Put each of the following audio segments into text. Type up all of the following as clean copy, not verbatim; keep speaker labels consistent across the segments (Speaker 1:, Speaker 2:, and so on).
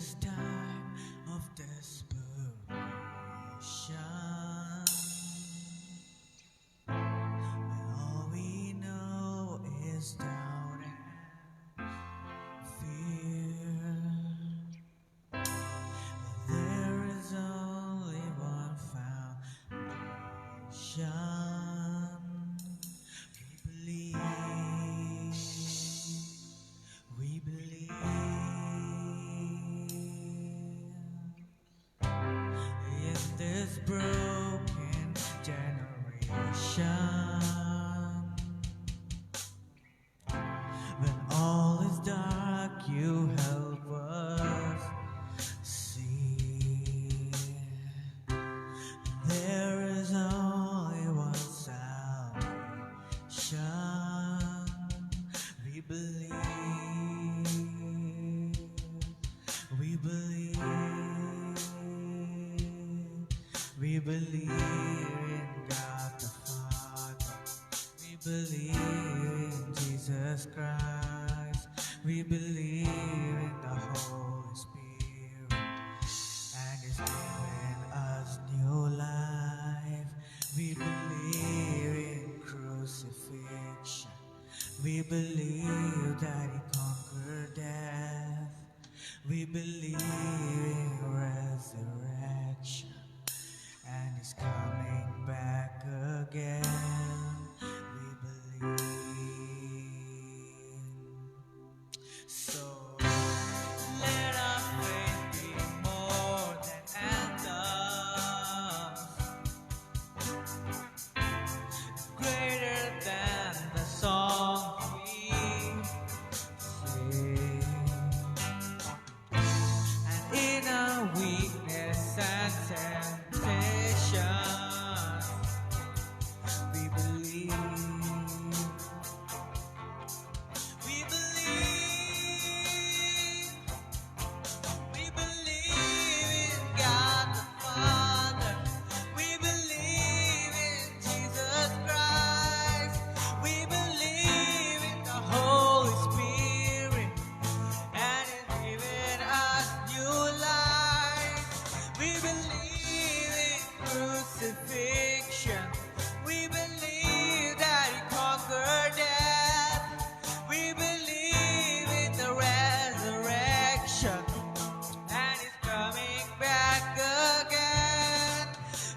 Speaker 1: this time of desperation, when all we know is doubt and fear, there is only one foundation. We believe in this broken generation. When all is dark, you help us see. There is only one salvation. We believe. We believe in God the Father. We believe in Jesus Christ. We believe in the Holy Spirit, and He's given us new life. We believe in crucifixion. We believe that He conquered death. We believe in resurrection, and He's coming back again. We believe. So let our faith be more than anthems, greater than the song we sing. In our weakness and temptation, we believe. We believe. We believe in God the Father. We believe in Jesus Christ. We believe in the Holy Spirit, and it's given us new life. We believe in crucifixion. We believe that He conquered death. We believe in the resurrection, and He's coming back again.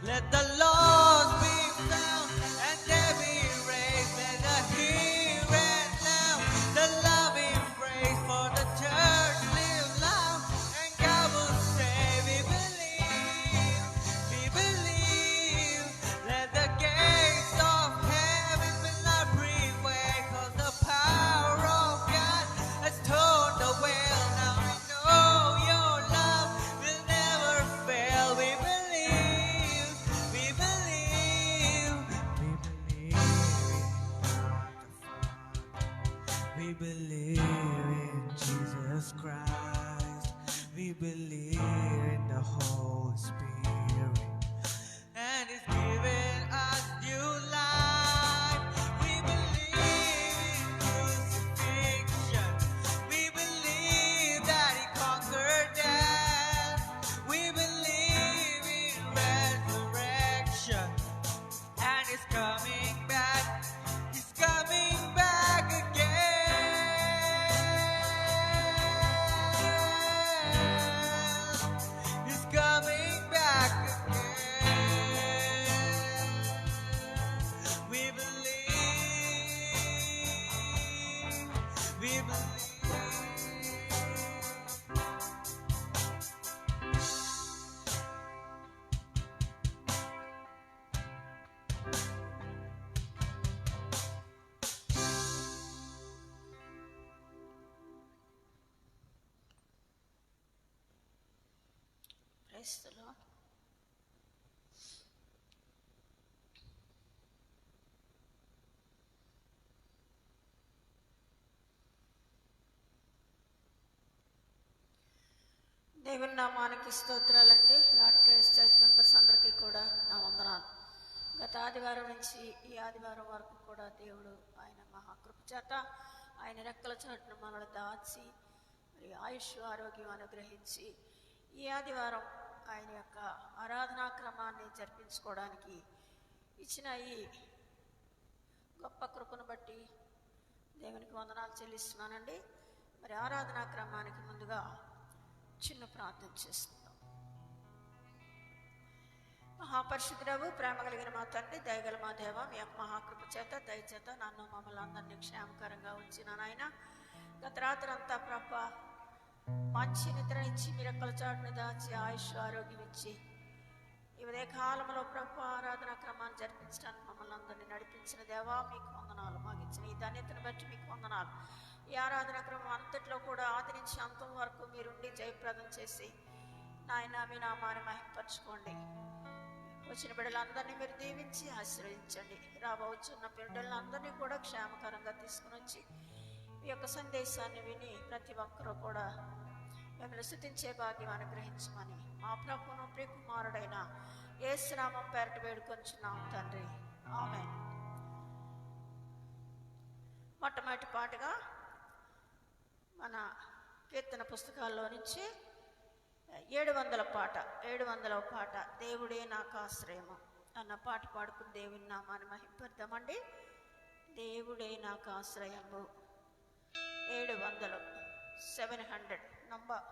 Speaker 1: Let the lost be found and there be raised. Let the here and now the love embrace for the church live loud, and God will say, we believe, we believe. Let the gates of heaven will not prevail, 'cause the power of God has torn the veil. Now I know your love will never fail. We believe, we believe, we believe we believe in Jesus Christ. We believe in the Holy Spirit, and He's given us new life. We believe in crucifixion. We believe that He conquered death. We believe in resurrection, and He's coming back. He's coming back again. He's coming back again. We believe. We believe.
Speaker 2: Praise the Lord. దేవుని నామానికి స్తోత్రాలండి. Lord Christ church members అందరికీ కూడా నా వందనాలు. గత ఆదివారం నుంచి ఈ ఆదివారం వరకు కూడా దేవుడు ఆయన మహాకృప చేత ఆయన రెక్కల చాటున మనల్ని దాచి మరి ఆయుష్ ఆరోగ్యం అనుగ్రహించి ఈ ఆదివారం ఆయన యొక్క ఆరాధనా క్రమాన్ని జరిపించుకోవడానికి ఇచ్చిన ఈ గొప్ప కృపను బట్టి దేవునికి వందనాలు చెల్లిస్తున్నానండి. మరి ఆరాధనా క్రమానికి ముందుగా చిన్న ప్రార్థన చేసుకుందాం. మహాపరిశుద్ధుడవు, ప్రేమ కలిగిన మా తండ్రి, దయగల మా దేవ, మీ యొక్క మహాకృప చేత దయచేత నన్ను మమ్మల్ని అందరినీ క్షేమకరంగా ఉంచిన నాయన, గత రాత్రి అంతా ప్రభ మంచి నిద్ర ఇచ్చి మీరెక్కల చాటును దాచి ఆయుష్ ఆరోగ్యం ఇచ్చి ఈ ఉదయ కాలంలో ప్రభు ఆరాధన క్రమాన్ని జరిపించడానికి మమ్మల్ని అందరినీ నడిపించిన దేవా మీకు వందనాలు. మాకు ఇచ్చిన ఈ ధన్యతను బట్టి మీకు వందనాలు. ఈ ఆరాధన క్రమం అంతట్లో కూడా ఆది నుంచి అంతం వరకు మీరుండి జయప్రదం చేసి నాయన మీ నామాన్ని మహింపరచుకోండి. వచ్చిన బిడ్డలందరినీ మీరు దీవించి ఆశీర్వదించండి. రాబోచున్న బిడ్డలందరినీ కూడా క్షేమకరంగా తీసుకుని వచ్చి ఈ యొక్క సందేశాన్ని విని ప్రతి ఒక్కరూ కూడా మిమ్మల్ని స్తుతించే భాగ్యం అనుగ్రహించమని మా ప్రభువును ప్రియకుమారుడైన యేసు నామం పేరట వేడుకొంచున్నాం తండ్రి, ఆమేన్. మొట్టమొదటి పాటగా మన కీర్తన పుస్తకాల్లో నుంచి 700వ పాట దేవుడే నాకు ఆశ్రయము అన్న పాట పాడుకుని దేవుని నామాన్ని మహింపడదామండి. దేవుడే నాకు ఆశ్రయము 700 నంబర్.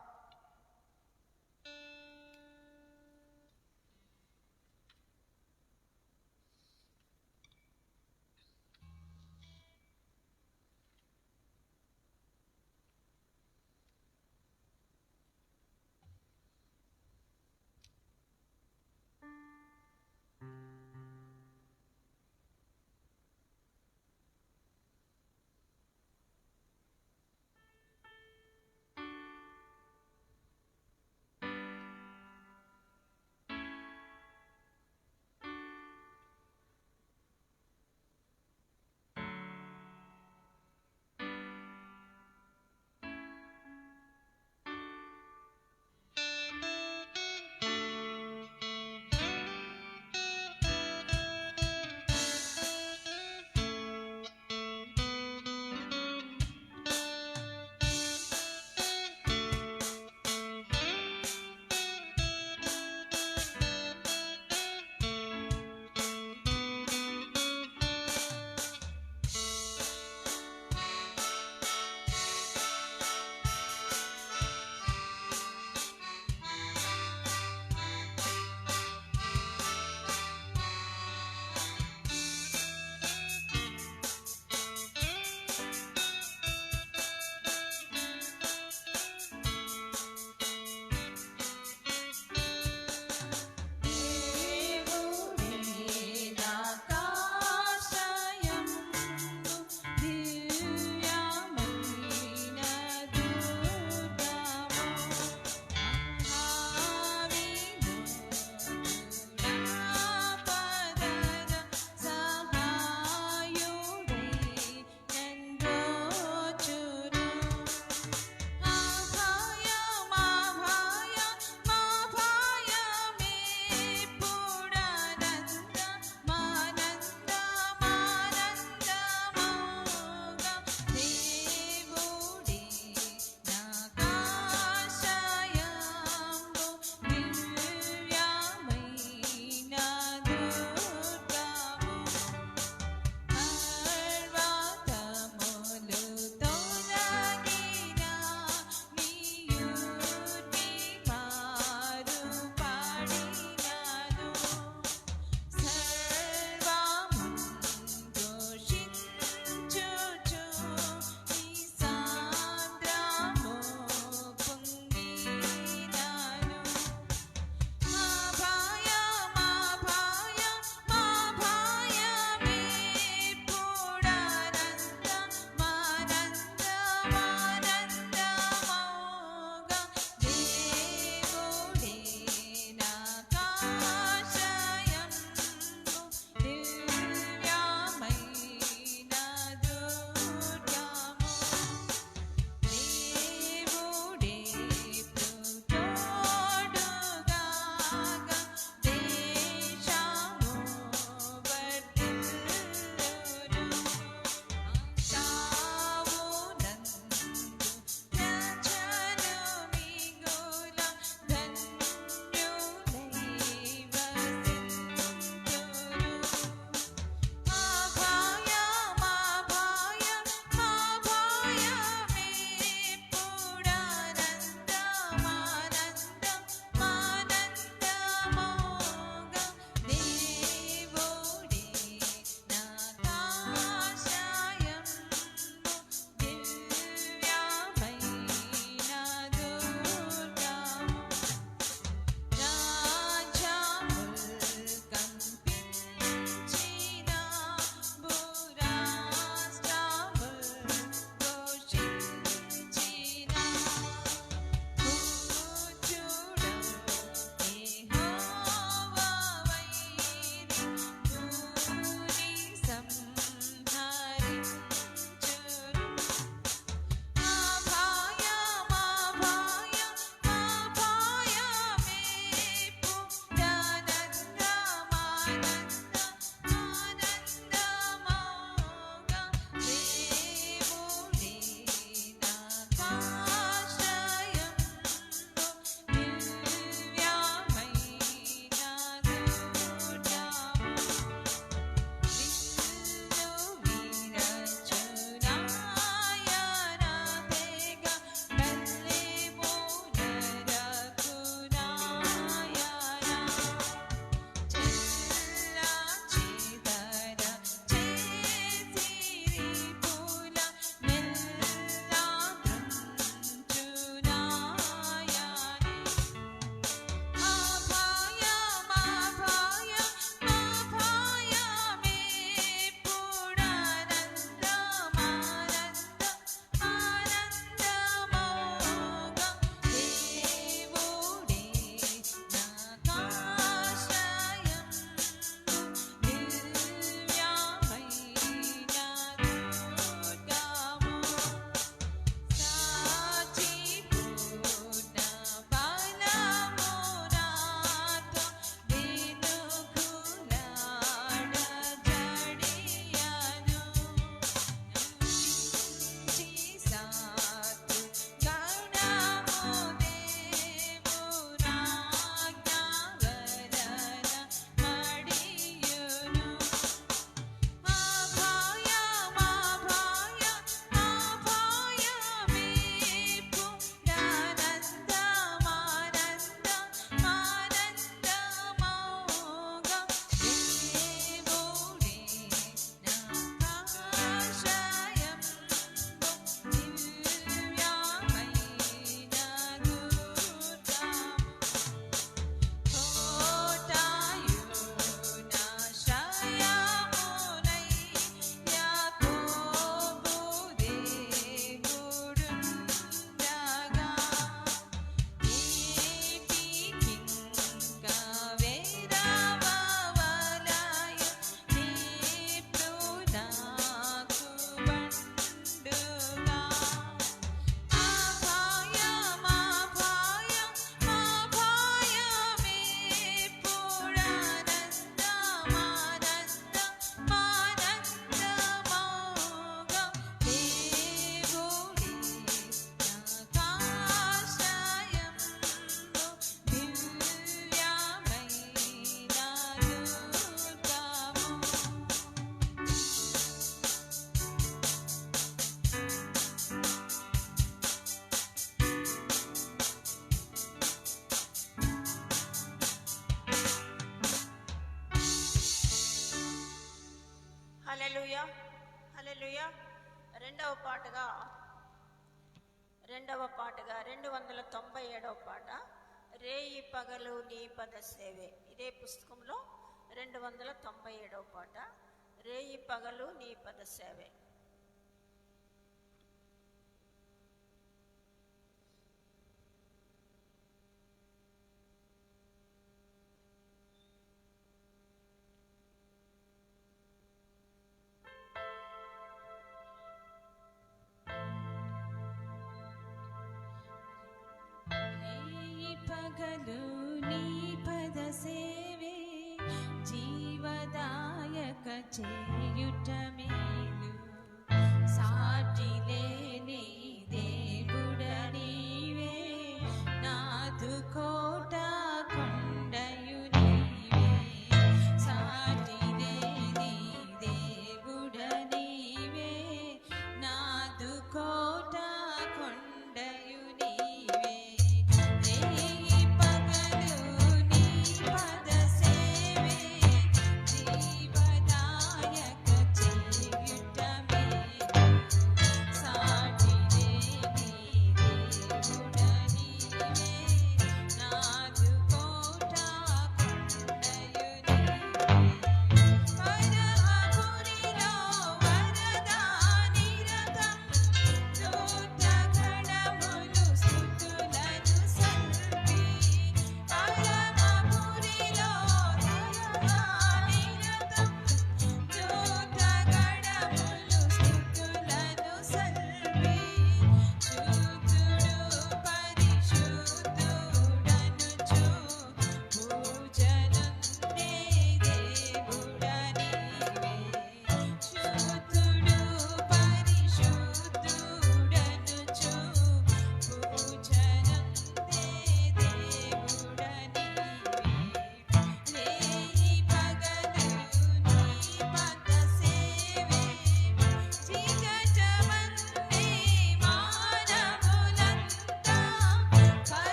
Speaker 2: రెండవ పాటగా 297వ పాట రేయి పగలు నీ పద సేవే. ఇదే పుస్తకంలో 297వ పాట రేయి పగలు నీ పద సేవే.
Speaker 3: పగలు నీ పద సేవే జీవదాయక చేయుట మేలు. సాటి లేని దేవుడ నీవే నాదు కోట కొండయు నీవే. సాటి లేని దేవుడ నీవే నాదు కోట కొండయు నీవే. రేయి పగలు నీ పద సేవే జీవదాయక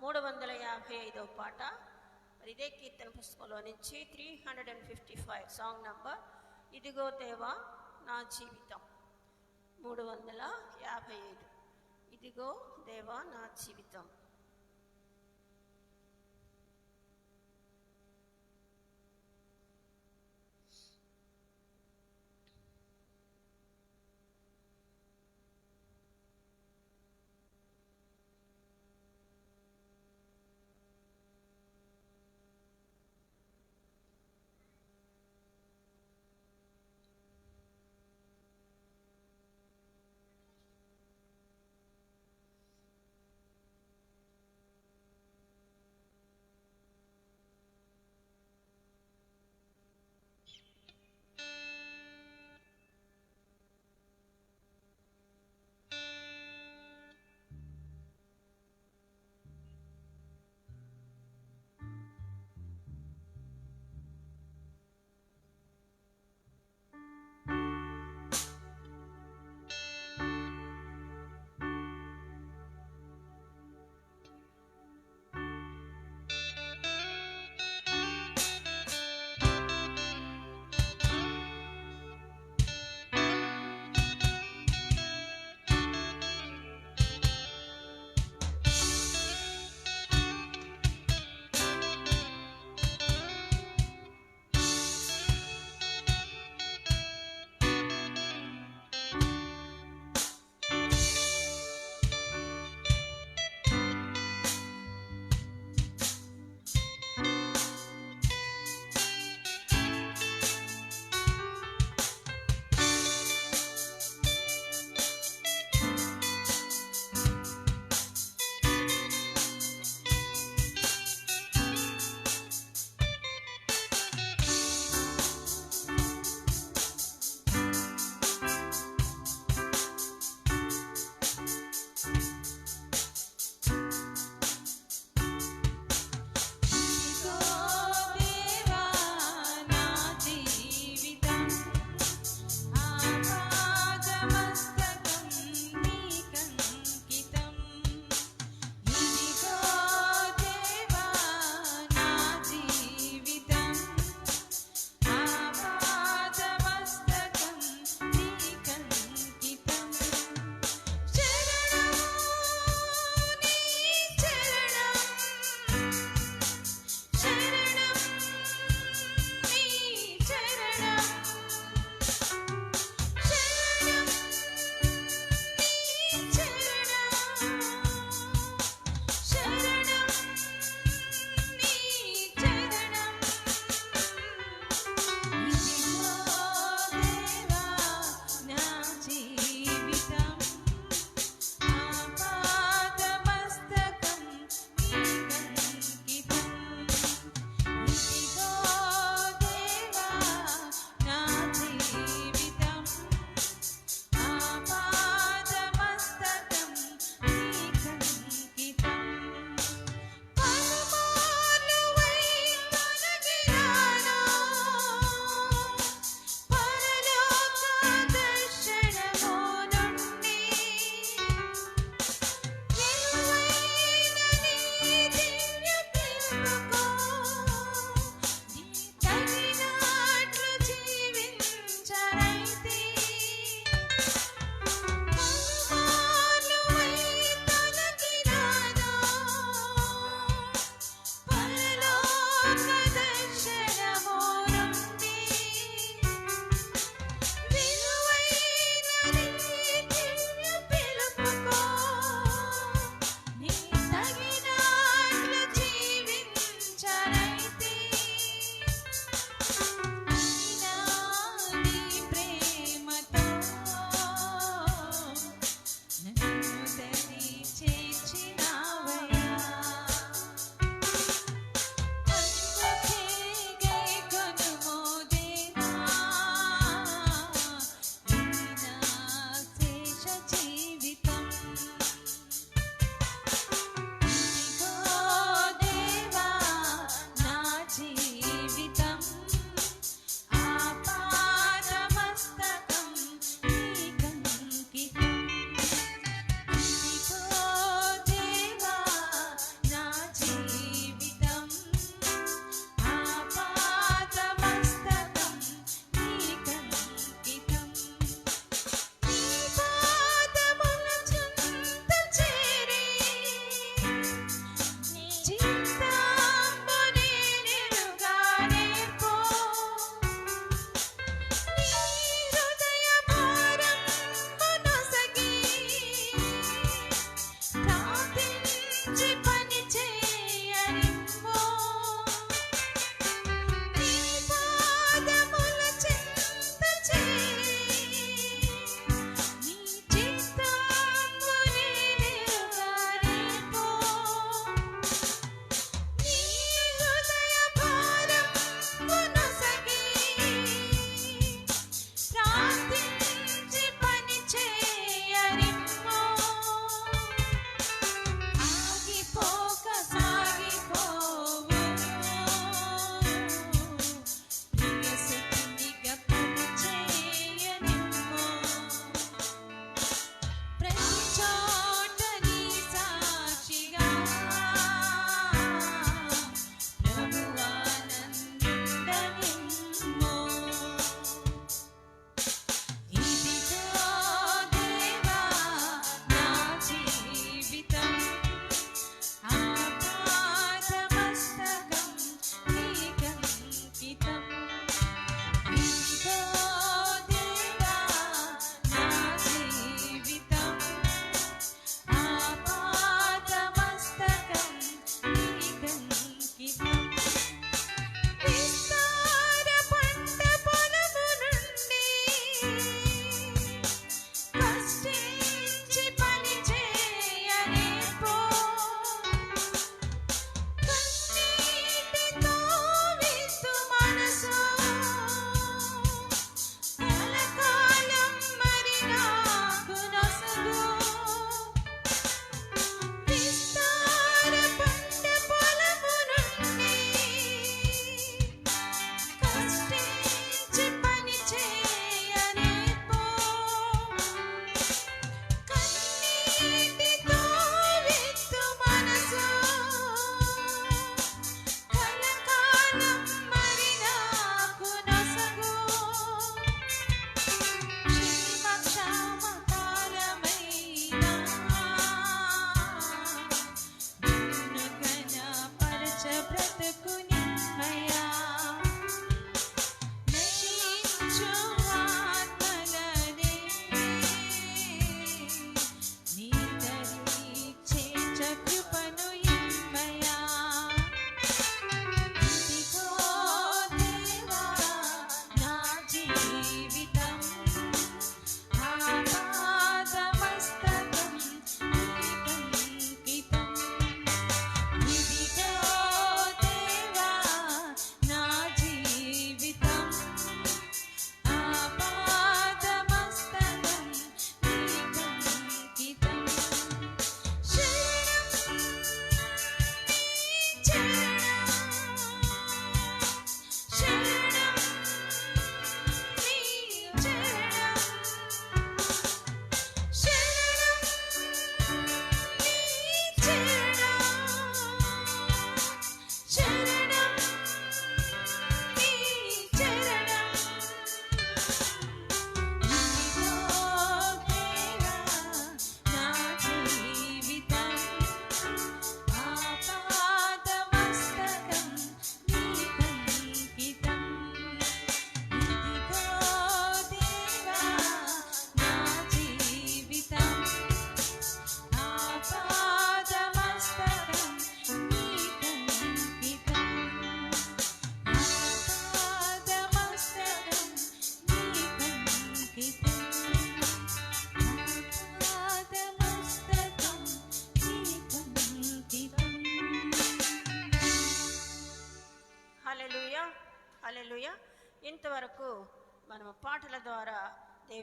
Speaker 2: 355వ పాట. మరి ఇదే కీర్తన పుస్తకంలో నుంచి 355 సాంగ్ నంబర్ ఇదిగో దేవా నా జీవితం. 355 ఇదిగో దేవా నా జీవితం.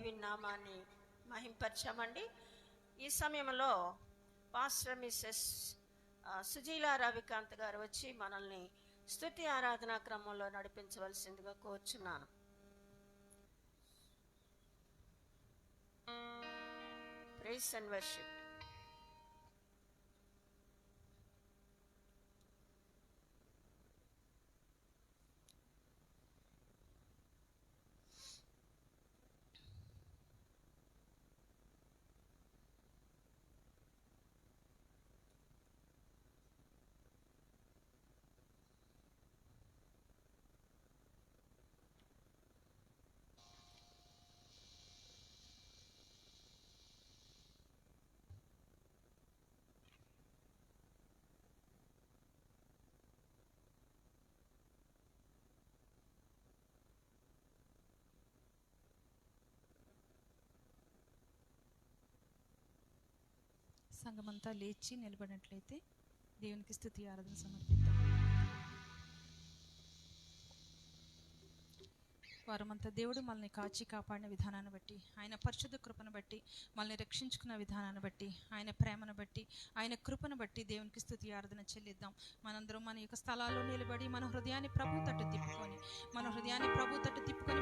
Speaker 2: దీవెన నామాన్ని మహింపరచామండి. ఈ సమయంలో పాస్టర్ మిస్సెస్ సుజీల రవికాంత్ గారు వచ్చి మనల్ని స్తుతి ఆరాధనా క్రమంలో నడిపించవలసిందిగా కోరుచున్నాను. Praise and worship.
Speaker 4: సంఘమంతా లేచి నిలబడినట్లయితే దేవునికి స్తుతి ఆరాధన సమర్పిద్దాం. వారమంతా దేవుడు మనల్ని కాచి కాపాడిన విధానాన్ని బట్టి, ఆయన పరిశుద్ధ కృపను బట్టి, మనల్ని రక్షించుకున్న విధానాన్ని బట్టి, ఆయన ప్రేమను బట్టి, ఆయన కృపను బట్టి దేవునికి స్తుతి ఆరాధన చెల్లిద్దాం. మనందరం మన యొక్క స్థలాల్లో నిలబడి మన హృదయాన్ని ప్రభు తట్టు తిప్పుకొని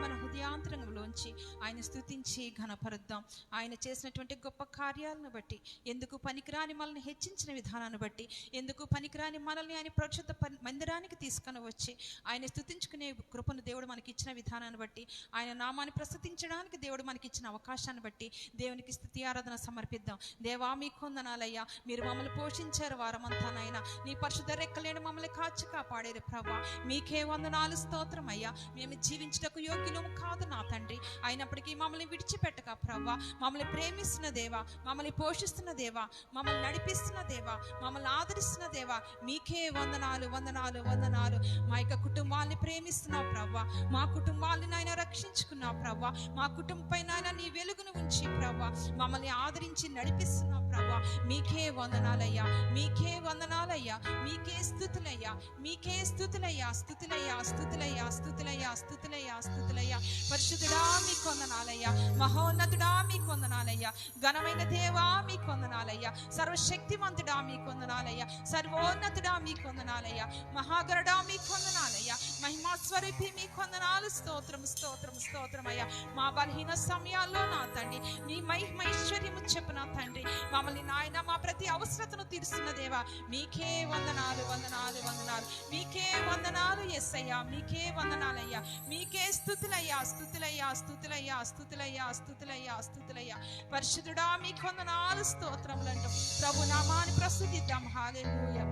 Speaker 4: మన హృదయాంతరంలోంచి ఆయన స్తుతించి ఘనపరుద్దాం. ఆయన చేసినటువంటి గొప్ప కార్యాలను బట్టి, ఎందుకు పనికిరాని మనల్ని హెచ్చించిన విధానాన్ని బట్టి, ఎందుకు పనికిరాని మనల్ని ఆయన పరిశుద్ధ మందిరానికి తీసుకొని వచ్చి ఆయన స్తుతించుకునే కృపను దేవుడు మనకి ఇచ్చిన విధానాన్ని బట్టి, ఆయన నామాన్ని ప్రస్తుతించడానికి దేవుడు మనకి ఇచ్చిన అవకాశాన్ని బట్టి దేవునికి స్తుతి ఆరాధన సమర్పిద్దాం. దేవా మీకు వందనాలయ్యా, మీరు మమ్మల్ని పోషించారు వారమంతానైనా, నీ పరిశుద్ధ రెక్కలేని మమ్మల్ని కాచి కాపాడారు ప్రభా. మీకే వందనాలు, స్తోత్రం అయ్యా. మేము జీవించటకు యోగ్యులము కాదు నా తండ్రి, అయినప్పటికీ మమ్మల్ని విడిచిపెట్టక ప్రభా, మమ్మల్ని ప్రేమిస్తున్న దేవా, మమ్మల్ని పోషిస్తున్న దేవా, మమ్మల్ని నడిపిస్తున్న దేవా, మమ్మల్ని ఆదరిస్తున్న దేవా, మీకే వందనాలు వందనాలు వందనాలు. మా యొక్క కుటుంబాన్ని ప్రేమిస్తున్నావు ప్రభా, మా కుటుంబాన్ని నాయన రక్షించుకున్నావు ప్రభా, మా కుటుంబంపై నాయన నీ వెలుగును ఉంచి ప్రభా మమ్మల్ని ఆదరించి నడిపిస్తున్నావు ప్రభా. మీకే వందనాలయ్యా, మీకే వందనాలయ్యా, మీకే స్తుతులయ్యా, మీకే స్తుతులయ్యా, స్తుతులయ్యా, స్తుతులయ్యా, స్తుతులయ్యా, స్తుతులయ్యా, స్తుతులయ్యా. పరిశుద్ధుడా మీకు వందనాలయ్యా, మహోన్నతుడా మీకు వందనాలయ్యా, ఘనమైన దేవా మీకు వందనాలయ్యా, సర్వశక్తివంతుడా మీకు వందనాలయ్యా, సర్వోన్నతుడా మీకు వందనాలయ్యా, మహాగరుడా మీకు వందనాలయ్యా, మహిమా స్వరూపి మీకు వందనాలు. స్తోత్రం స్తోత్రం స్తోత్రం అయ్యా. మా బలహీన సమయాల్లో నా తండ్రి మీ మహిమైశ్వర్యము చెప్పు నా తండ్రి, మమ్మల్ని నాయన మా ప్రతి అవసరతను తీరుస్తున్న దేవా, మీకే వందనాలు వందనాలు వందనాలు, మీకే వందనాలు యేసయ్యా, మీకే వందనాలయ్యా, మీకే స్తుతులయ్యా, స్తుతులయ్యా, స్తుతులయ్యా, స్తుతులయ్యా, స్తుతులయ్యా, స్తుతులయ్యా. పరిశుద్ధుడా మీకు వందనాలు, స్తోత్రములంటూ ప్రభు నామాన్ని ప్రస్తుతిద్దాం. హల్లెలూయా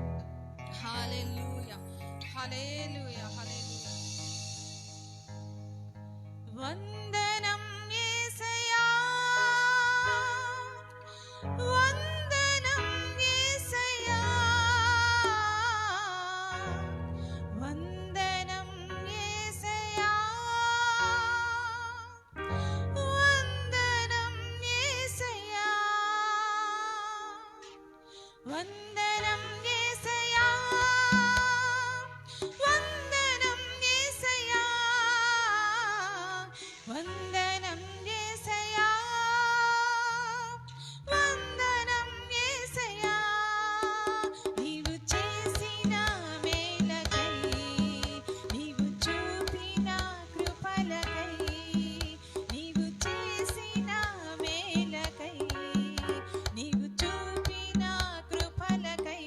Speaker 4: హల్లెలూయా హల్లెలూయా హల్లెలూయా. వందనం యేసయ్యా, వందనం యేసయ్యా, వందనం యేసయ్యా, వందనం యేసయ్యా, వందనం యేసయ్యా, వందనం యేసయ్యా, వందనం యేసయ్యా, వందనం యేసయ్యా. నీవు చేసిన మేలకై, నీవు చూపిన కృపలకై, నీవు చేసిన మేలకై, నీవు చూపిన కృపలకై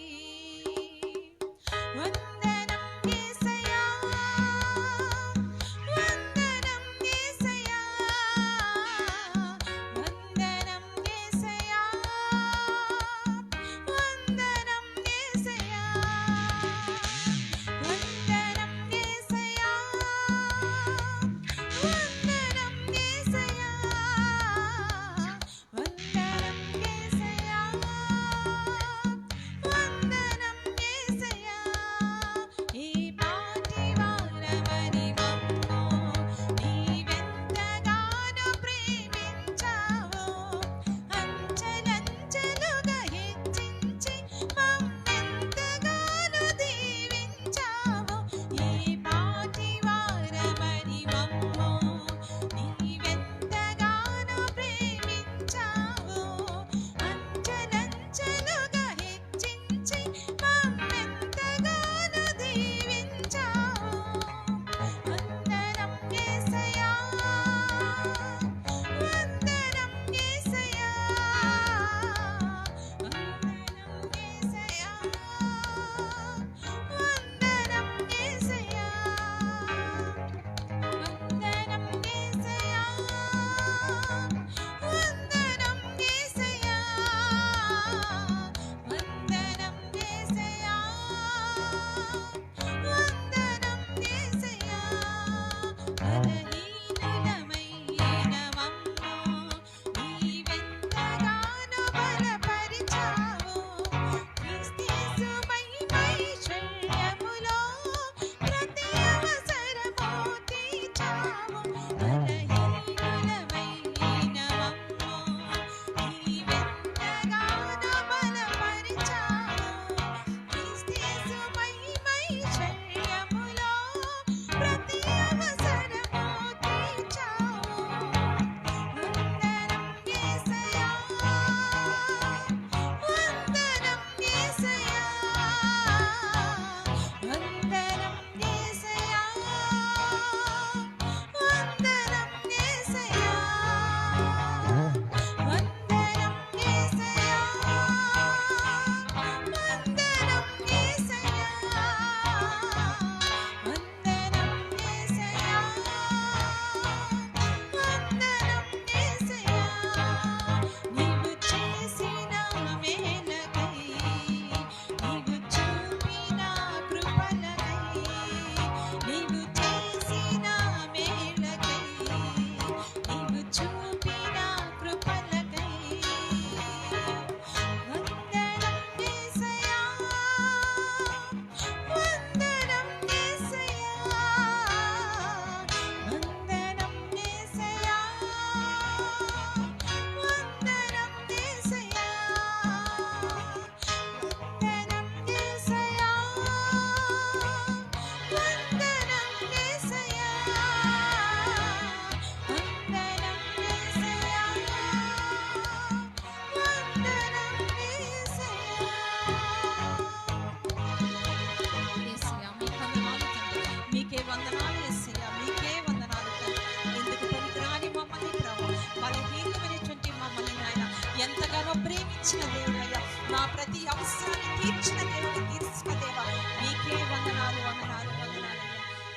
Speaker 4: ప్రేమించిన దేవుడయ్యా, నా ప్రతి అవసరాన్ని తీర్చిన దేవుడు, తీర్చిన దేవ, నీకే వందనాలు వందనాలు వందనాలయ్యా.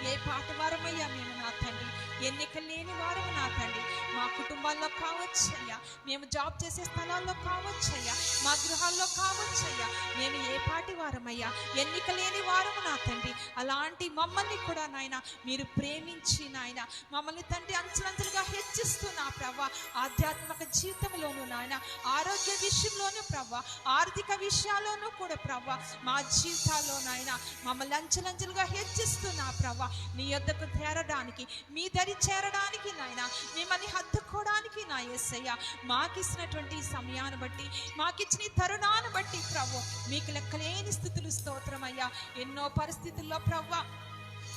Speaker 4: ఏ పాట వారమయ్యా మేము నా తండ్రి, ఎన్నిక లేని వారము నా తండ్రి. మా కుటుంబాల్లో కావచ్చయ్యా, మేము జాబ్ చేసే స్థలాల్లో కావచ్చయ్యా, మా గృహాల్లో కావచ్చయ్యా, మేము ఏ పాటి వారమయ్యా, ఎన్నిక లేని వారము నా తండ్రి. అలాంటి మమ్మల్ని కూడా నాయన మీరు ప్రేమించి నాయన మమ్మల్ని తండ్రి అంచులంచులుగా హెచ్చిస్తూ నా ప్రభా, ఆధ్యాత్మిక జీవితంలోనూ నాయన, ఆరోగ్య విషయంలోనూ ప్రభా, ఆర్థిక విషయాల్లోనూ కూడా ప్రభా, మా జీవితాల్లో నాయన మమ్మల్ని అంచులంచులుగా హెచ్చిస్తూ నా ప్రభా, నీ యొద్దకు చేరడానికి, మీ దరి చేరడానికి నాయన, మిమ్మల్ని హత్తుకోవడానికి నా యేసయ్య మాకిచ్చినటువంటి సమయాన్ని బట్టి, మాకిచ్చిన ఈ తరుణాన్ని బట్టి ప్రభు మీకు లెక్కలేని స్థితులు స్తోత్రమయ్యా. ఎన్నో పరిస్థితుల్లో ప్రభు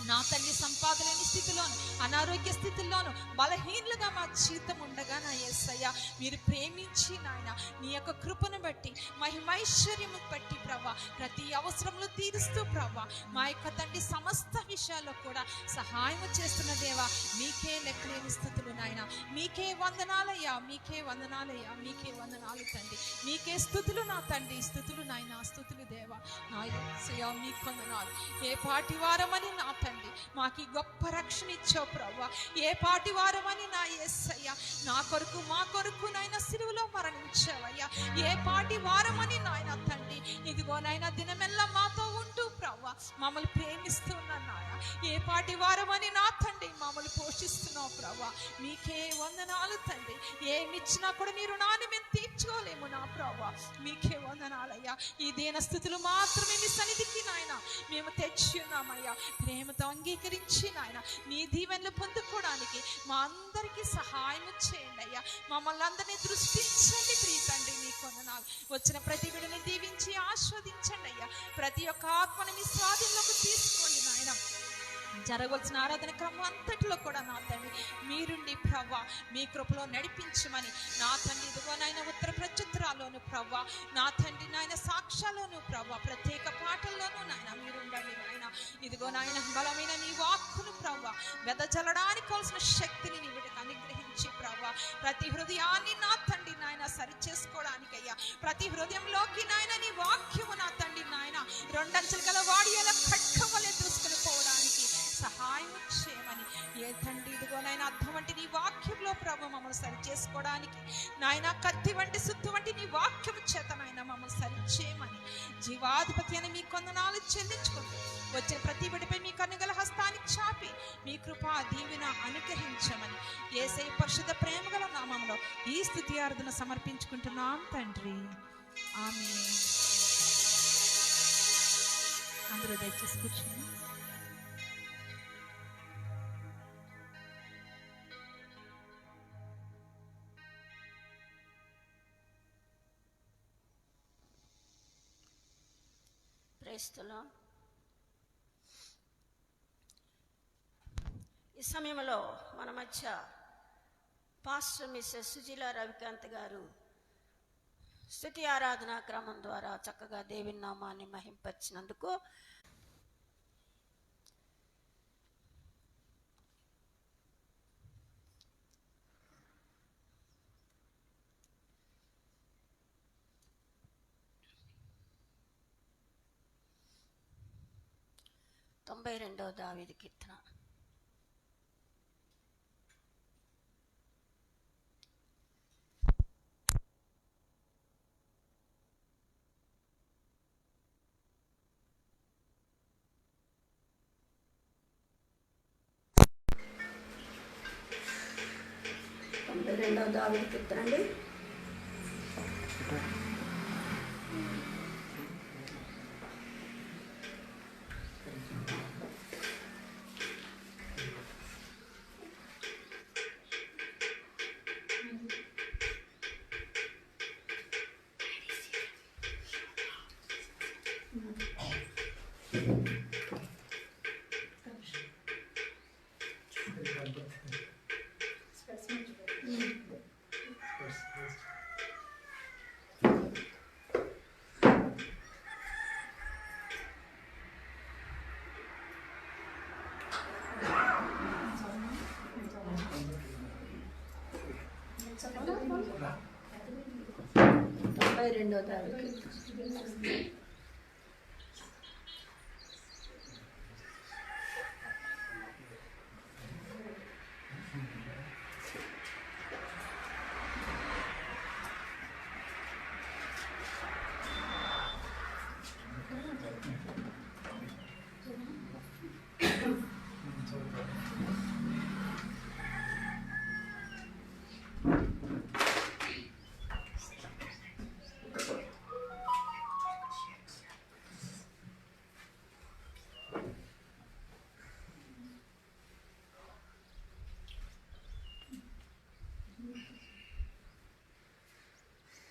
Speaker 4: నా తల్లి సంపాదలేని స్థితిలోను, అనారోగ్య స్థితిలోను, బలహీనులుగా మా జీవితం ఉండగా నా యేసయ్య మీరు ప్రేమించి నాయన నీ యొక్క కృపను బట్టి, మహిమైశ్వర్యము బట్టి ప్రభా, ప్రతి అవసరములు తీరుస్తూ ప్రభా, మా యొక్క తండ్రి సమస్త విషయాల్లో కూడా సహాయం చేస్తున్న దేవా, మీకే లెక్కలేని స్థితులు నాయన, మీకే వందనాలయ్యా, మీకే వందనాలయ్యా, మీకే వందనాలు తండ్రి, మీకే స్థుతులు నా తండ్రి, స్థుతులు నాయన, స్థుతులు దేవా నా యేసయ్య మీకు వందనాలు. ఏ పాటి వారమని నా తండ్రి మాకి గొప్ప రక్షణ ఇచ్చావు ప్రభా, ఏ పాటి వారమని నా యేసయ్య నా కొరకు మా కొరకు నాయన సిలువలో మరణించావయ్యా, ఏ పాటి వారమని నాయన తండ్రి ఇదిగో నాయన దినమెల్లా మాతో ఉంటూ ప్రభా మమ్మల్ని ప్రేమిస్తున్నాను నాయన, ఏ పాటి వారమని నా తండ్రి మమ్మల్ని పోషిస్తున్నావు ప్రభా, మీకే వందనాలు తండ్రి. ఏమిచ్చినా కూడా నీ రుణాన్ని మేము తీర్చుకోలేము నా ప్రభా, మీకే వందనాలయ్యా. ఈ దీన స్థితులు మాత్రమే మీ సన్నిధికి నాయన మేము తెచ్చి ఉన్నామయ్యా, ప్రేమతో అంగీకరించి నాయన నీ దీవెనలు పొందుకోవడానికి మా అందరికీ సహాయం చేయండి అయ్యా, మమ్మల్ని అందరినీ దృష్టించండి ప్రియ తండ్రి, మీకు వందనాలు. వచ్చిన ప్రతి బిడ్డని దీవించి ఆస్వాదించండి అయ్యా, ప్రతి ఒక్క ఆత్మని మీ స్వాధీనంలోకి తీసుకోండి నాయన. జరగవలసిన ఆరాధన క్రమం అంతటిలో కూడా నా తండ్రి మీరుండి ప్రభా మీ కృపలో నడిపించమని నా తండ్రి ఇదిగో నాయన ఉత్తర ప్రత్యుత్తరాల్లోను ప్రభా, నా తండ్రి నాయన సాక్ష్యాల్లోను ప్రభా, ప్రత్యేక పాటల్లోనూ నాయన మీరుండండి నాయన. ఇదిగో నాయన బలమైన నీ వాక్కును ప్రభా వెదజల్లడానికి కావాల్సిన శక్తిని నీ బిడ్డకు అనుగ్రహించి ప్రభా, ప్రతి హృదయాన్ని నా తండ్రి నాయన సరి చేసుకోవడానికి అయ్యా, ప్రతి హృదయంలోకి నాయన నీ వాక్యము నా తండ్రి నాయన రెండంచెలు గల వాడి ఎలా ఖడ్గవలె దూసుకుని పోవడానికి సహాయం చేయమని ఏ తండ్రి ఇదిగో నాయన అర్థం వంటి నీ వాక్యంలో ప్రభు మమ్మల్ని సరి చేసుకోవడానికి నాయన కత్తి వంటి సుత్తు వంటి నీ వాక్యం చేత నాయన మమ్మల్ని సరి చేయమని జీవాధిపతి అని మీ కొందనాలు చెల్లించుకుంటూ వచ్చిన ప్రతి బిడ్డపై మీ కన్నుగల హస్తానికి చాపి మీ కృపా దీవెన అనుగ్రహించమని యేసయ్య పరిశుద్ధ ప్రేమగల నామములో ఈ స్తుతి ఆరాధన సమర్పించుకుంటున్నాం తండ్రి, ఆమేన్. అందరూ దయచేసి కూర్చోండి.
Speaker 2: క్రైస్తవులు ఈ సమయంలో మన మధ్య పాస్టర్ మిస్సెస్ సుజీల రవికాంత్ గారు స్తుతి ఆరాధనా క్రమం ద్వారా చక్కగా దేవుని నామాన్ని మహింపరిచినందుకు తొంభై 92వ దావీదు కీర్తన. దావీదు కీర్తన అండి. 92వ తారీఖు.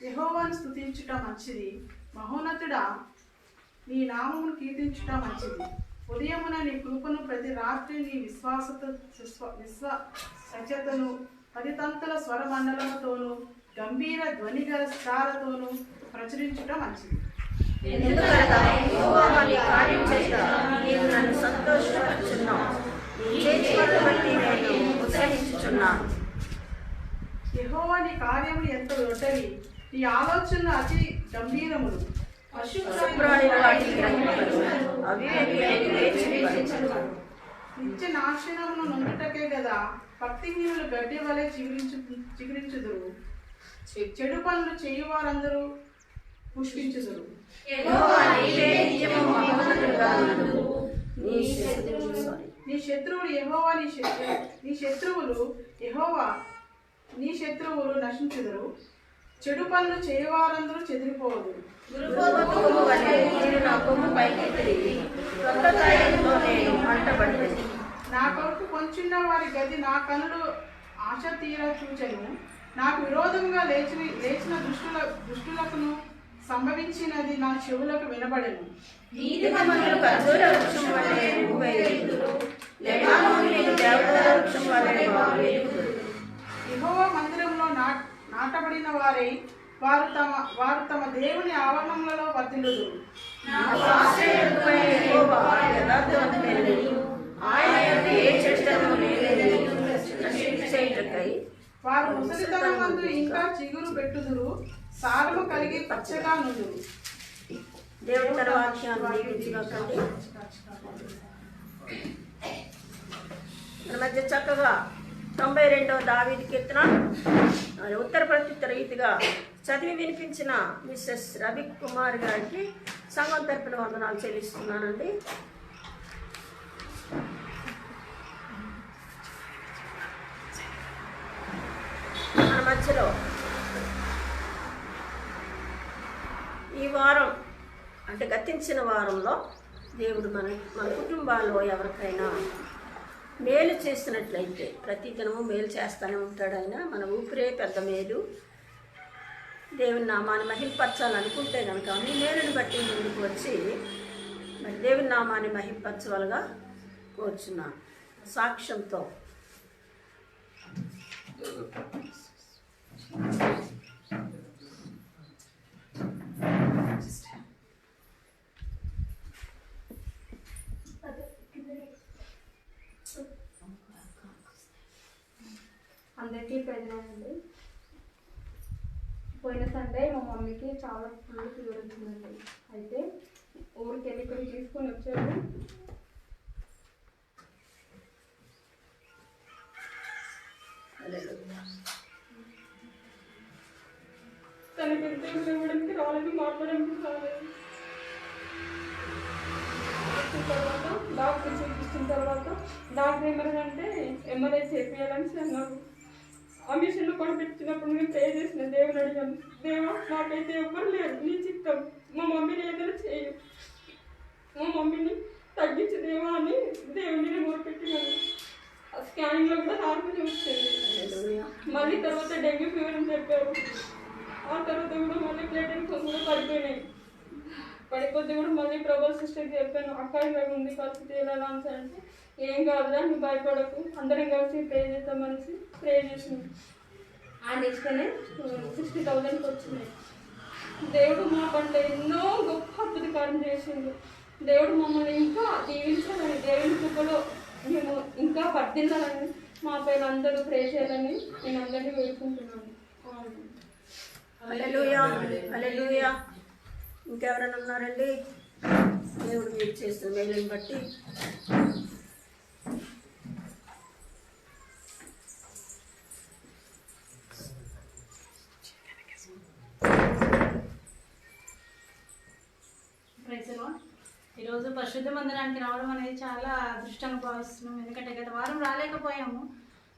Speaker 5: యెహోవాను స్తుతించుట మంచిది, మహోన్నతుడా నీ నామమును కీర్తించుట మంచిది. ఉదయమున నీ కృపను, ప్రతి రాత్రి నీ సత్యతను, 10 తంతుల స్వరమండలముతోనూ గంభీర ధ్వనిగల స్టారతోనూ ప్రచురించుట మంచిది.
Speaker 2: ఎందుకనగా యెహోవా నీ కార్యం చేత నీవు నన్ను సంతోషపరుచున్నావు. నీ చేతులను బట్టి నేను ఉత్సహించుచున్నాను.
Speaker 5: యెహోవా నీ కార్యములు ఎంతో దొడ్డవి, నీ ఆలోచనలు అతి గంభీరములు.
Speaker 2: పశుప్రాణులు వాటిని గ్రహింపరు, అవివేకులు వేచిపరు.
Speaker 5: నిత్య నాశనమును నొందుటకే గదా భక్తిహీనులు గడ్డి వలె చిగురించుదురు. చెడు పనులు చేయువారందరూ పుష్పించుదురు. నీ శత్రువులు యెహోవా నీ శత్రువులు నశించుదురు. చెడు పనులు చేయవారందరూ చెదిరిపోదు. నా కొరకు కొంచున్న వారి గది నా కనులు ఆశ తీర చూచెను. నాకు విరోధంగా లేచిన దుష్టులకును సంభవించినది నా చెవులకు వినబడెను. యెహోవా మందిరంలో నాటబడిన వారు తమ దేవుని ఆవరణములలో వర్ధిల్లుదురు. వారు ముసలితనమందు ఇంకా చిగురు పెట్టుదురు, సారము కలిగి పచ్చగా నుండురు.
Speaker 2: దేవుడి తన వాక్యాన్ని దీవించుగాకండి. మన మధ్య చక్కగా 92వ దావీదు కీర్తన ఉత్తర ప్రత్యుత్తర రీతిగా చదివి వినిపించిన మిస్సెస్ రవి కుమార్ గారికి సంఘం తరపున వందనాలు చెల్లిస్తున్నానండి. మన మధ్యలో ఈ వారం అంటే గతించిన వారంలో దేవుడు మన కుటుంబాల్లో ఎవరికైనా మేలు చేసినట్లయితే, ప్రతి దినము మేలు చేస్తూనే ఉంటాడు ఆయన. మన ఊపిరే పెద్ద మేలు. దేవుని నామాన్ని మహింపరచాలనుకుంటే కనుక మీ మేలుని బట్టి ముందుకు వచ్చి మరి దేవుని నామాన్ని మహింపరచవలగా కోరుచున్నాను. సాక్ష్యంతో
Speaker 6: అందరికీ ప్రజలండి. పోయిన సండే మా మమ్మీకి చాలా ఫుల్ ఫీవర్ వచ్చిందండి. అయితే ఊరికి వెళ్ళి ఇక్కడ తీసుకొని వచ్చారు. తనకి ఎంత ఇవ్వడానికి రాలేదు, మాట్లాడడానికి రాలేదు. వచ్చిన తర్వాత డాక్టర్ చూపించిన తర్వాత డాక్టర్ ఏమన్నారంటే ఎంఆర్ఐ చేపించాలని అన్నారు. ఆ మిషన్లో పడిపెట్టినప్పుడు నేను ప్రే చేసిన దేవుని అడిగాను, దేవా నాకైతే ఎవ్వరు లేరు, నీ చిత్తం, మా మమ్మీని ఏదైనా చేయు, మా మమ్మీని తగ్గించు దేవా అని దేవుని నేను మొరపెట్టినాను. ఆ స్కానింగ్లో కూడా నార్మల్ వచ్చింది. మళ్ళీ తర్వాత డెంగ్యూ ఫీవర్ అని చెప్పారు. ఆ తర్వాత కూడా మళ్ళీ బ్లడ్ ఇన్ఫెక్షన్ కూడా పడిపోయినాయి. పడిపోతే కూడా మళ్ళీ ప్రభా సిస్టర్కి చెప్పాను, అక్క ఇలా ఉంది పరిస్థితి ఎలా అంటే ఏం కాదురా నువ్వు భయపడకు, అందరం కలిసి ప్రే చేద్దామనేసి ప్రే చేసింది. ఆ నెక్స్ట్నే 60,000కి వచ్చినాయి. దేవుడు మా పట్ల ఎన్నో గొప్ప అద్భుతకారం చేసిండు. దేవుడు మమ్మల్ని ఇంకా దీవించాలని, దేవుని కృపలో మేము ఇంకా వర్ధిల్లాలని, మా పైన అందరూ ప్రే చేయాలని నేను అందరినీ వేడుకుంటున్నాను.
Speaker 2: హల్లెలూయా హల్లెలూయా. ఇంకెవరైనా ఉన్నారండి? దేవుడు మీరు చేస్తున్న మేలుని బట్టి
Speaker 7: ప్రైజ్ లార్డ్. ఈరోజు పరిశుద్ధ మందిరానికి రావడం అనేది చాలా అదృష్టంగా భావిస్తున్నాం. ఎందుకంటే గత వారం రాలేకపోయాము.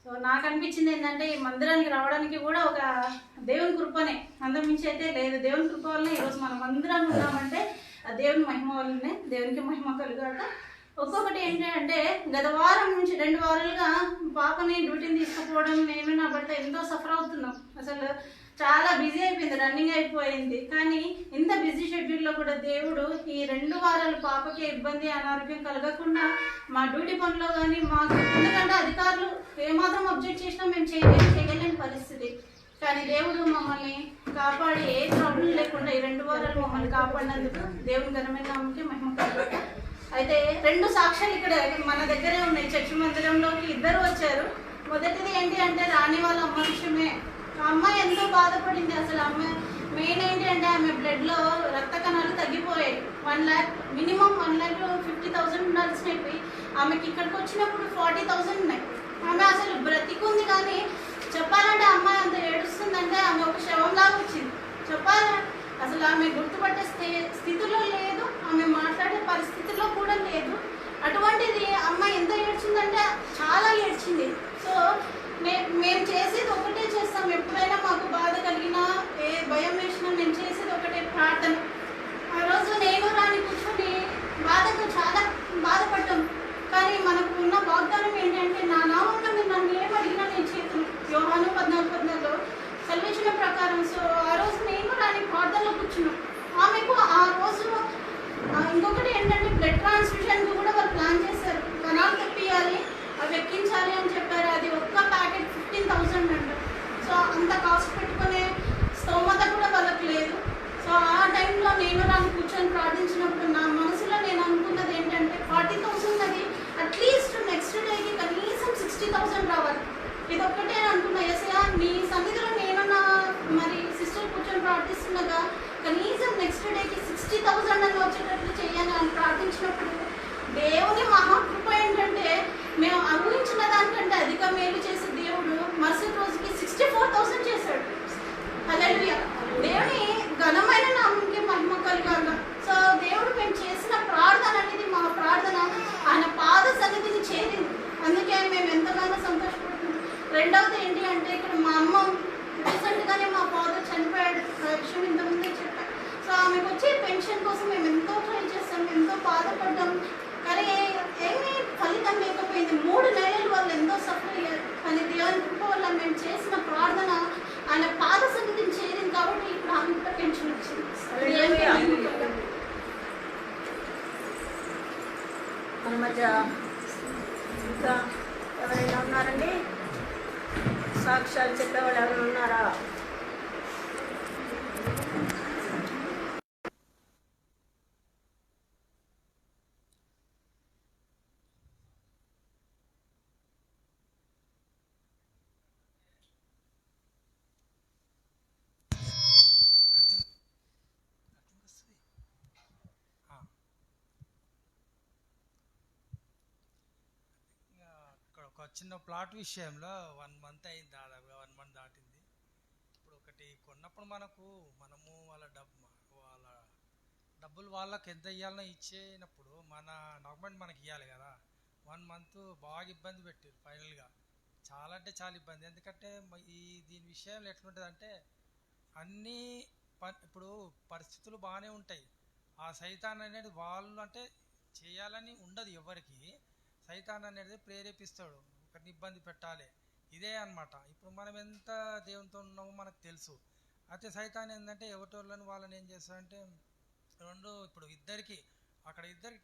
Speaker 7: సో నాకు అనిపించింది ఏంటంటే ఈ మందిరానికి రావడానికి కూడా ఒక దేవుని కృపనే, అంతమించి అయితే లేదు. దేవుని కృప వల్లనే ఈరోజు మనం మందిరాన్ని ఉన్నామంటే ఆ దేవుని మహిమ వల్లనే. దేవునికి మహిమ కలుగాక. ఒక్కొక్కటి ఏంటంటే గత వారం నుంచి 2 వారాలుగా పాపని డ్యూటీని తీసుకుపోవడం, నేను నా భర్త ఎంతో సఫర్ అవుతున్నాం. అసలు చాలా బిజీ అయిపోయింది, రన్నింగ్ అయిపోయింది. కానీ ఇంత బిజీ షెడ్యూల్లో కూడా దేవుడు ఈ 2 వారాలు పాపకి ఇబ్బంది అనారోగ్యం కలగకుండా మా డ్యూటీ పనిలో కానీ మాకు, ఎందుకంటే అధికారులు ఏమాత్రం అబ్జెక్ట్ చేసినా మేము చేయలేని పరిస్థితి. కానీ దేవుడు మమ్మల్ని కాపాడి ఏ ప్రాబ్లం లేకుండా ఈ 2 వారాలు మమ్మల్ని కాపాడినందుకు దేవుని ఘనమైన నామముకే మహిమ కలుగుగాక. అయితే 2 సాక్ష్యాలు ఇక్కడ మన దగ్గరే ఉన్నాయి. చర్చి మందిరంలోకి 2 వచ్చారు. మొదటిది ఏంటి అంటే రాణి వాళ్ళ అమ్మ విషయమే. ఆ అమ్మాయి ఎంతో బాధపడింది. అసలు అమ్మాయి మెయిన్ ఏంటి అంటే ఆమె బ్లడ్లో రక్త కణాలు తగ్గిపోయాయి. 1 lakh మినిమం 1,50,000 ఉండాల్సినవి ఆమెకి ఇక్కడికి వచ్చినప్పుడు 40,000 ఉన్నాయి. ఆమె అసలు బ్రతికుంది. కానీ చెప్పాలంటే అమ్మాయి అంత ఏడుస్తుందంటే ఆమె ఒక శవంలాగా వచ్చింది. చెప్పాలా అసలు ఆమె గుర్తుపట్టే స్థితిలో లేదు, ఆమె మాట్లాడే పరిస్థితిలో కూడా లేదు. అటువంటిది అమ్మాయి ఎంత ఏడ్చిందంటే చాలా ఏడ్చింది. సో మేము చేసేది ఒకటే చేస్తాం. ఎప్పుడైనా మాకు బాధ కలిగినా, ఏ భయం వేసినా మేము చేసేది ఒకటే ప్రార్థన. ఆ రోజు నేను రాని కూర్చొని బాధతో చాలా బాధపడ్డాం. కానీ మనకు ఉన్న వాగ్దానం ఏంటంటే నా నామంలో మీరు నన్ను ఏం అడిగినా నేను చేతులు, యోహాను 14:14 సెలవిచ్చిన ప్రకారం. సో ఆ రోజు నేను రాని ప్రార్థనలో కూర్చున్నాం. ఆమెకు ఆ రోజు ఇంకొకటి ఏంటంటే బ్లడ్ ట్రాన్స్ఫ్యూషన్కి కూడా వాళ్ళు ప్లాన్ చేశారు. కణాలు తెప్పియాలి, అవి ఎక్కించాలి అని చెప్పారు. అది ఒక్క ప్యాకెట్ 15,000 అంట. సో అంత కాస్ట్ పెట్టుకునే స్తోమత కూడా వాళ్ళకి లేదు. సో ఆ టైంలో నేను రాని కూర్చొని ప్రార్థించినప్పుడు నా మనసులో నేను అనుకున్నది ఏంటంటే 40,000 అది అట్లీస్ట్ నెక్స్ట్ డేకి కనీసం 60,000 రావాలి. ఇది ఒక్కటే అనుకున్నా. ఎస్ఐ నీ సన్నిధిలో నేను నా మరి సిస్టర్ కూర్చొని ప్రార్థిస్తుండగా కనీసం నెక్స్ట్ డేకి 60,000 అని వచ్చేటట్లు చేయాలి అని ప్రార్థించినప్పుడు దేవుని మహాకృప ఏంటంటే మేము ఊహించిన దానికంటే అధిక మేలు చేసే దేవుడు మరుసటి రోజుకి 64,000 చేశాడు. హల్లెలూయా. దేవుని ఘనమైన నామముకి మహిమ కలుగాక. సో దేవుడు మేము చేసిన ప్రార్థన అనేది మా ప్రార్థన ఆయన పాద సన్నిధిని చేరింది. అందుకే మేము ఎంతగానో సంతోషపడుతున్నాం. రెండవది ఏంటి అంటే ఇక్కడ మా అమ్మ రీసెంట్గానే మా ఫాదర్ చనిపోయాడు. ఆ విషయం ఇంతకుముందే చెప్పాను. సో ఆమెకు వచ్చే పెన్షన్ కోసం మేము ఎంతో ట్రై చేస్తాం, ఎంతో బాధపడ్డాం. కానీ ఏమీ ఫలితం లేకపోయింది. 3 నెలలు వాళ్ళు ఎంతో సఫర్ అయ్యారు. కానీ దేవుని కృప వల్ల మేము చేసిన ప్రార్థన ఆయన పాద సన్నిధిని చేరింది కాబట్టి ఇప్పుడు ఆమె కూడా పెన్షన్ వచ్చింది.
Speaker 2: మన మధ్య ఇంకా ఎవరైనా ఉన్నారండి? సాక్ష్యాలు చెప్పేవాళ్ళు ఎవరైనా ఉన్నారా?
Speaker 8: ఒక చిన్న ప్లాట్ విషయంలో 1 month అయింది, దాదాపుగా 1 month దాటింది. ఇప్పుడు ఒకటి కొన్నప్పుడు మనము వాళ్ళ డబ్బులు వాళ్ళకి ఎంత ఇవ్వాలనో ఇచ్చేటప్పుడు మన డాక్యుమెంట్ మనకి ఇవ్వాలి కదా. 1 month బాగా ఇబ్బంది పెట్టారు ఫైనల్గా. చాలా అంటే చాలా ఇబ్బంది. ఎందుకంటే దీని విషయంలో ఎట్లుంటుంది అంటే ఇప్పుడు పరిస్థితులు బాగానే ఉంటాయి. ఆ సైతాన్ అనేది వాళ్ళు అంటే చేయాలని ఉండదు ఎవరికి. సైతాన్ అనేది ప్రేరేపిస్తాడు, ఒకరిని ఇబ్బంది పెట్టాలి, ఇదే అన్నమాట. ఇప్పుడు మనం ఎంత దేవునితో ఉన్నామో మనకు తెలుసు. అయితే సైతాన్ ఏంటంటే ఎవటోళ్ళని వాళ్ళని ఏం చేస్తాడంటే ఇప్పుడు ఇద్దరికి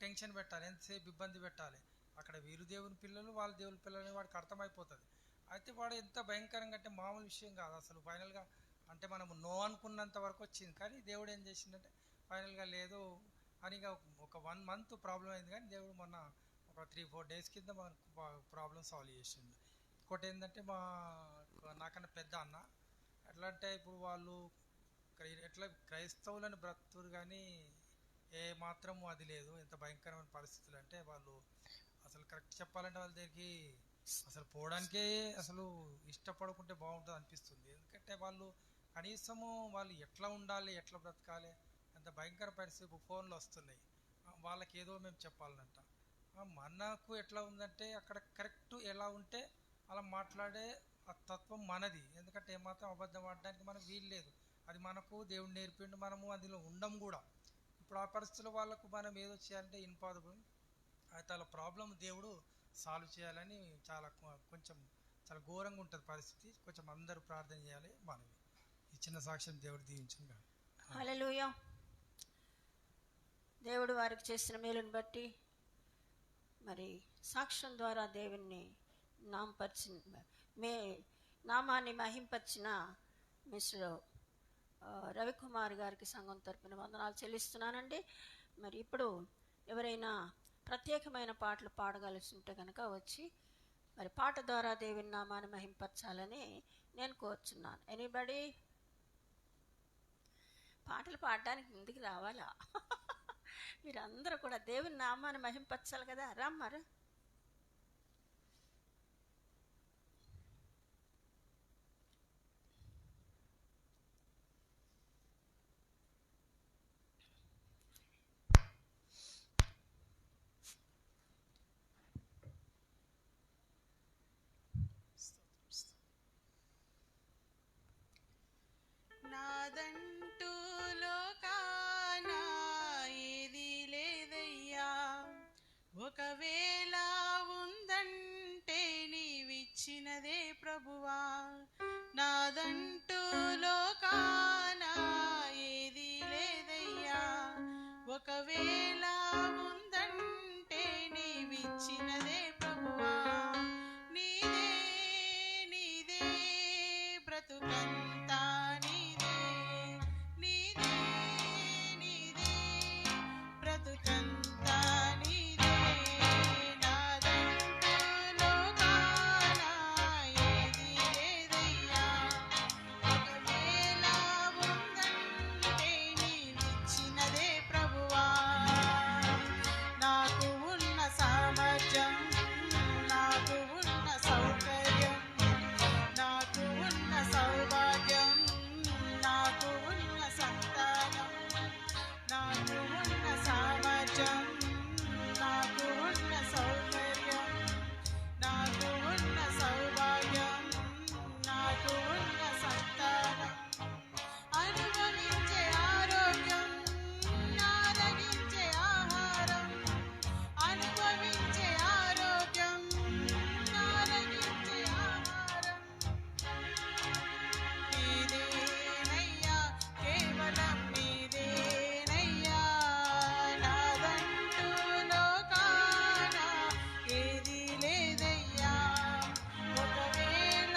Speaker 8: టెన్షన్ పెట్టాలి, ఎంతసేపు ఇబ్బంది పెట్టాలి. అక్కడ వీరు దేవుని పిల్లలు, వాళ్ళ దేవుని పిల్లలు వాడికి అర్థమైపోతుంది. అయితే వాడు ఎంత భయంకరంగా అంటే మామూలు విషయం కాదు అసలు. ఫైనల్గా అంటే మనము నో అనుకున్నంత వరకు వచ్చింది. కానీ దేవుడు ఏం చేసిందంటే ఫైనల్గా లేదు అని ఒక 1 month ప్రాబ్లం అయింది. కానీ దేవుడు మొన్న ఒక 3-4 days కింద మనకు ప్రాబ్లం సాల్వ్ చేసింది. ఇంకోటి ఏంటంటే నాకన్నా పెద్ద అన్న ఎట్లా అంటే ఇప్పుడు వాళ్ళు ఎట్లా క్రైస్తవులను బ్రతుకుతారు కానీ ఏ మాత్రము అది లేదు. ఎంత భయంకరమైన పరిస్థితులు అంటే వాళ్ళు అసలు కరెక్ట్ చెప్పాలంటే వాళ్ళ దగ్గరికి అసలు పోవడానికే అసలు ఇష్టపడకుంటే బాగుంటుంది అనిపిస్తుంది. ఎందుకంటే వాళ్ళు కనీసము వాళ్ళు ఎట్లా ఉండాలి, ఎట్లా బ్రతకాలి, అంత భయంకర పరిస్థితి ఫోన్లు వస్తున్నాయి. వాళ్ళకి ఏదో మేము చెప్పాలనంట. మనకు ఎట్లా ఉందంటే అక్కడ కరెక్ట్ ఎలా ఉంటే అలా మాట్లాడే ఆ తత్వం మనది. ఎందుకంటే ఏమాత్రం అబద్ధం ఆడడానికి మనకు వీలు లేదు. అది మనకు దేవుడు నేర్పిండు, మనము అందులో ఉండం కూడా. ఇప్పుడు ఆ పరిస్థితుల్లో వాళ్ళకు మనం ఏదో చేయాలంటే ఇంపాసిబుల్. అయితే వాళ్ళ ప్రాబ్లం దేవుడు సాల్వ్ చేయాలని కొంచెం చాలా ఘోరంగా ఉంటుంది పరిస్థితి. కొంచెం అందరూ ప్రార్థన చేయాలి. మనవి ఈ చిన్న సాక్ష్యం దేవుడు దీవించండి.
Speaker 2: హల్లెలూయా. దేవుడు వారికి చేసిన మేలుని బట్టి మరి సాక్ష్యం ద్వారా దేవుణ్ణి నామాన్ని మహింపరిచిన మిస్టర్ రవికుమార్ గారికి సంఘం తరపున వందనాలు చెల్లిస్తున్నానండి. మరి ఇప్పుడు ఎవరైనా ప్రత్యేకమైన పాటలు పాడగలిసి ఉంటే కనుక వచ్చి మరి పాట ద్వారా దేవుని నామాన్ని మహింపరచాలని నేను కోరుచున్నాను. ఎనీబడి పాటలు పాడడానికి ముందుకు రావాలా? మీరందరూ కూడా దేవుని నామాన్ని మహింపరచాలి కదా. రమ్మరు.
Speaker 9: నాదంటూ లోకాన ఏది లేదయ్యా, ఒకవేళ ఉందంటే నీవిచ్చినదే ప్రభువా. నాదంటూ లోకాన ఏది లేదయ్యా, ఒకవేళ ఉందంటే నీవిచ్చినదే ప్రభువా. నీదే నీదే బ్రతుకంతా నీదే, నీదే నీదే బ్రతుకంతా నీదే. నాదంటూ లోకాన ఏది లేదయ్యా, ఒకవేళ ఉందంటే నీవిచ్చినదే ప్రభువా. నాకు ఉన్న సామర్థ్యం, నాకు ఉన్న సౌకర్యం, నాకు ఉన్న సౌభాగ్యం, నాకు ఉన్న సంతానం, నాకు ఉన్న సామర్థ్యం, నాకు ఉన్న సౌకర్యం, నాకు ఉన్న సౌభాగ్యం, నాకు ఉన్న సంతానం, అనుభవించే ఆరోగ్యం, ఆరగించే ఆహారం, అనుభవించే ఆరోగ్యం, ఆరగించే ఆహారం నీదేనయ్యా, కేవలం నీదేనయ్యా. నాదంటూ లోకాన ఏది లేదయ్యా, ఒకవేళ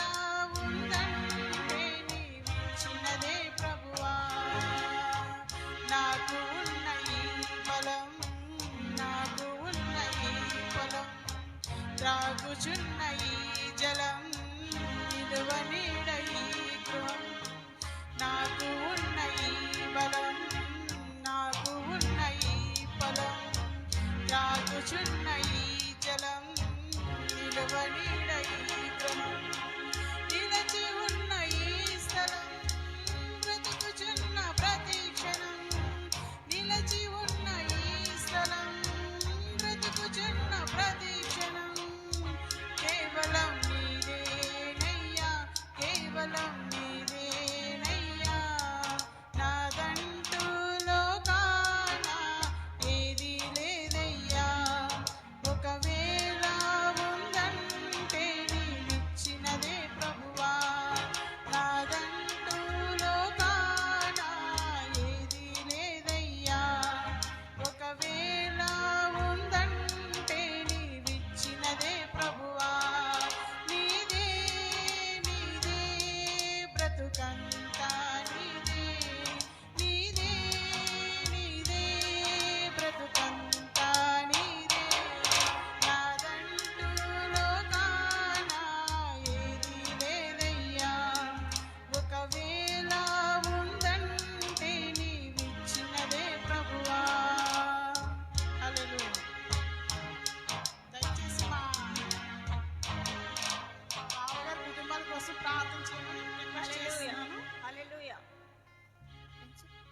Speaker 9: ఉందంటే నీవిచ్చినదే ప్రభువా. నాకు ఉన్న ఈ బలం, నాకు ఉన్న ఈ పొలం, త్రాగుచున్న ఈ జలం, నిలువ నీడ ఈ గృహం. నాకు ఉన్న ఈ బలం, నాకు ఉన్న ఈ పొలం, త్రాగుచున్న ఈ జలం, నిలువ నీడ ఈ గృహం. నిలచి ఉన్న ఈ స్థలం, బ్రతుకుచున్న ప్రతి క్షణం, నిలచి ఉన్న ఈ స్థలం, బ్రతుకుచున్న ప్రతి క్షణం, కేవలం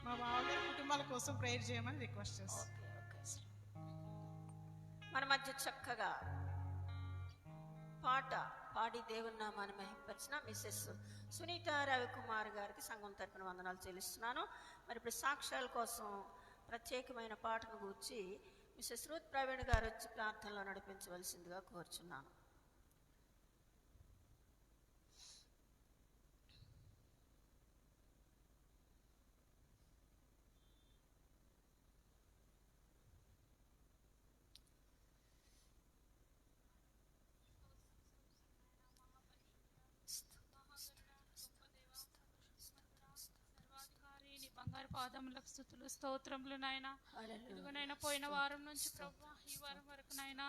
Speaker 9: మా బావగారి కుటుంబాల కోసం ప్రేయర్ చేయమని రిక్వెస్ట్ చేస్తాం.
Speaker 2: మన మధ్య చక్కగా పాట పాడి దేవుని నామాన్ని మహింపరిచిన మిస్సెస్ సునీత రవికుమార్ గారికి సంఘం తరపున వందనాలు చెల్లిస్తున్నాను. మరి ఇప్పుడు సాక్ష్యాల కోసం ప్రత్యేకమైన పాటను గూర్చి మిస్సెస్ రూత్ ప్రవీణ్ గారు వచ్చి ప్రార్థనలో నడిపించవలసిందిగా కోరుచున్నాను.
Speaker 10: నీ బంగారు పాదములకు స్తుతులు స్తోత్రములు నాయన. ఇదిగోనైనా పోయిన వారం నుంచి ప్రభా ఈ వారం వరకు నాయన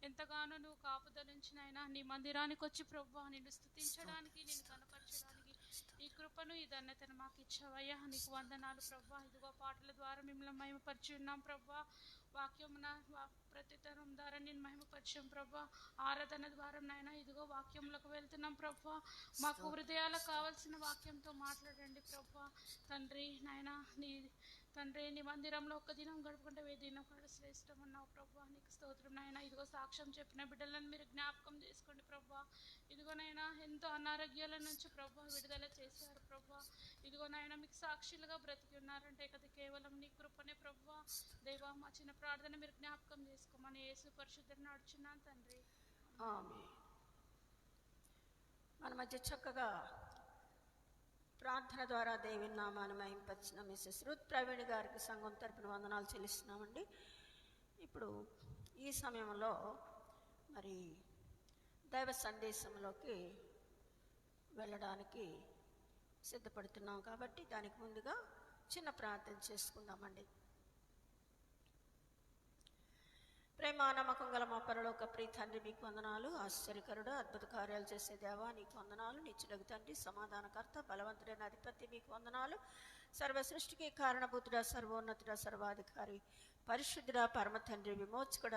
Speaker 10: ఎంతగానో నువ్వు కాపుదల నుంచి నాయన నీ మందిరానికి వచ్చి ప్రభా నిన్ను స్తుతించడానికి నిన్ను కనపరచడానికి ఈ కృపను ఈ ధన్యతను మాకు ఇచ్చావయ్యా. నీకు వందనాలు ప్రభా. ఇదిగో పాటల ద్వారా మిమ్మల్ని మహిమపరిచి ఉన్నాం ప్రభా. వాక్యమున ప్రతితరం ద్వారా నేను మహిమపరిచాం ప్రభా. ఆరాధన ద్వారా నాయన ఇదిగో వాక్యంలోకి వెళ్తున్నాం ప్రభా. మాకు హృదయాలకు కావాల్సిన వాక్యంతో మాట్లాడండి ప్రభా. తండ్రి నాయన నీ మందిరంలో ఒక్క దినం గడుపుకుంటే ఏ దినం కూడా శ్రేష్టం ఉన్నావు ప్రభా. నీకు స్తోత్రం నాయన. ఇదిగో సాక్ష్యం చెప్పిన బిడ్డలను మీరు జ్ఞాపకం చేసుకోండి ప్రభా. ఇదిగోనైనా ఎంతో అనారోగ్యాల నుంచి ప్రభా విడుదల చేశారు ప్రభా. ఇదిగోనైనా మీకు సాక్షులుగా బ్రతికి ఉన్నారంటే కదా కేవలం నీ కృపనే ప్రభా. దేవా మా చిన్న ప్రార్థన మీరు జ్ఞాపకం చేసుకోమని యేసు పరిశుద్ధుని నడుచున్నాను తండ్రి.
Speaker 2: మన మధ్య చక్కగా ప్రార్థన ద్వారా దేవుని నామాన్ని మహింపరిచిన మిస్సెస్ రూత్ ప్రవీణ్ గారికి సంఘం తరపున వందనాలు చెల్లిస్తున్నామండి. ఇప్పుడు ఈ సమయంలో మరి దైవ సందేశంలోకి వెళ్ళడానికి సిద్ధపడుతున్నాం కాబట్టి దానికి ముందుగా చిన్న ప్రార్థన చేసుకుందామండి. ప్రేమ నమ్మకం గల మా పరలోక ప్రియ తండ్రి మీకు వందనాలు. ఆశ్చర్యకరుడు అద్భుత కార్యాలు చేసే దేవా నీకు వందనాలు. నిత్యుడగు తండ్రి సమాధానకర్త బలవంతుడైన అధిపతి మీకు వందనాలు. సర్వ సృష్టికి కారణభూతుడ సర్వోన్నతుడ సర్వాధికారి పరిశుద్ధుడ పరమ తండ్రి విమోచకుడ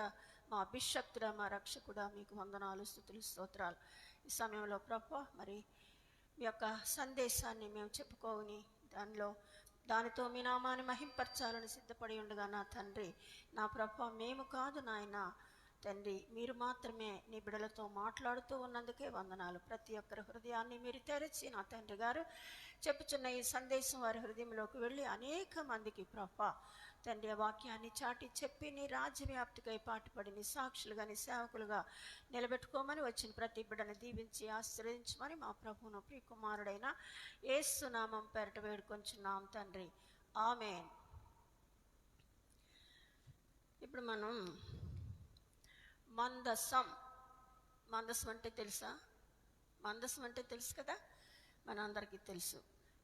Speaker 2: మా అభిషక్తుడ మా రక్షకుడ మీకు వందనాలు స్తుతులు స్తోత్రాలు. ఈ సమయంలో ప్రభా మరి మీ యొక్క సందేశాన్ని మేము చెప్పుకోని దానితో మీ నామాన్ని మహింపరచాలని సిద్ధపడి ఉండగా నా తండ్రి నా ప్రభా మేము కాదు నాయన తండ్రి మీరు మాత్రమే నీ బిడలతో మాట్లాడుతూ ఉన్నందుకే వందనాలు. ప్రతి ఒక్కరి హృదయాన్ని మీరు తెరచి నా తండ్రి గారు చెప్పుచున్న ఈ సందేశం వారి హృదయంలోకి వెళ్ళి అనేక మందికి ప్రభా తండ్రి వాక్యాన్ని చాటి చెప్పి నీ రాజ్యవ్యాప్తికై పాటుపడి నీ సాక్షులుగా నీ సేవకులుగా నిలబెట్టుకోమని వచ్చిన ప్రతి బిడ్డను దీవించి ఆశీర్వదించమని మా ప్రభువును ప్రియకుమారుడైన యేసు నామం పేరట వేడుకొంచున్నాం తండ్రి. ఆమేన్. ఇప్పుడు మనం మందసం అంటే తెలుసా? మందసం అంటే తెలుసు కదా, మనందరికీ తెలుసు.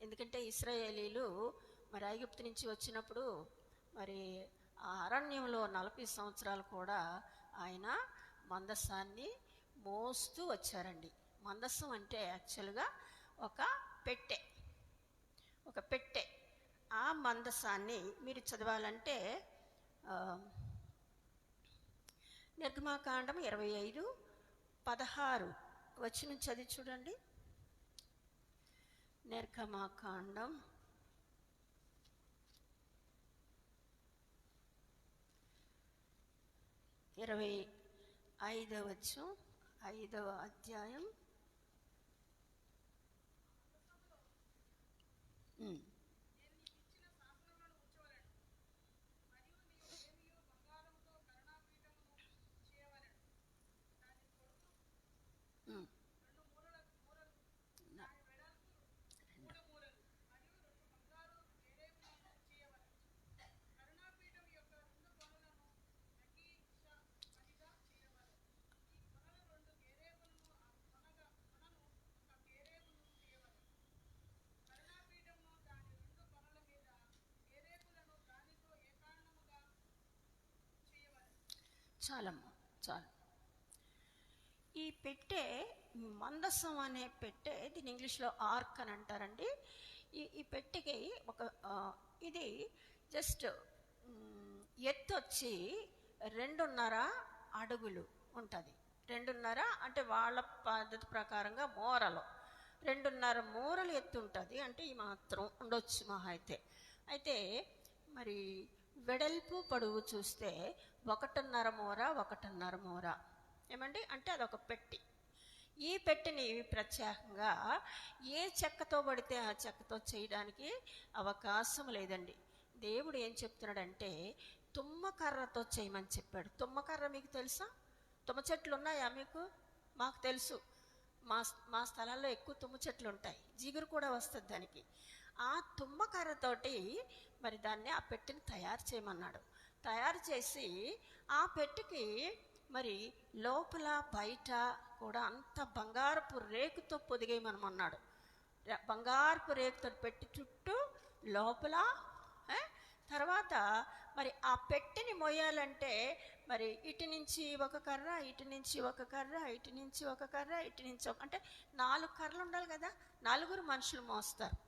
Speaker 2: ఎందుకంటే ఇశ్రాయేలీలు మరి ఐగుప్తు నుంచి వచ్చినప్పుడు మరి ఆ అరణ్యంలో 40 సంవత్సరాలు కూడా ఆయన మందసాన్ని మోస్తూ వచ్చారండి. మందసం అంటే యాక్చువల్గా ఒక పెట్టె. ఆ మందసాన్ని మీరు చదవాలంటే నిర్గమాకాండం 25:16 వచనం చదివి చూడండి. నిర్గమాకాండం 25వ అధ్యాయం. చాలు. ఈ పెట్టె మందసం అనే పెట్టె, దీని ఇంగ్లీష్లో ఆర్క్ అని అంటారండి. ఈ పెట్టెకి ఇది జస్ట్ ఎత్తు వచ్చి 2.5 అడుగులు ఉంటుంది. 2.5 అంటే వాళ్ళ పద్ధతి ప్రకారంగా 2.5 మూరలు ఎత్తు ఉంటుంది. అంటే ఈ మాత్రం ఉండొచ్చు మహా అయితే. అయితే మరి వెడల్పు పొడవు చూస్తే 1.5 మూర 1.5 మూర. ఏమండి అంటే అదొక పెట్టి. ఈ పెట్టిని ప్రత్యేకంగా ఏ చెక్కతో పడితే ఆ చెక్కతో చేయడానికి అవకాశం లేదండి. దేవుడు ఏం చెప్తున్నాడంటే తుమ్మకర్రతో చేయమని చెప్పాడు. తుమ్మకర్ర మీకు తెలుసా? తుమ్మ చెట్లు ఉన్నాయా మీకు? మాకు తెలుసు. మా స్థలాల్లో ఎక్కువ తుమ్మ చెట్లు ఉంటాయి, జిగురు కూడా వస్తుంది దానికి. ఆ తుమ్మకర్రతోటి మరి దాన్ని ఆ పెట్టిని తయారు చేయమన్నాడు. తయారు చేసి ఆ పెట్టికి మరి లోపల బయట కూడా అంత బంగారపు రేకుతో పొదిగేయమనమన్నాడు. బంగారపు రేకుతో పెట్టి చుట్టూ లోపల. తర్వాత మరి ఆ పెట్టిని మొయ్యాలంటే మరి ఇటు నుంచి ఒక కర్ర, ఇటు నుంచి ఒక కర్ర, ఇటు నుంచి ఒక కర్ర, ఇటు నుంచి ఒక, అంటే 4 కర్రలు ఉండాలి కదా, 4 మనుషులు మోస్తారు.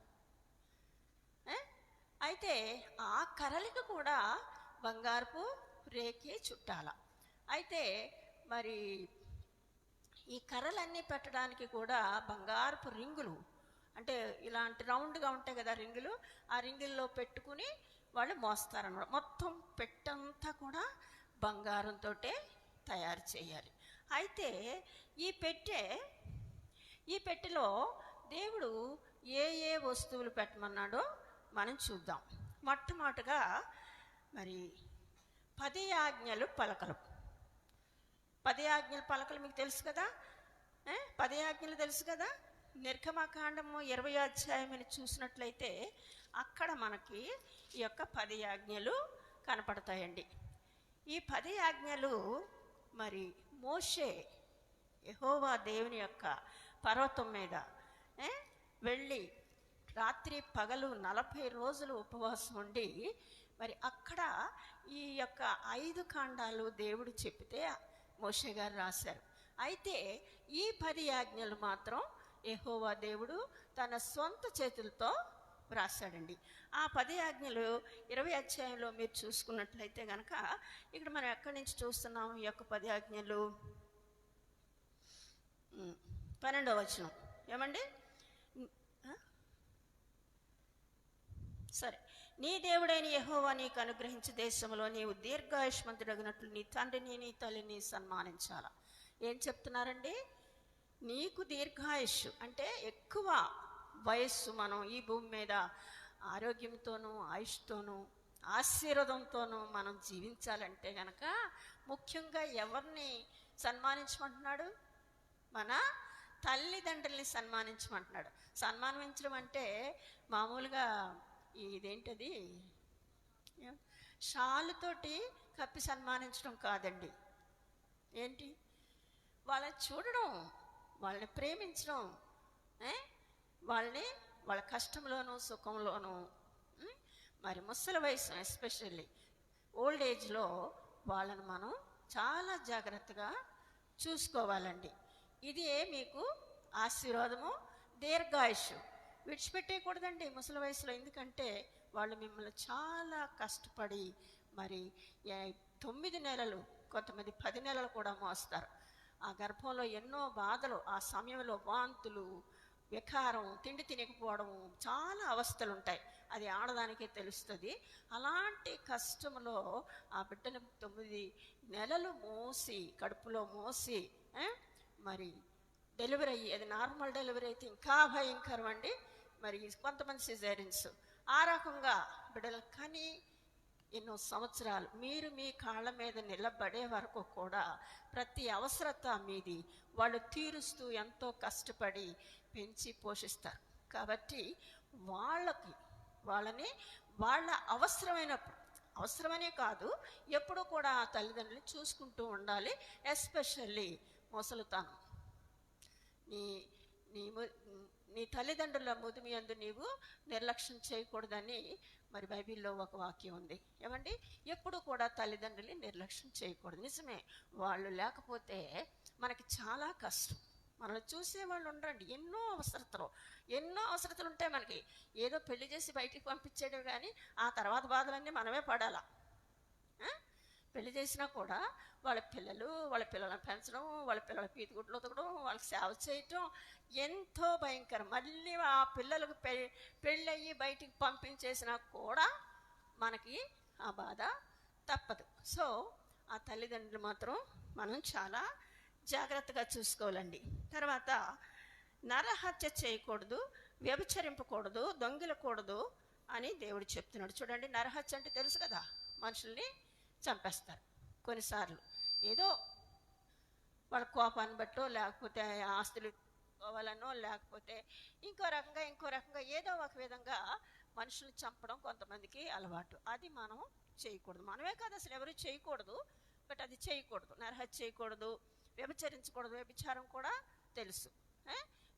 Speaker 2: అయితే ఆ కర్రలకి కూడా బంగారపు రేకి చుట్టాల. అయితే మరి ఈ కర్రలన్నీ పెట్టడానికి కూడా బంగారపు రింగులు, అంటే ఇలాంటి రౌండ్గా ఉంటాయి కదా రింగులు, ఆ రింగుల్లో పెట్టుకుని వాళ్ళు మోస్తారన్నమాట. మొత్తం పెట్టంతా కూడా బంగారంతో తయారు చేయాలి. అయితే ఈ పెట్టెలో దేవుడు ఏ ఏ వస్తువులు పెట్టమన్నాడో మనం చూద్దాం. మొట్టమొదటిగా మరి 10 ఆజ్ఞలు పలకలు. 10 ఆజ్ఞల పలకలు మీకు తెలుసు కదా. 10 ఆజ్ఞలు తెలుసు కదా. నిర్గమకాండము 20వ అధ్యాయం చూసినట్లయితే అక్కడ మనకి ఈ యొక్క 10 ఆజ్ఞలు కనపడతాయండి. ఈ 10 ఆజ్ఞలు మరి మోషే యెహోవా దేవుని యొక్క పర్వతం మీద వెళ్ళి రాత్రి పగలు 40 రోజులు ఉపవాసం ఉండి మరి అక్కడ ఈ యొక్క 5 కాండాలు దేవుడు చెప్తే మోషే గారు రాశారు. అయితే ఈ 10 ఆజ్ఞలు మాత్రం యెహోవా దేవుడు తన సొంత చేతులతో రాశాడండి. ఆ 10 ఆజ్ఞలు 20వ అధ్యాయంలో మీరు చూసుకున్నట్లయితే కనుక ఇక్కడ మనం ఎక్కడి నుంచి చూస్తున్నాం ఈ యొక్క 10 ఆజ్ఞలు? 12వ వచనం. ఏమండి? సరే. నీ దేవుడైన యెహోవా నీకు అనుగ్రహించే దేశంలో నీవు దీర్ఘాయుష్మంతుడగినట్లు నీ తండ్రిని నీ తల్లిని సన్మానించాలా. ఏం చెప్తున్నారండి? నీకు దీర్ఘాయుష్ అంటే ఎక్కువ వయస్సు మనం ఈ భూమి మీద ఆరోగ్యంతోనూ ఆయుష్తోనూ ఆశీర్వాదంతోనూ మనం జీవించాలంటే గనక ముఖ్యంగా ఎవరిని సన్మానించమంటున్నాడు? మన తల్లిదండ్రుల్ని సన్మానించమంటున్నాడు. సన్మానించడం అంటే మామూలుగా ఇదేంటది షాలుతోటి కప్పి సన్మానించడం కాదండి. ఏంటి? వాళ్ళని చూడడం, వాళ్ళని ప్రేమించడం, వాళ్ళ కష్టంలోనూ సుఖంలోనూ మరి ముసలి వయసు ఎస్పెషల్లీ ఓల్డ్ ఏజ్లో వాళ్ళని మనం చాలా జాగ్రత్తగా చూసుకోవాలండి. ఇదే మీకు ఆశీర్వాదము, దీర్ఘాయుష్. విడిచిపెట్టేయకూడదండి ముసలి వయసులో. ఎందుకంటే వాళ్ళు మిమ్మల్ని చాలా కష్టపడి మరి 9 నెలలు, కొంతమంది 10 నెలలు కూడా మోస్తారు. ఆ గర్భంలో ఎన్నో బాధలు, ఆ సమయంలో వాంతులు, వికారం, తిండి తినకపోవడము, చాలా అవస్థలు ఉంటాయి. అది ఆడదానికే తెలుస్తుంది. అలాంటి కష్టంలో ఆ బిడ్డను 9 నెలలు మోసి, కడుపులో మోసి మరి డెలివరీ అయ్యి, అది నార్మల్ డెలివరీ అయితే ఇంకా భయంకరం అండి. మరి కొంతమంది సిజేరియన్స్ ఆ రకంగా బిడ్డలు కానీ ఎన్నో సంవత్సరాలు మీరు మీ కాళ్ళ మీద నిలబడే వరకు కూడా ప్రతి అవసరత మీది వాళ్ళు తీరుస్తూ ఎంతో కష్టపడి పెంచి పోషిస్తారు. కాబట్టి వాళ్ళని వాళ్ళ అవసరమనే కాదు, ఎప్పుడూ కూడా ఆ తల్లిదండ్రులు చూసుకుంటూ ఉండాలి. ఎస్పెషల్లీ ముసలితనం. నీ తల్లిదండ్రుల ముదిమి యందు నీవు నిర్లక్ష్యం చేయకూడదని మరి బైబిల్లో ఒక వాక్యం ఉంది. ఏమండి? ఎప్పుడు కూడా తల్లిదండ్రులు నిర్లక్ష్యం చేయకూడదు. నిజమే, వాళ్ళు లేకపోతే మనకి చాలా కష్టం. మనల్ని చూసేవాళ్ళు ఉండరండి. ఎన్నో అవసరతలు ఉంటాయి మనకి. ఏదో పెళ్లి చేసి బయటికి పంపించేయడం కానీ ఆ తర్వాత బాధలన్నీ మనమే పడాలా. పెళ్లి చేసినా కూడా వాళ్ళ పిల్లలను పెంచడం, వాళ్ళ పిల్లల పీతిగుడ్లు ఉతకడం, వాళ్ళకి సేవ చేయటం ఎంతో భయంకరం. మళ్ళీ ఆ పిల్లలకు పెళ్ళయ్యి బయటికి పంపించేసినా కూడా మనకి ఆ బాధ తప్పదు. సో ఆ తల్లిదండ్రులు మాత్రం మనం చాలా జాగ్రత్తగా చూసుకోవాలండి. తర్వాత నరహత్య చేయకూడదు, వ్యభిచరింపకూడదు, దొంగిలకూడదు అని దేవుడు చెప్తున్నాడు. చూడండి, నరహత్య అంటే తెలుసు కదా, మనుషుల్ని చంపేస్తారు. కొన్నిసార్లు ఏదో వాళ్ళ కోపాన్ని బట్టో, లేకపోతే ఆస్తులు పోవాలనో, లేకపోతే ఇంకో రకంగా ఏదో ఒక విధంగా మనుషుల్ని చంపడం కొంతమందికి అలవాటు. అది మనం చేయకూడదు. మనమే కాదు, అసలు ఎవరు చేయకూడదు. బట్ అది చేయకూడదు. నరహత్య చేయకూడదు, వ్యభిచరించకూడదు. వ్యభిచారం కూడా తెలుసు.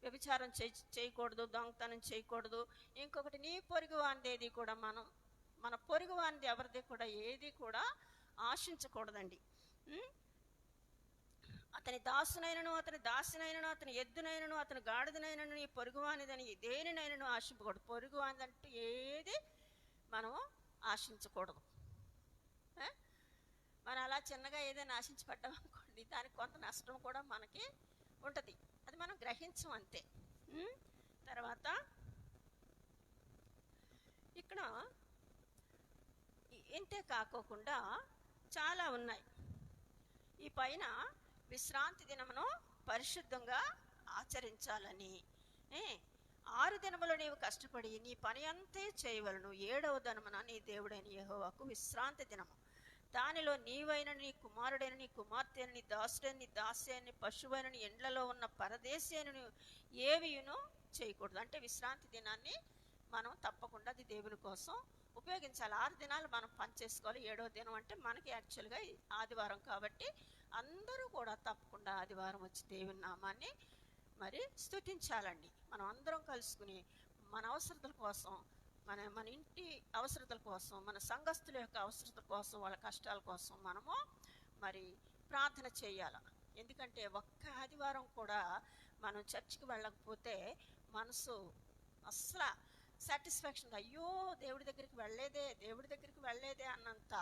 Speaker 2: వ్యభిచారం చేయకూడదు, దొంగతనం చేయకూడదు. ఇంకొకటి, నీ పొరుగు వానిది కూడా మన పొరుగు వానిది ఎవరిది కూడా ఏది కూడా ఆశించకూడదండి. అతని దాసునైనను, అతని దాసినైనను, అతని ఎద్దునైనను, అతని గాడిదనైనను, నీ పొరుగువానిదని దేనినైనను ఆశింపకూడదు. పొరుగువానిదంటూ ఏది మనం ఆశించకూడదు. మనం అలా చిన్నగా ఏదైనా ఆశించి పడ్డాం అనుకోండి, దానికి కొంత నష్టం కూడా మనకి ఉంటుంది. అది మనం గ్రహించం అంతే. తర్వాత ఇక్కడ ఇంతే కాకోకుండా చాలా ఉన్నాయి. ఈ పైన విశ్రాంతి దినమును పరిశుద్ధంగా ఆచరించాలని, 6 దినములు నీవు కష్టపడి నీ పని అంతే చేయవలను, 7వ దినమున నీ దేవుడైన యెహోవాకు విశ్రాంతి దినము. దానిలో నీవైన, నీ కుమారుడైన, నీ కుమార్తె అయిన, నీ దాసుడైన, నీ దాసి అయిన, నీ పశువైన, నీ ఎండ్లలో ఉన్న పరదేశి అయిన ఏవియును చేయకూడదు. అంటే విశ్రాంతి దినాన్ని మనం తప్పకుండా అది దేవుని కోసం ఉపయోగించాలి. 6 దినాలు మనం పని చేసుకోవాలి. 7వ దినం అంటే మనకి యాక్చువల్గా ఆదివారం కాబట్టి అందరూ కూడా తప్పకుండా ఆదివారం వచ్చి దేవుని నామాన్ని మరి స్తుతించాలండి. మనం అందరం కలుసుకుని మన అవసరతల కోసం, మన ఇంటి అవసరతల కోసం, మన సంఘస్థుల యొక్క అవసరతల కోసం, వాళ్ళ కష్టాల కోసం మనము మరి ప్రార్థన చేయాలి. ఎందుకంటే ఒక్క ఆదివారం కూడా మనం చర్చికి వెళ్ళకపోతే మనసు అస్సలు సాటిస్ఫాక్షన్, అయ్యో దేవుడి దగ్గరికి వెళ్ళలేదే అన్నంత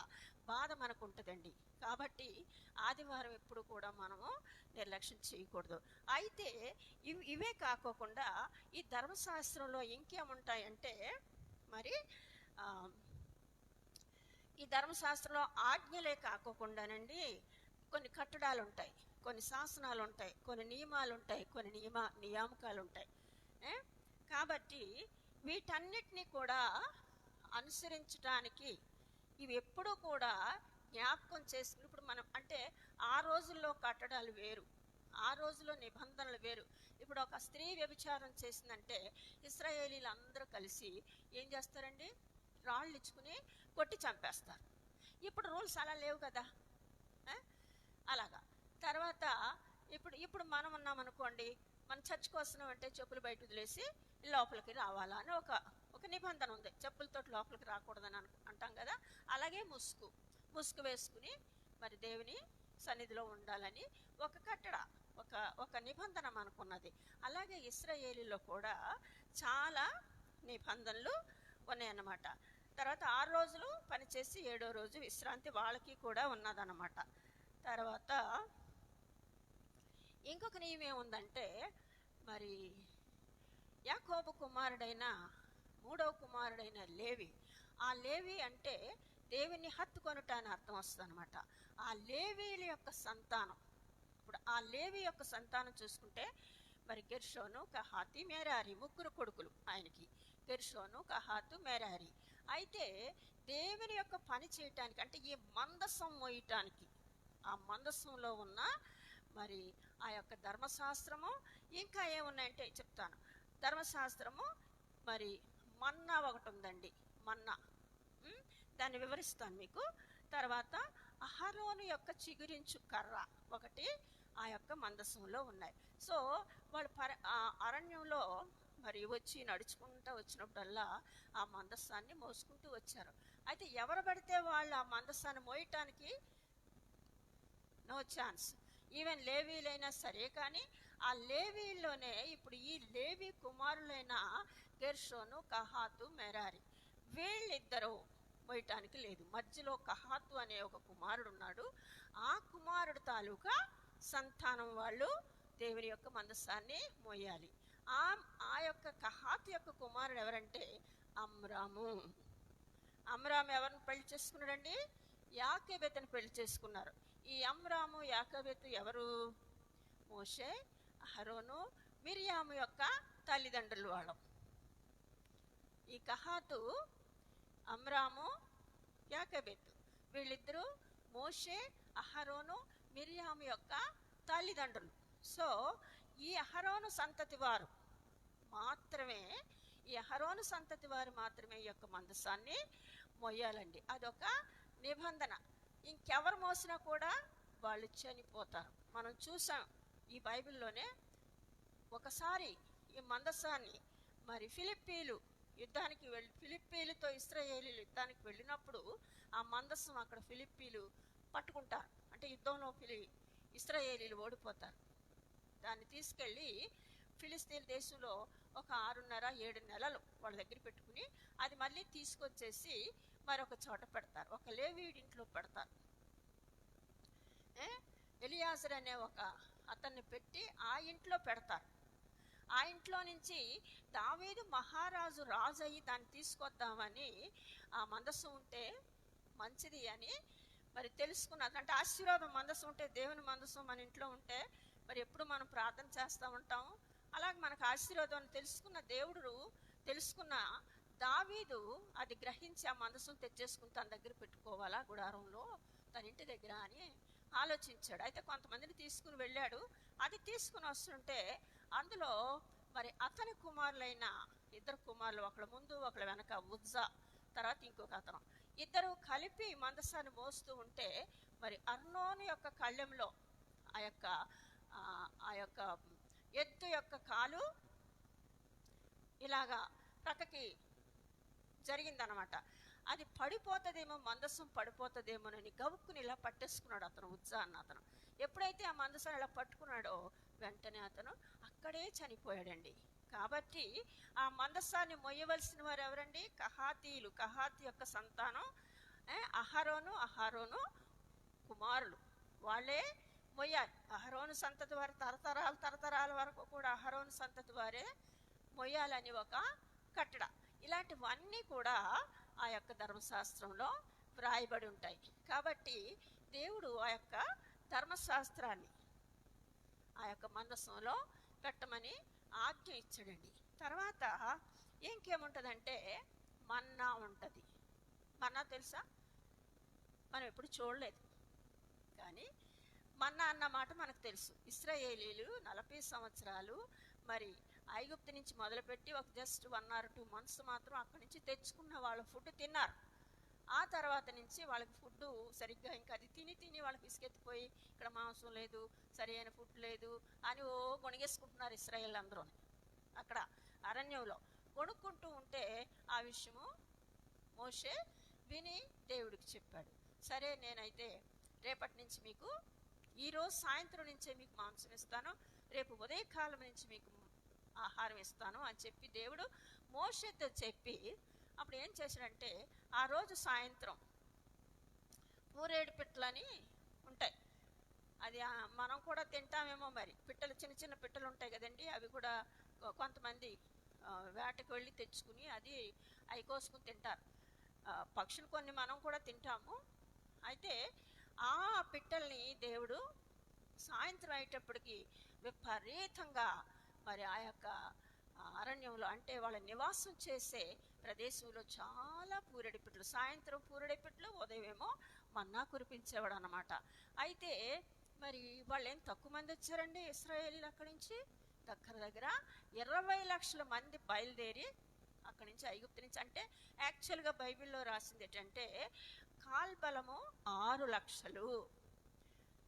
Speaker 2: బాధ మనకు ఉంటుందండి. కాబట్టి ఆదివారం ఎప్పుడు కూడా మనము నిర్లక్ష్యం చేయకూడదు. అయితే ఇవే కాకోకుండా ఈ ధర్మశాస్త్రంలో ఇంకేముంటాయంటే, మరి ఈ ధర్మశాస్త్రంలో ఆజ్ఞలే కాకోకుండానండి కొన్ని కట్టడాలు ఉంటాయి, కొన్ని శాసనాలు ఉంటాయి, కొన్ని నియమాలు ఉంటాయి, కొన్ని నియామకాలు ఉంటాయి. కాబట్టి వీటన్నిటినీ కూడా అనుసరించడానికి ఇవి ఎప్పుడూ కూడా జ్ఞాపకం చేసుకుని, ఇప్పుడు మనం అంటే ఆ రోజుల్లో కట్టడాలు వేరు, ఆ రోజుల్లో నిబంధనలు వేరు. ఇప్పుడు ఒక స్త్రీ వ్యభిచారం చేసిందంటే ఇశ్రాయేలీలు అందరూ కలిసి ఏం చేస్తారండి, రాళ్ళు ఇచ్చుకుని కొట్టి చంపేస్తారు. ఇప్పుడు రూల్స్ అలా లేవు కదా, అలాగా. తర్వాత ఇప్పుడు మనం ఉన్నామనుకోండి, మన చర్చ్ కోసం అంటే చెప్పులు బయట వదిలేసి లోపలికి రావాలా అని ఒక నిబంధన ఉంది. చెప్పులతో లోపలికి రాకూడదని అంటాం కదా. అలాగే ముసుగు వేసుకుని మరి దేవుని సన్నిధిలో ఉండాలని ఒక నిబంధన మనకున్నది. అలాగే ఇశ్రాయేలీలో కూడా చాలా నిబంధనలు ఉన్నాయన్నమాట. తర్వాత 6 రోజులు పనిచేసి 7వ రోజు విశ్రాంతి వాళ్ళకి కూడా ఉన్నదన్నమాట. తర్వాత ఇంకొక నియమం ఏముందంటే, మరి యాకోబు కుమారుడైన 3వ కుమారుడైన లేవి, ఆ లేవి అంటే దేవుని హత్తుకొనుట అని అర్థం వస్తుంది అనమాట. ఆ లేవీల యొక్క సంతానం, ఇప్పుడు ఆ లేవి యొక్క సంతానం చూసుకుంటే మరి గెర్షోను, కహాతి, మెరారి 3 కొడుకులు ఆయనకి, గెర్షోను, కహాతు, మెరారి. అయితే దేవుని యొక్క పని చేయటానికి, అంటే ఈ మందసం మోయటానికి, ఆ మందసంలో ఉన్న మరి ఆ యొక్క ధర్మశాస్త్రము, ఇంకా ఏమున్నాయంటే చెప్తాను. ధర్మశాస్త్రము, మరి మన్నా ఒకటి ఉందండి, మన్నా, దాన్ని వివరిస్తాను మీకు. తర్వాత అహరోను యొక్క చిగురించు కర్ర ఒకటి ఆ యొక్క మందసంలో ఉన్నాయి. సో వాళ్ళు అరణ్యంలో మరి వచ్చి నడుచుకుంటూ వచ్చినప్పుడల్లా ఆ మందస్సాన్ని మోసుకుంటూ వచ్చారు. అయితే ఎవరు పడితే వాళ్ళు ఆ మందస్సాన్ని మోయటానికి నో ఛాన్స్. ఈవెన్ లేవీలైనా సరే. కానీ ఆ లేవీల్లోనే ఇప్పుడు ఈ లేవీ కుమారులైన గెర్షోను, కహాతు, మెరారి, వీళ్ళిద్దరూ మోయటానికి లేదు. మధ్యలో కహాతు అనే ఒక కుమారుడు ఉన్నాడు. ఆ కుమారుడు తాలూకా సంతానం వాళ్ళు దేవుని యొక్క మందసాన్ని మోయాలి. ఆ యొక్క కహాతు యొక్క కుమారుడు ఎవరంటే అమ్రాము. అమ్రాము ఎవరిని పెళ్లి చేసుకున్నాడండి? యాకోబెతుని పెళ్లి చేసుకున్నారు. ఈ అమ్రాము యాకోబెతు ఎవరు? మోషే, అహరోను, మిరియాము యొక్క తల్లిదండ్రులు వాళ్ళం. ఈ కహాతు, అమ్రాము, యాకోబెతు వీళ్ళిద్దరూ మోషే, అహరోను, మిరియాము యొక్క తల్లిదండ్రులు. సో ఈ అహరోను సంతతి వారు మాత్రమే ఈ యొక్క మందసాన్ని మొయ్యాలండి. అదొక నిబంధన. ఇంకెవరు మోసినా కూడా వాళ్ళు చనిపోతారు. మనం చూసాం ఈ బైబిల్లోనే. ఒకసారి ఈ మందసాన్ని మరి ఫిలిప్పీలతో ఇశ్రాయేలీలు యుద్ధానికి వెళ్ళినప్పుడు ఆ మందసం అక్కడ ఫిలిప్పీలు పట్టుకుంటారు. అంటే యుద్ధంలో ఇశ్రాయేలీలు ఓడిపోతారు. దాన్ని తీసుకెళ్ళి ఫిలిస్తీన్ దేశంలో ఒక 6.5-7 నెలలు వాళ్ళ దగ్గర పెట్టుకుని అది మళ్ళీ తీసుకొచ్చేసి మరొక చోట పెడతారు. ఒక లేవీయుడి ఇంట్లో పెడతారు. ఎలియాజర్ అనే ఒక అతన్ని పెట్టి ఆ ఇంట్లో పెడతారు. ఆ ఇంట్లో నుంచి దావీదు మహారాజు రాజు అయ్యి దాన్ని తీసుకొద్దామని, ఆ మందసం ఉంటే మంచిది అని మరి తెలుసుకున్నారు. అంటే ఆశీర్వాదం మందసం ఉంటే, దేవుని మందసం మన ఇంట్లో ఉంటే మరి ఎప్పుడు మనం ప్రార్థన చేస్తూ ఉంటాం. అలాగే మనకు ఆశీర్వాదం అని తెలుసుకున్న దావీదు అది గ్రహించి ఆ మందసం తెచ్చేసుకుని తన దగ్గర పెట్టుకోవాలా గుడారంలో, తన ఇంటి దగ్గర అని ఆలోచించాడు. అయితే కొంతమందిని తీసుకుని వెళ్ళాడు. అది తీసుకుని వస్తుంటే అందులో మరి అతని కుమారులైన 2 కుమారులు, ఒకళ్ళ ముందు ఒకళ్ళ వెనక, ఉజ్జా తర్వాత ఇంకొక అతను, ఇద్దరు కలిపి మందసాన్ని మోస్తూ ఉంటే మరి అర్నోను యొక్క కళ్ళెంలో ఆ యొక్క ఎద్దు యొక్క కాలు ఇలాగా ప్రక్కకి జరిగిందనమాట. అది పడిపోతుందేమో, మందసం పడిపోతుందేమోనని గవుక్కుని ఇలా పట్టేసుకున్నాడు అతను, ఉజ్జా అన్న అతను. ఎప్పుడైతే ఆ మందసాన్ని ఇలా పట్టుకున్నాడో వెంటనే అతను అక్కడే చనిపోయాడండి. కాబట్టి ఆ మందసాన్ని మొయ్యవలసిన వారు ఎవరండి? కహాతీయులు. కహాతీ యొక్క సంతానం అహరోను కుమారులు, వాళ్ళే మొయ్యాలి. అహరోను సంతతి వారి తరతరాల వరకు కూడా అహరోను సంతతి వారే మొయ్యాలని ఒక కట్టడ. ఇలాంటివన్నీ కూడా ఆ యొక్క ధర్మశాస్త్రంలో వ్రాయబడి ఉంటాయి. కాబట్టి దేవుడు ఆ యొక్క ధర్మశాస్త్రాన్ని ఆ యొక్క మందసంలో పెట్టమని ఆజ్ఞ ఇచ్చాడండి. తర్వాత ఇంకేముంటుందంటే మన్నా ఉంటుంది. మన్నా తెలుసా? మనం ఎప్పుడు చూడలేదు, కానీ మన్నా అన్న మాట మనకు తెలుసు. ఇశ్రాయేలీలు 40 సంవత్సరాలు మరి ఐగుప్తు నుంచి మొదలుపెట్టి ఒక జస్ట్ 1 or 2 months మాత్రం అక్కడి నుంచి తెచ్చుకున్న వాళ్ళ ఫుడ్ తిన్నారు. ఆ తర్వాత నుంచి వాళ్ళకి ఫుడ్ సరిగ్గా ఇంకా అది తిని వాళ్ళకి విసుకెత్తిపోయి ఇక్కడ మాంసం లేదు, సరైన ఫుడ్ లేదు అని గొణిగేసుకుంటున్నారు ఇశ్రాయేల్ అందరూ. అక్కడ అరణ్యంలో కొనుక్కుంటూ ఉంటే ఆ విషయము మోషే విని దేవుడికి చెప్పాడు. సరే, నేనైతే రేపటి నుంచి మీకు, ఈరోజు సాయంత్రం నుంచే మీకు మాంసం ఇస్తాను, రేపు ఉదయకాలం నుంచి మీకు ఆహారం ఇస్తాను అని చెప్పి దేవుడు మోషేతో చెప్పి, అప్పుడు ఏం చేశాడంటే ఆ రోజు సాయంత్రం పూరేడు పిట్టలని ఉంటాయి. అది మనం కూడా తింటామేమో మరి. పిట్టలు, చిన్న పిట్టలు ఉంటాయి కదండి, అవి కూడా కొంతమంది వేటకు వెళ్ళి తెచ్చుకుని అవి కోసుకుని తింటారు. పక్షులు కొన్ని మనం కూడా తింటాము. అయితే ఆ పిట్టల్ని దేవుడు సాయంత్రం అయ్యేటప్పటికి విపరీతంగా మరి ఆ యొక్క అరణ్యంలో, అంటే వాళ్ళ నివాసం చేసే ప్రదేశంలో చాలా పూరెడి పిట్టలు, సాయంత్రం పూరెడి పిట్టలు, ఉదయమేమో మన్నా కురిపించేవాడు అన్నమాట. అయితే మరి వాళ్ళు ఏం తక్కువ మంది వచ్చారండి ఇశ్రాయేలీలు. అక్కడి నుంచి దగ్గర 20 లక్షల మంది బయలుదేరి అక్కడి నుంచి, ఐగుప్తు నుంచి. అంటే యాక్చువల్గా బైబిల్లో రాసింది ఏంటంటే కాల్బలము 6 లక్షలు.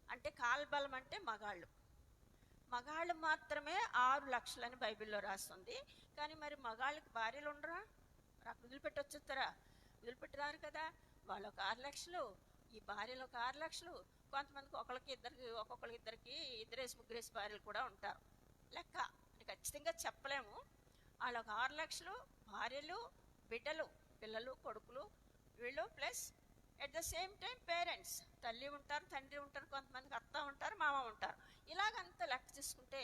Speaker 2: అంటే కాల్బలం అంటే మగాళ్ళు మాత్రమే 6 లక్షలని బైబిల్లో రాస్తుంది. కానీ మరి మగాళ్ళకి భార్యలు ఉండరా? అక్కడ వదిలిపెట్టి వచ్చేస్తారా? వదిలిపెట్టరారు కదా. వాళ్ళు ఒక 6 లక్షలు, ఈ భార్యలు ఒక 6 లక్షలు, కొంతమందికి ఒక్కొక్కరికి ఇద్దరికి 2-3 భార్యలు కూడా ఉంటారు. లెక్క అంటే ఖచ్చితంగా చెప్పలేము. వాళ్ళు ఒక 6 లక్షలు భార్యలు, బిడ్డలు, పిల్లలు, కొడుకులు వీళ్ళు plus at the same time parents, తల్లి ఉంటారు, తండ్రి ఉంటారు, కొంతమందికి అత్త ఉంటారు, మామ ఉంటారు. ఇలాగంతా లెక్క చేసుకుంటే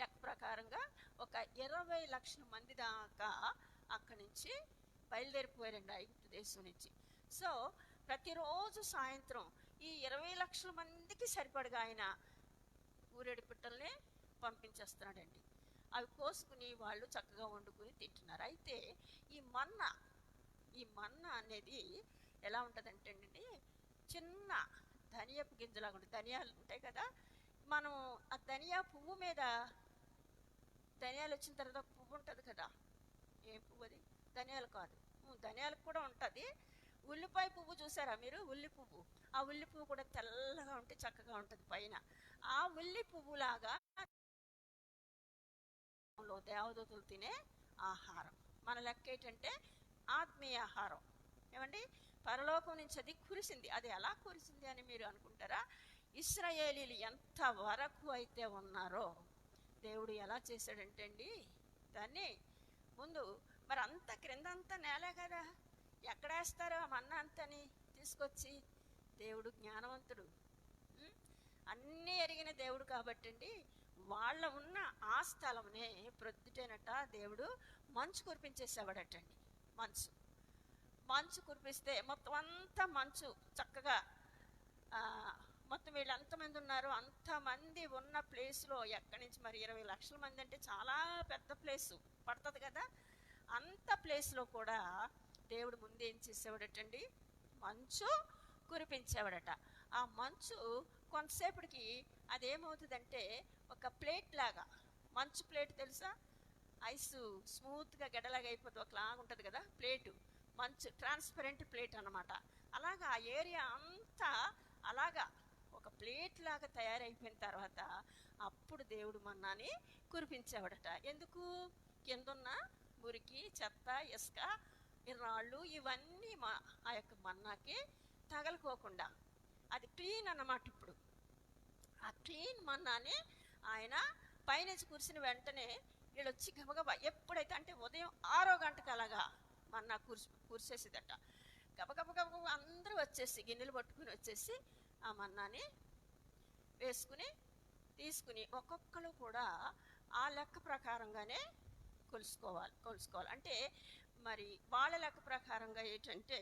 Speaker 2: లెక్క ప్రకారంగా ఒక 20 లక్షల మంది దాకా అక్కడి నుంచి బయలుదేరిపోయారండి ఐగుప్తు దేశం నుంచి. సో ప్రతిరోజు సాయంత్రం ఈ 20 లక్షల మందికి సరిపడగా ఆయన ఊరేడు పిట్టల్ని పంపించేస్తున్నాడండి. అవి కోసుకుని వాళ్ళు చక్కగా వండుకుని తింటున్నారు. అయితే ఈ మన్నా అనేది ఎలా ఉంటుందంటే అండి, చిన్న ధనియాపు గింజలాగా ఉంటుంది. ధనియాలు ఉంటాయి కదా, మనం ఆ ధనియా పువ్వు మీద ధనియాలు వచ్చిన తర్వాత ఒక పువ్వు ఉంటుంది కదా, ఏం పువ్వు అది? ధనియాలు కాదు, ధనియాలకు కూడా ఉంటుంది. ఉల్లిపాయ పువ్వు చూసారా మీరు? ఉల్లి పువ్వు. ఆ ఉల్లి పువ్వు కూడా తెల్లగా ఉంటే చక్కగా ఉంటుంది పైన. ఆ ఉల్లి పువ్వులాగా దేవదూతలు తినే ఆహారం. మన లెక్క ఏంటంటే ఆత్మీయ ఆహారం. ఏమండి, పరలోకం నుంచి అది కురిసింది. అది ఎలా కురిసింది అని మీరు అనుకుంటారా? ఇశ్రాయేలీలు ఎంత వరకు అయితే ఉన్నారో దేవుడు ఎలా చేశాడంటే అండి, దాన్ని ముందు మరి అంత క్రిందంతా నేలే కదా, ఎక్కడేస్తారు ఆ మన్నా అంతని తీసుకొచ్చి? దేవుడు జ్ఞానవంతుడు, అన్నీ ఎరిగిన దేవుడు కాబట్టి అండి, వాళ్ళ ఉన్న ఆ స్థలంనే ప్రొద్దుటేనట దేవుడు మంచు కురిపించేసేవాడటండి. మంచు కురిపిస్తే మొత్తం అంతా మంచు చక్కగా మొత్తం వీళ్ళు ఎంతమంది ఉన్నారో అంతమంది ఉన్న ప్లేస్లో ఎక్కడి నుంచి మరి 20 లక్షల మంది అంటే చాలా పెద్ద ప్లేసు పడుతుంది కదా, అంత ప్లేస్లో కూడా దేవుడు ముందు ఏం చేసేవాడటండి, మంచు కురిపించేవాడట. ఆ మంచు కొంతసేపటికి అదేమవుతుందంటే ఒక ప్లేట్ లాగా, మంచు ప్లేట్ తెలుసా, ఐస్ స్మూత్గా గడ్డలాగా అయిపోతుంది, ఒకలాగా ఉంటుంది కదా ప్లేటు, మంచు ట్రాన్స్పరెంట్ ప్లేట్ అన్నమాట. అలాగా ఆ ఏరియా అంతా అలాగా ఒక ప్లేట్ లాగా తయారైపోయిన తర్వాత అప్పుడు దేవుడు మన్నాని కురిపించేవాడట. ఎందుకు? కిందున్న మురికి, చెత్త, ఇసుక, రాళ్ళు ఇవన్నీ ఆ యొక్క మన్నాకి తగలుకోకుండా అది క్లీన్ అన్నమాట. ఇప్పుడు ఆ క్లీన్ మన్నాని ఆయన పైనుంచి కురిసిన వెంటనే వీళ్ళు వచ్చి గబగబా ఎప్పుడైతే అంటే ఉదయం 6 గంటకు అలాగా మన్నా కురిసేసేదట. గబగబ అందరూ వచ్చేసి గిన్నెలు పట్టుకుని వచ్చేసి ఆ మన్నాని వేసుకుని తీసుకుని ఒక్కొక్కరు కూడా ఆ లెక్క ప్రకారంగానే కొలుసుకోవాలి. అంటే మరి వాళ్ళ లెక్క ప్రకారంగా ఏంటంటే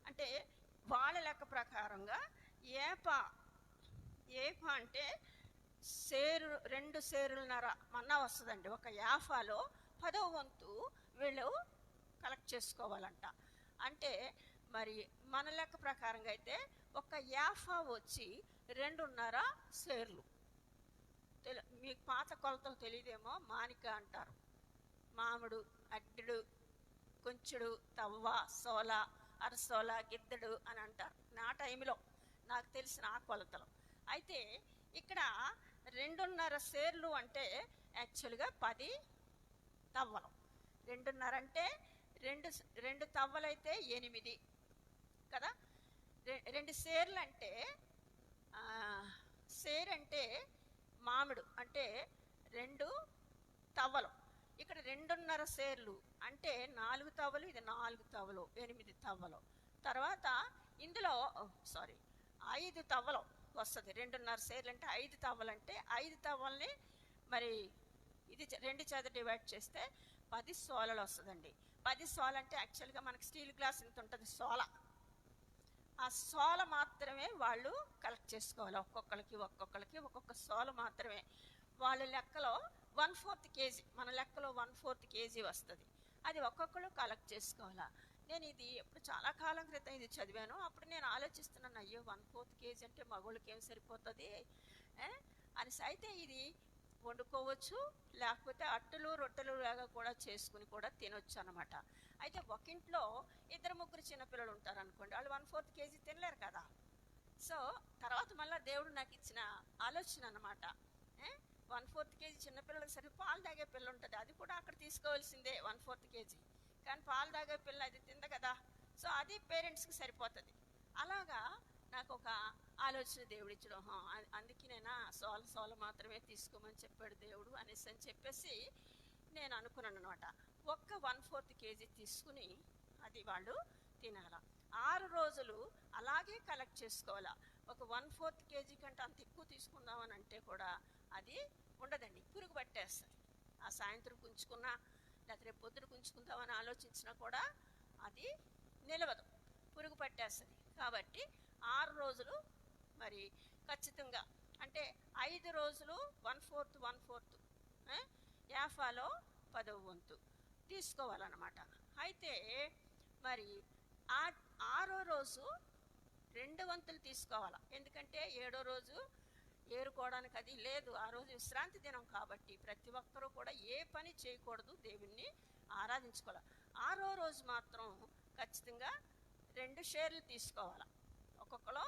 Speaker 2: అంటే వాళ్ళ లెక్క ప్రకారంగా ఏపా అంటే సేరు 2 సేరులన్నర మన్నా వస్తుందండి. ఒక యాఫాలో 10వ వంతు వీళ్ళు కలెక్ట్ చేసుకోవాలంట. అంటే మరి మన లెక్క ప్రకారంగా అయితే ఒక యాఫా వచ్చి 2.5 సేర్లు. మీకు పాత కొలతలు తెలియదేమో, మానిక అంటారు, మామిడు, అడ్డుడు, కొంచెడు, తవ్వ, సోల, అరసోల, గిద్దడు అని అంటారు నా టైంలో నాకు తెలిసిన ఆ కొలతలు. అయితే ఇక్కడ 2.5 సేర్లు అంటే యాక్చువల్గా 10 తవ్వలు. 2.5 అంటే 2 తవ్వలైతే 8 కదా. 2 సేర్లు అంటే సేర్ అంటే మామిడు అంటే 2 తవ్వలు. ఇక్కడ 2.5 సేర్లు అంటే 4 తవ్వలు, ఇది 4 తవ్వలు, 8 తవ్వలు. తర్వాత ఇందులో 5 తవ్వలు వస్తుంది. 2.5 సేర్లు అంటే 5 తవ్వలు అంటే 5 తవ్వల్ని మరి ఇది 2 చేత డివైడ్ చేస్తే 10 సోలలు వస్తుందండి. 10 సోల అంటే యాక్చువల్గా మనకి స్టీల్ గ్లాస్ ఇంత ఉంటుంది సోల. ఆ సోల మాత్రమే వాళ్ళు కలెక్ట్ చేసుకోవాలి. ఒక్కొక్కరికి ఒక్కొక్క సోల మాత్రమే. వాళ్ళ లెక్కలో 1/4 కేజీ, మన లెక్కలో 1/4 కేజీ వస్తుంది. అది ఒక్కొక్కరు కలెక్ట్ చేసుకోవాలా. నేను ఇది ఎప్పుడు చాలా కాలం క్రితం ఇది చదివాను. అప్పుడు నేను ఆలోచిస్తున్నాను, అయ్యో 1/4 కేజీ అంటే మగవాళ్ళకి ఏం సరిపోతుంది అనేసి. అయితే ఇది వండుకోవచ్చు, లేకపోతే అట్టలు రొట్టెలు లాగా కూడా చేసుకుని కూడా తినొచ్చు అనమాట. అయితే ఒక ఇంట్లో 2-3 చిన్నపిల్లలు ఉంటారు అనుకోండి, వాళ్ళు 1/4 కేజీ తినలేరు కదా. సో తర్వాత మళ్ళీ దేవుడు నాకు ఇచ్చిన ఆలోచన అనమాట. 1/4 కేజీ చిన్నపిల్లలకు సరే పాలు తాగే పిల్ల ఉంటుంది, అది కూడా అక్కడ తీసుకోవాల్సిందే 1/4 కేజీ. కానీ పాలు తాగే పిల్ల అది తింద కదా, సో అది పేరెంట్స్కి సరిపోతుంది. అలాగా నాకు ఒక ఆలోచన దేవుడు ఇచ్చడం, అందుకే నేను సోల మాత్రమే తీసుకోమని చెప్పాడు దేవుడు అనేసి అని చెప్పేసి నేను అనుకున్నాను అనమాట. ఒక్క 1/4 కేజీ తీసుకుని అది వాళ్ళు తినాలా. 6 రోజులు అలాగే కలెక్ట్ చేసుకోవాలా. ఒక 1/4 కేజీ కంటే అంత ఎక్కువ తీసుకుందామని అంటే కూడా అది ఉండదండి, పురుగు పట్టేస్తుంది. ఆ సాయంత్రం ఉంచుకున్నా లేకపోతే రేపు పొద్దున ఉంచుకుందామని ఆలోచించినా కూడా అది నిలవదు, పురుగు పట్టేస్తుంది. కాబట్టి 6 రోజులు మరి ఖచ్చితంగా, అంటే 5 రోజులు 1/4 యాఫాలో 10వ వంతు తీసుకోవాలన్నమాట. అయితే మరి 6వ రోజు 2 వంతులు తీసుకోవాలి. ఎందుకంటే 7వ రోజు ఏరుకోవడానికి అది లేదు, ఆ రోజు విశ్రాంతి దినం కాబట్టి ప్రతి ఒక్కరూ కూడా ఏ పని చేయకూడదు, దేవుణ్ణి ఆరాధించుకోవాలి. 6వ రోజు మాత్రం ఖచ్చితంగా 2 షేర్లు తీసుకోవాలి, ఒక్కొక్కరు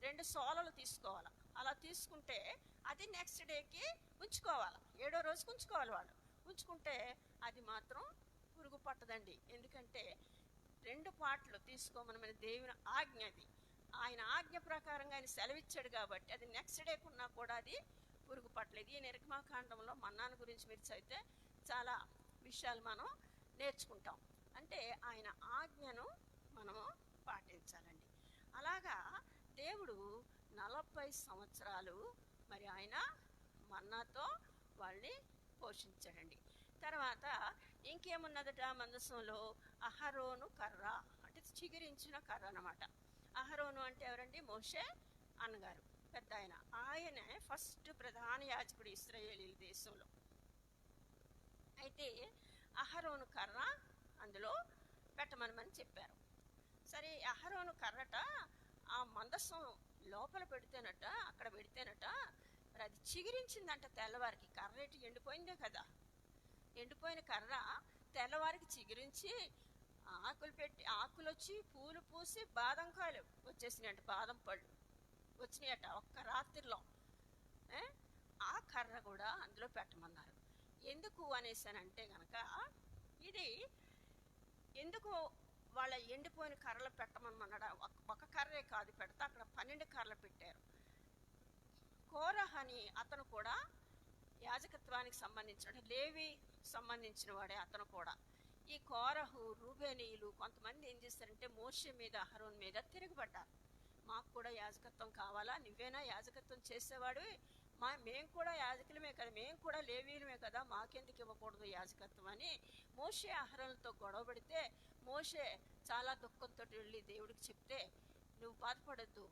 Speaker 2: 2 సోలలు తీసుకోవాలి. అలా తీసుకుంటే అది నెక్స్ట్ డేకి ఉంచుకోవాలి, 7వ రోజుకి ఉంచుకోవాలి. వాళ్ళు ఉంచుకుంటే అది మాత్రం పురుగు పట్టదండి. ఎందుకంటే 2 పాటలు తీసుకోమని మన దేవుని ఆజ్ఞ, అది ఆయన ఆజ్ఞ ప్రకారంగా ఆయన సెలవిచ్చాడు కాబట్టి అది నెక్స్ట్ డేకి ఉన్నా కూడా అది పురుగు పట్టలేదు. ఈ నిర్గమాకాండంలో మన్నాను గురించి మీరు చదివితే చాలా విషయాలు మనం నేర్చుకుంటాం. అంటే ఆయన ఆజ్ఞను మనము పాటించాలండి. అలాగా దేవుడు 40 సంవత్సరాలు మరి ఆయన మన్నాతో వాళ్ళని పోషించాడండి. తర్వాత ఇంకేమున్నదట మందసంలో? అహరోను కర్ర, అంటే చిగురించిన కర్ర అన్నమాట. అహరోను అంటే ఎవరండి? మోషే అన్నగారు, పెద్ద ఆయన. ఆయనే ఫస్ట్ ప్రధాన యాజకుడు ఇశ్రాయేలీల దేశంలో. అయితే అహరోను కర్ర అందులో పెట్టమని చెప్పారు. సరే, అహరోను కర్రట ఆ మందసం లోపల పెడితేనట, అక్కడ పెడితేనట మరి అది చిగురించిందంట తెల్లవారికి. కర్ర ఇటు ఎండిపోయిందే కదా, ఎండిపోయిన కర్ర తెల్లవారికి చిగురించి ఆకులు పెట్టి, ఆకులు వచ్చి పూలు పూసి బాదం కాయలు వచ్చేసినాయంట, బాదం పళ్ళు వచ్చినాయట ఒక్క రాత్రిలో. ఆ కర్ర కూడా అందులో పెట్టమన్నారు. ఎందుకు అనేసానంటే కనుక, ఇది ఎందుకు వాళ్ళ ఎండిపోయిన కర్రలు పెట్టమన్నాడు. ఒక కర్రే కాదు పెడతా, అక్కడ 12 కర్రలు పెట్టారు. కోరహ్ అని అతను కూడా యాజకత్వానికి సంబంధించిన, లేవి సంబంధించిన వాడే అతను కూడా. ఈ కోరహు, రూబేనీయులు కొంతమంది ఏం చేస్తారంటే మోషే మీద, అహరోన్ మీద తిరగబడ్డారు. మాకు కూడా యాజకత్వం కావాలా, నువ్వేనా యాజకత్వం చేసేవాడు, మేము కూడా యాజకులమే కదా, మేము కూడా లేవీలమే కదా, మాకెందుకు ఇవ్వకూడదు యాజకత్వం అని మోషే అహరోన్లతో గొడవ పడితే, మోషే చాలా దుఃఖంతో వెళ్ళి దేవుడికి చెప్తే, నువ్వు బాధపడద్దు,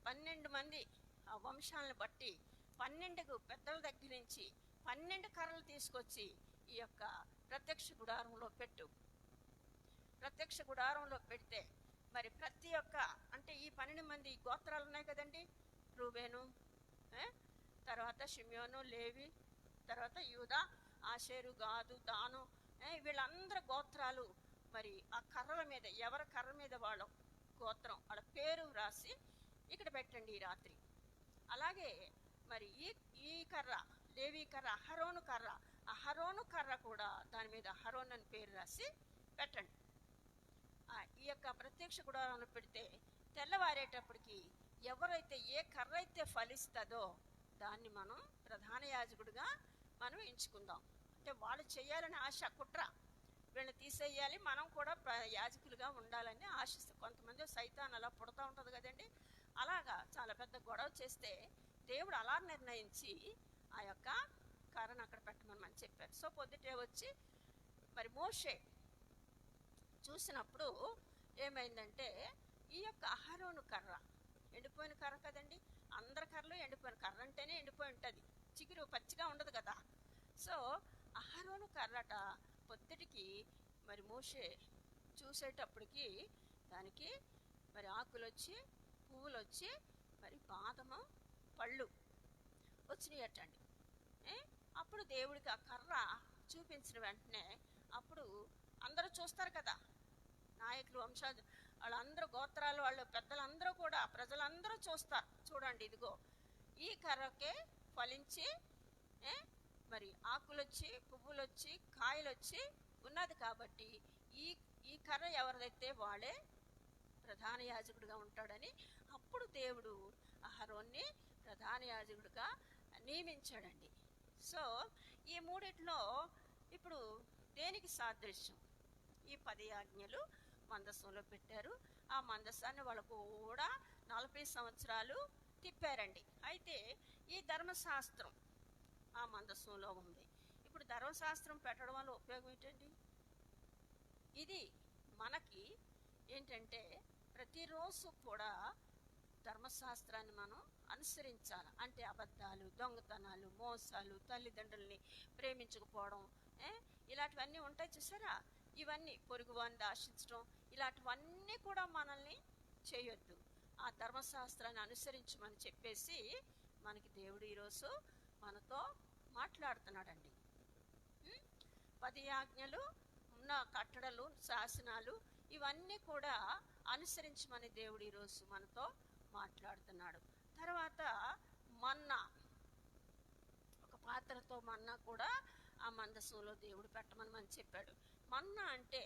Speaker 2: 12 మంది ఆ వంశాలను బట్టి 12 పెద్దల దగ్గర నుంచి 12 కర్రలు తీసుకొచ్చి ఈ యొక్క ప్రత్యక్ష గుడారంలో పెట్టు. ప్రత్యక్ష గుడారంలో పెడితే మరి ప్రతి ఒక్క, అంటే ఈ 12 మంది గోత్రాలు ఉన్నాయి కదండి, రూబేను, తర్వాత షిమ్యోను, లేవి, తర్వాత యూదా, ఆషేరు, గాదు, దాను, వీళ్ళందరి గోత్రాలు మరి ఆ కర్రల మీద, ఎవరి కర్ర మీద వాళ్ళ గోత్రం, వాళ్ళ పేరు రాసి ఇక్కడ పెట్టండి ఈ రాత్రి. అలాగే మరి ఈ కర్ర, లేవి కర్ర, అహరోను కర్ర కూడా దాని మీద అహరోన్ అని పేరు రాసి పెట్టండి. ఈ యొక్క ప్రత్యక్ష గుడారంలో పెడితే తెల్లవారేటప్పటికి ఎవరైతే ఏ కర్ర అయితే ఫలిస్తుందో దాన్ని మనం ప్రధాన యాజకుడిగా మనం ఎంచుకుందాం. అంటే వాళ్ళు చేయాలని ఆశ, కుట్ర, వీళ్ళని తీసేయాలి, మనం కూడా యాజకులుగా ఉండాలని ఆశిస్తాం. కొంతమంది సైతాన్ అలా పుడతా ఉంటుంది కదండి, అలాగా చాలా పెద్ద గొడవ చేస్తే దేవుడు అలా నిర్ణయించి ఆ యొక్క కర్రను అక్కడ పెట్టమని చెప్పారు. సో పొద్దుటే వచ్చి మరి మోషే చూసినప్పుడు ఏమైందంటే, ఈ యొక్క అహరోను కర్ర, ఎండిపోయిన కర్ర కదండి, అందరి కర్రలు ఎండిపోయిన కర్ర అంటేనే ఎండిపోయి ఉంటుంది, చిగురు పచ్చిగా ఉండదు కదా. సో అహరోను కర్రట పొద్దుటికి మరి మోషే చూసేటప్పటికి దానికి మరి ఆకులు వచ్చి, పువ్వులు వచ్చి, మరి బాదము పళ్ళు వచ్చినాయటండి. అప్పుడు దేవుడికి ఆ కర్ర చూపించిన వెంటనే, అప్పుడు అందరూ చూస్తారు కదా, నాయకులు, వంశాలు, వాళ్ళందరూ, గోత్రాలు వాళ్ళు, పెద్దలందరూ కూడా, ప్రజలందరూ చూస్తారు. చూడండి, ఇదిగో ఈ కర్రకే ఫలించి మరి ఆకులు వచ్చి, పువ్వులు వచ్చి, కాయలు వచ్చి ఉన్నది కాబట్టి ఈ కర్ర ఎవరిదైతే వాళ్ళే ప్రధాన యాజకుడిగా ఉంటాడని అప్పుడు దేవుడు అహరోన్ని ప్రధాన యాజకుడిగా నియమించాడండి. సో ఈ మూడిట్లో ఇప్పుడు దేనికి సాదృశ్యం? ఈ 10 ఆజ్ఞలు మందసంలో పెట్టారు. ఆ మందసాన్ని వాళ్ళు కూడా 40 సంవత్సరాలు తిప్పారండి. అయితే ఈ ధర్మశాస్త్రం ఆ మందసంలో ఉంది. ఇప్పుడు ధర్మశాస్త్రం పెట్టడం వల్ల ఉపయోగం ఏంటండి? ఇది మనకి ఏంటంటే ప్రతిరోజు కూడా ధర్మశాస్త్రాన్ని మనం అనుసరించాలి. అంటే అబద్ధాలు, దొంగతనాలు, మోసాలు, తల్లిదండ్రుల్ని ప్రేమించకపోవడం, ఇలాంటివన్నీ ఉంటాయి చూసారా? ఇవన్నీ పొరుగువాన్ని ఆశించడం, ఇలాంటివన్నీ కూడా మనల్ని చేయొద్దు. ఆ ధర్మశాస్త్రాన్ని అనుసరించమని చెప్పేసి మనకి దేవుడు ఈరోజు మనతో మాట్లాడుతున్నాడండి. 10 ఆజ్ఞలు ఉన్న కట్టడలు, శాసనాలు ఇవన్నీ కూడా అనుసరించమని దేవుడు ఈరోజు మనతో మాట్లాడుతున్నాడు. తర్వాత మన్నా, ఒక పాత్రతో మన్నా కూడా ఆ మందసంలో దేవుడు పెట్టమని మనం చెప్పాడు. మన్నా అంటే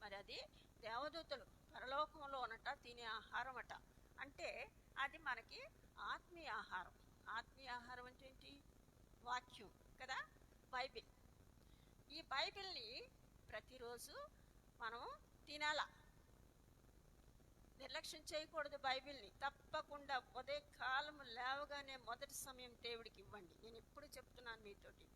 Speaker 2: మరి అది దేవదూతలు పరలోకంలో ఉన్నట తినే ఆహారం అట. అంటే అది మనకి ఆత్మీయ ఆహారం. ఆత్మీయ ఆహారం అంటే ఏంటి? వాక్యం కదా, బైబిల్. ఈ బైబిల్ని ప్రతిరోజు మనం తినాల, నిర్లక్ష్యం చేయకూడదు. బైబిల్ని తప్పకుండా ఉదయకాలం లేవగానే మొదటి సమయం దేవుడికి ఇవ్వండి. నేను ఎప్పుడు చెప్తున్నాను మీతోటి,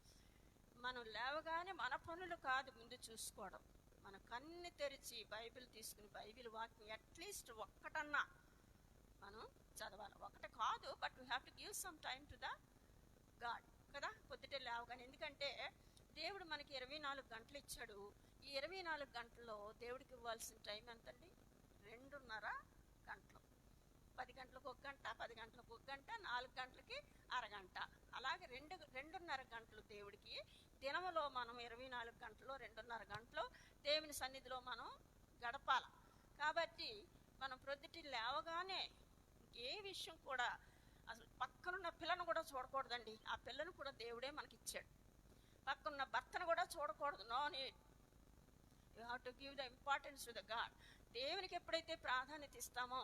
Speaker 2: మనం లేవగానే మన పనులు కాదు ముందు చూసుకోవడం. మన కన్ను తెరిచి బైబిల్ తీసుకుని బైబిల్ వాక్యం అట్లీస్ట్ ఒక్కటన్నా మనం చదవాలి. ఒకటి కాదు, but we have to give some time to the God కదా, పొద్దుటే లేవగానే. ఎందుకంటే దేవుడు మనకి 24 గంటలు ఇచ్చాడు. ఈ 24 గంటల్లో దేవుడికి ఇవ్వాల్సిన టైం ఎంతండి? 2.5 గంటలు. 10 గంటలకు 1 గంట, 10 గంటలకు 1 గంట, 4 గంటలకి అరగంట, అలాగే 2.5 గంటలు దేవుడికి. దినములో మనం 24 గంటలు 2.5 గంటలు దేవుని సన్నిధిలో మనం గడపాలి. కాబట్టి మనం ప్రొద్దుటి లేవగానే ఏ విషయం కూడా అసలు పక్కనున్న పిల్లను కూడా చూడకూడదండి. ఆ పిల్లను కూడా దేవుడే మనకి ఇచ్చాడు. పక్కనున్న భర్తను కూడా చూడకూడదు. No need. You have to give the importance to the God. దేవునికి ఎప్పుడైతే ప్రాధాన్యత ఇస్తామో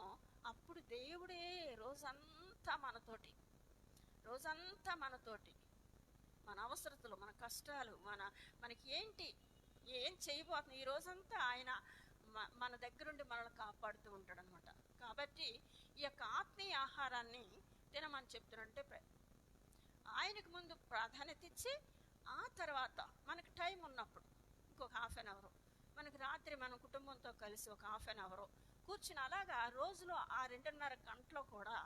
Speaker 2: అప్పుడు దేవుడే రోజంతా మనతోటి మన అవసరతలు, మన కష్టాలు, మనకి ఏం చేయబోతుంది ఈ రోజంతా ఆయన మన దగ్గరుండి మనల్ని కాపాడుతూ ఉంటాడు అనమాట. కాబట్టి ఈ యొక్క ఆత్మీయ ఆహారాన్ని తినమని చెప్తున్నంటే ఆయనకు ముందు ప్రాధాన్యత ఇచ్చి, ఆ తర్వాత మనకు టైం ఉన్నప్పుడు ఇంకొక 1/2 అవర్, మనకి రాత్రి మన కుటుంబంతో కలిసి ఒక 1/2 అవర్ కూర్చుని అలాగా రోజులో ఆ 2.5 గంటలో కూడా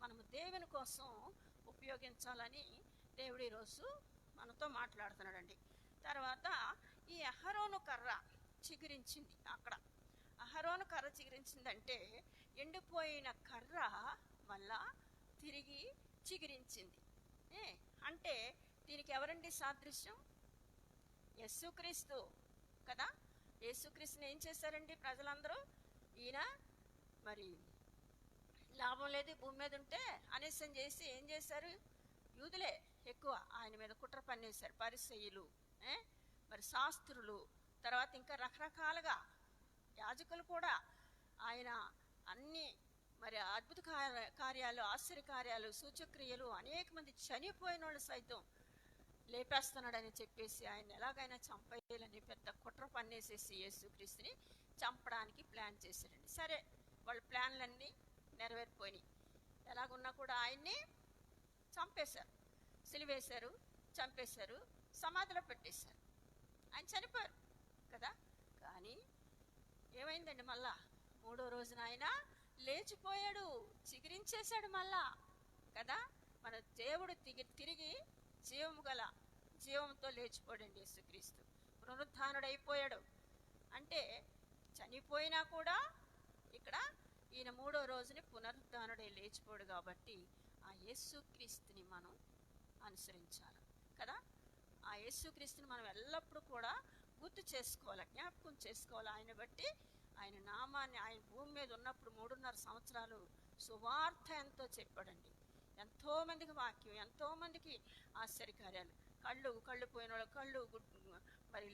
Speaker 2: మనము దేవుని కోసం ఉపయోగించాలని దేవుడు ఈరోజు మనతో మాట్లాడుతున్నాడండి. తర్వాత ఈ అహరోను కర్ర చిగురించింది. అక్కడ అహరోను కర్ర చిగురించిందంటే ఎండిపోయిన కర్ర మళ్ళా తిరిగి చిగురించింది. అంటే దీనికి ఎవరండి సాదృశ్యం? యేసుక్రీస్తు కదా. యేసుక్రీస్తుని ఏం చేశారండి ప్రజలందరూ? ఈయన మరి లాభం లేదు భూమి మీద ఉంటే అనేసం చేసి ఏం చేశారు? యూదులే ఎక్కువ ఆయన మీద కుట్ర పన్నేశారు. పరిసయ్యులు, మరి శాస్త్రులు, తర్వాత ఇంకా రకరకాలుగా యాజకులు కూడా ఆయన అన్ని మరి అద్భుత కార్యాలు, ఆశ్చర్య కార్యాలు, సూచక్రియలు, అనేక మంది చనిపోయిన వాళ్ళు సైతం లేపేస్తున్నాడని చెప్పేసి ఆయన ఎలాగైనా చంపేయాలని పెద్ద కుట్ర పన్నేసేసి యేసుక్రీస్తుని చంపడానికి ప్లాన్ చేశారండి. సరే, వాళ్ళ ప్లాన్లన్నీ నెరవేరిపోయినాయి. ఎలాగున్నా కూడా ఆయన్ని చంపేశారు, సిలివేశారు, చంపేశారు, సమాధిలో పెట్టేశారు. ఆయన చనిపోయారు కదా. కానీ ఏమైందండి? మళ్ళా 3వ రోజున ఆయన లేచిపోయాడు, చిగురించేశాడు మళ్ళా కదా. మన దేవుడు తిరిగి జీవంతో లేచిపోయాడండి యేసుక్రీస్తు. పునరుత్థానుడైపోయాడు. అంటే చనిపోయినా కూడా ఇక్కడ ఈయన 3వ రోజుని పునరుత్థానుడై లేచిపోయాడు. కాబట్టి ఆ యేసుక్రీస్తుని మనం అనుసరించాలి కదా. ఆ యేసుక్రీస్తుని మనం ఎల్లప్పుడూ కూడా గుర్తు చేసుకోవాలి, జ్ఞాపకం చేసుకోవాలి. ఆయన బట్టి ఆయన నామాన్ని ఆయన భూమి మీద ఉన్నప్పుడు 3.5 సంవత్సరాలు సువార్త ఎంతో చెప్పాడండి. ఎంతోమందికి వాక్యం, ఎంతోమందికి ఆశ్చర్యకార్యాలు, కళ్ళు పోయిన వాళ్ళు కళ్ళు, మరి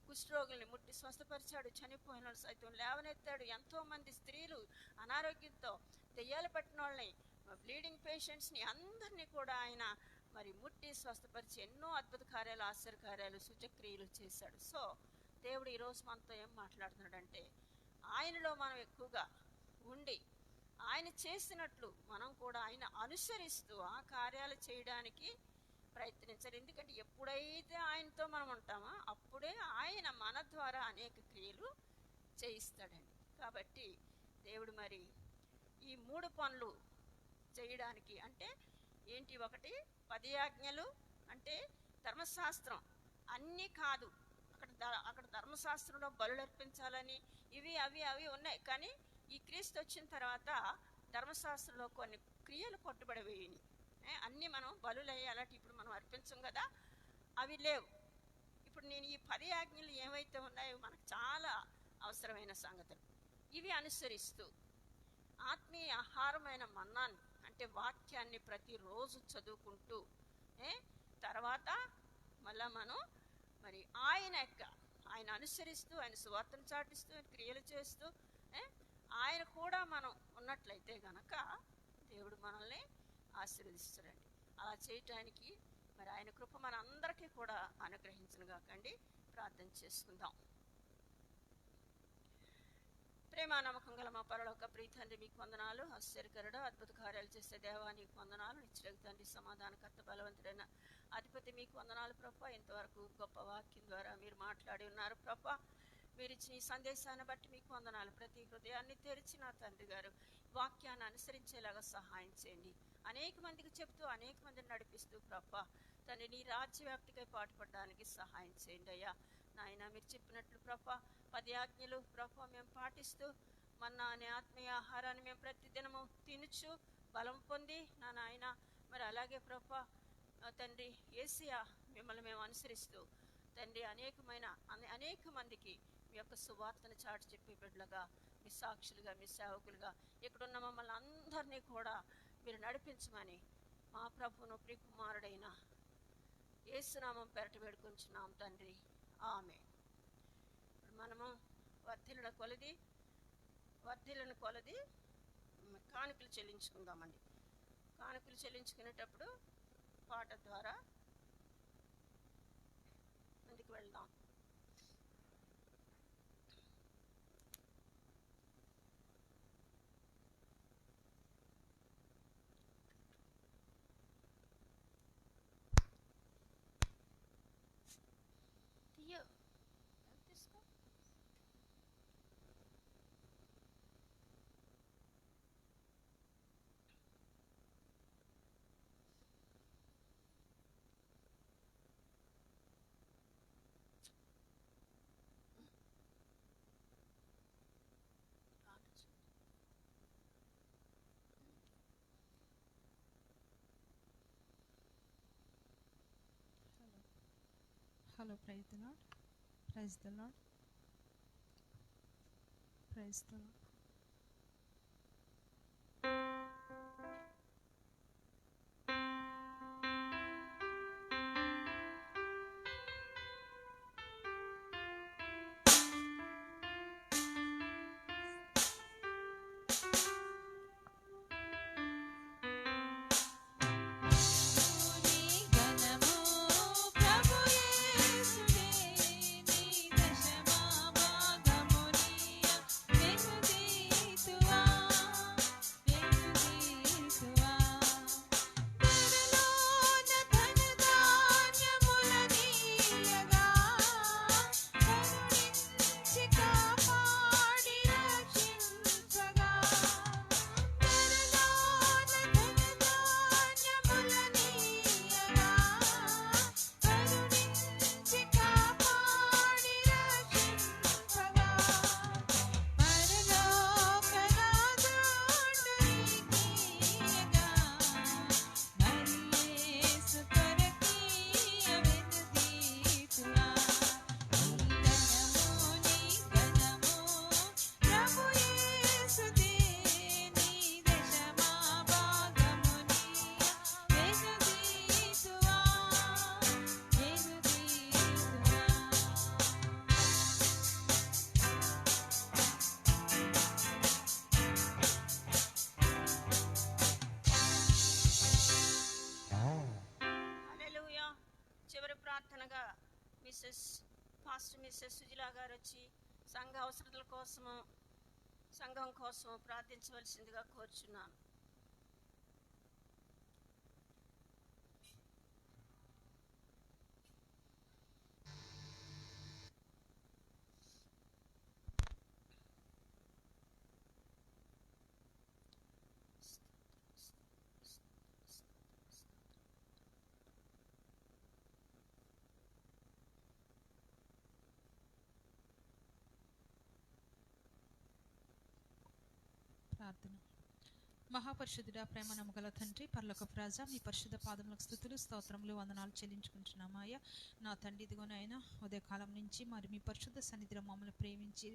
Speaker 2: కుష్ఠరోగుల్ని ముట్టి స్వస్థపరిచాడు, చనిపోయిన వాళ్ళు సైతం లేవనెత్తాడు. ఎంతోమంది స్త్రీలు అనారోగ్యంతో దెయ్యాలు పట్టిన వాళ్ళని, బ్లీడింగ్ పేషెంట్స్ని అందరినీ కూడా ఆయన మరి ముట్టి స్వస్థపరిచి ఎన్నో అద్భుత కార్యాలు, ఆశ్చర్య కార్యాలు, సూచక్రియలు చేశాడు. సో దేవుడు ఈరోజు మనతో ఏం మాట్లాడుతున్నాడంటే, ఆయనలో మనం ఎక్కువగా ఉండి ఆయన చేసినట్లు మనం కూడా ఆయన అనుసరిస్తూ ఆ కార్యాలు చేయడానికి ప్రయత్నించాలి. ఎందుకంటే ఎప్పుడైతే ఆయనతో మనం ఉంటామో అప్పుడే ఆయన మన ద్వారా అనేక క్రియలు చేయిస్తాడండి. కాబట్టి దేవుడు మరి ఈ 3 పనులు చేయడానికి అంటే ఏంటి? ఒకటి 10 ఆజ్ఞలు, అంటే ధర్మశాస్త్రం అన్నీ కాదు. అక్కడ ధర్మశాస్త్రంలో బలులు అర్పించాలని ఇవి అవి అవి ఉన్నాయి. కానీ ఈ క్రీస్తు వచ్చిన తర్వాత ధర్మశాస్త్రంలో కొన్ని క్రియలు కొట్టుబడిపోయినాయి. అన్నీ మనం బలులు అయ్యాలంటే ఇప్పుడు మనం అర్పించం కదా, అవి లేవు. ఇప్పుడు నేను ఈ 10 ఆజ్ఞలు ఏవైతే ఉన్నాయో మనకు చాలా అవసరమైన సంగతులు. ఇవి అనుసరిస్తూ ఆత్మీయ ఆహారమైన మన్నాన్ని అంటే వాక్యాన్ని ప్రతిరోజు చదువుకుంటూ తర్వాత మళ్ళా మనం మరి ఆయన అనుసరిస్తూ, ఆయన సువార్తను చాటిస్తూ, ఆయన క్రియలు చేస్తూ ఆయన కూడా మనం ఉన్నట్లయితే గనక దేవుడు మనల్ని ఆశీర్వదిస్తాడండి. అలా చేయటానికి మరి ఆయన కృప మన అందరికీ కూడా అనుగ్రహించును గాకండి. ప్రార్థన చేసుకుందాం. ప్రేమ నమ్మకం గల మా పరలోక ప్రియ తండ్రి, మీకు వందనాలు. ఆశ్చర్యకరుడు, అద్భుత కార్యాలు చేసే దేవా నీకు వందనాలు. నిత్యుడగు తండ్రి, సమాధానకర్త, బలవంతుడైన అధిపతి మీకు వందనాలు ప్రభా. ఇంతవరకు గొప్ప వాక్యం ద్వారా మీరు మాట్లాడి ఉన్నారు ప్రభా. మీరు ఇచ్చిన ఈ సందేశాన్ని బట్టి మీకు వందనాలు. ప్రతి హృదయాన్ని తెరిచి నా తండ్రి గారు వాక్యాన్ని అనుసరించేలాగా సహాయం చేయండి. అనేక మందికి చెప్తూ అనేక మందిని నడిపిస్తూ ప్రభా తండ్రి నీ రాజ్యవ్యాప్తికై పాటుపడడానికి సహాయం చేయండి అయ్యా. నాయన మీరు చెప్పినట్లు ప్రభా 10 ఆజ్ఞలు ప్రభా మేము పాటిస్తూ మన అనే ఆత్మీయ ఆహారాన్ని మేము ప్రతిదినము తినుచు బలం పొంది నా నాయన మరి అలాగే ప్రభా తండ్రి యేసయ్య మిమ్మల్ని మేము అనుసరిస్తూ తండ్రి అనేక మందికి మీ యొక్క సువార్తను చాటి చెప్పే బిడ్డలుగా, మీ సాక్షులుగా, మీ సేవకులుగా ఇక్కడున్న మమ్మల్ని అందరినీ కూడా మీరు నడిపించమని మా ప్రభువును ప్రియకుమారుడైన యేసునామం పెరట వేడుకొంచున్నాం తండ్రి, ఆమేన్. మనము వర్ధిల్లుల కొలది కానుకలు చెల్లించుకుందామండి. కానుకలు చెల్లించుకునేటప్పుడు పాట ద్వారా ముందుకు వెళ్దాం.
Speaker 4: Hello, praise the Lord. Praise the Lord. Praise the Lord.
Speaker 3: ప్రభుయే సుడే నీ దశమా భాగమునియ
Speaker 2: మిస్సెస్ సుజిలా గారు వచ్చి సంఘ అవసరతల కోసము సంఘం కోసం ప్రార్థించవలసిందిగా కోరుచున్నాను.
Speaker 4: ప్రార్థన. మహాపరిశుద్ధుడా, ప్రేమ నమ్మగల తండ్రి, పరలోకపు రాజా, మీ పరిశుద్ధ పాదములకు స్తుతులు స్తోత్రములు వందనాలు చెల్లించుకుంటున్నాము అయ్యా. నా తండ్రి, ఇదిగో నాయన ఉదయకాలం నుంచి మరి మీ పరిశుద్ధ సన్నిధిలో మమ్మల్ని ప్రేమించి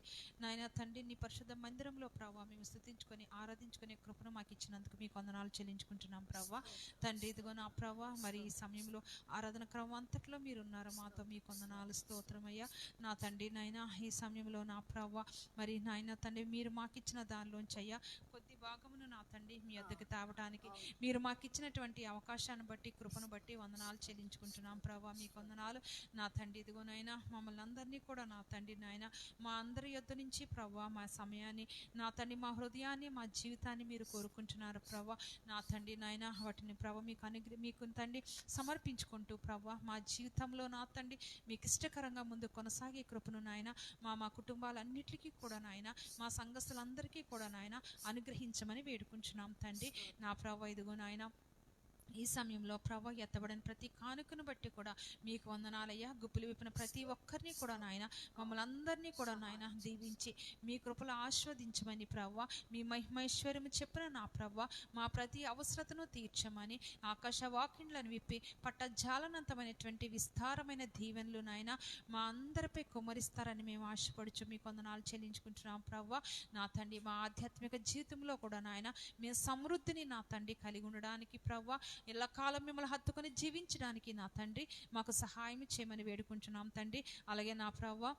Speaker 4: నాయన తండ్రి నీ పరిశుద్ధ మందిరంలో ప్రభావ మేము స్తుతించుకొని ఆరాధించుకునే కృపను మాకు ఇచ్చినందుకు మీకు వందనాలు చెల్లించుకుంటున్నాం ప్రభావ. తండ్రి, ఇదిగో నా ప్రభావ మరి ఈ సమయంలో ఆరాధన క్రమం అంతట్లో మీరు ఉన్నారు మాతో, మీకు వందనాలు స్తోత్రం అయ్యా. నా తండ్రి నాయన ఈ సమయంలో నా ప్రభావ మరి నాయన తండ్రి మీరు మాకు ఇచ్చిన దానిలోంచి అయ్యా కొద్ది భాగమును నా తండ్రి మీ వద్దకు తేవడానికి మీరు మాకు ఇచ్చినటువంటి అవకాశాన్ని బట్టి కృపను బట్టి వందనాలు చెల్లించుకుంటున్నాం ప్రభావ. మీకు వందనాలు నా తండ్రి. ఇదిగోనైనా మమ్మల్ని అందరినీ కూడా నా తండ్రి నాయన మా అందరి యొద్ద నుంచి ప్రభావ మా సమయాన్ని నా తండ్రి మా హృదయాన్ని మా జీవితాన్ని మీరు కోరుకుంటున్నారు ప్రభావ. నా తండ్రి నాయన వాటిని ప్రభావ మీకు తండ్రి సమర్పించుకుంటూ ప్రభావ మా జీవితంలో నా తండ్రి మీకు ఇష్టకరంగా ముందు కొనసాగే కృపను నాయన మా కుటుంబాలన్నిటికీ కూడా నాయన మా సంఘస్థులందరికీ కూడా నాయన అనుగ్రహించమని వేడుకుంటున్నాం తండ్రి. నా ప్రభావ ఇదిగో నాయన ఈ సమయంలో ప్రభా ఎత్తబడిన ప్రతి కానుకను బట్టి కూడా మీకు వందనాలయ్యా. గుప్పులు విప్పిన ప్రతి ఒక్కరిని కూడా నాయన మమ్మల్ని అందరినీ కూడా నాయన దీవించి మీ కృపలో ఆస్వాదించమని ప్రభా మీ మహిమైశ్వర్యము చెప్పిన నా ప్రభా మా ప్రతి అవసరతను తీర్చమని ఆకాశ వాకిండ్లను విప్పి పట్టజాలనంతమైనటువంటి విస్తారమైన దీవెనలు నాయన మా అందరిపై కుమ్మరిస్తారని మేము ఆశపడుచు మీకు వందనాలు చెల్లించుకుంటున్నాం ప్రభా. నా తండ్రి మా ఆధ్యాత్మిక జీవితంలో కూడా నాయన మేము సమృద్ధిని నా తండ్రి కలిగి ఉండడానికి ప్రభా ఎల్లకాలం మిమ్మల్ని హత్తుకొని జీవించడానికి నా తండ్రి మాకు సహాయం చేయమని వేడుకుంటున్నాం తండ్రి. అలాగే నా ప్రభా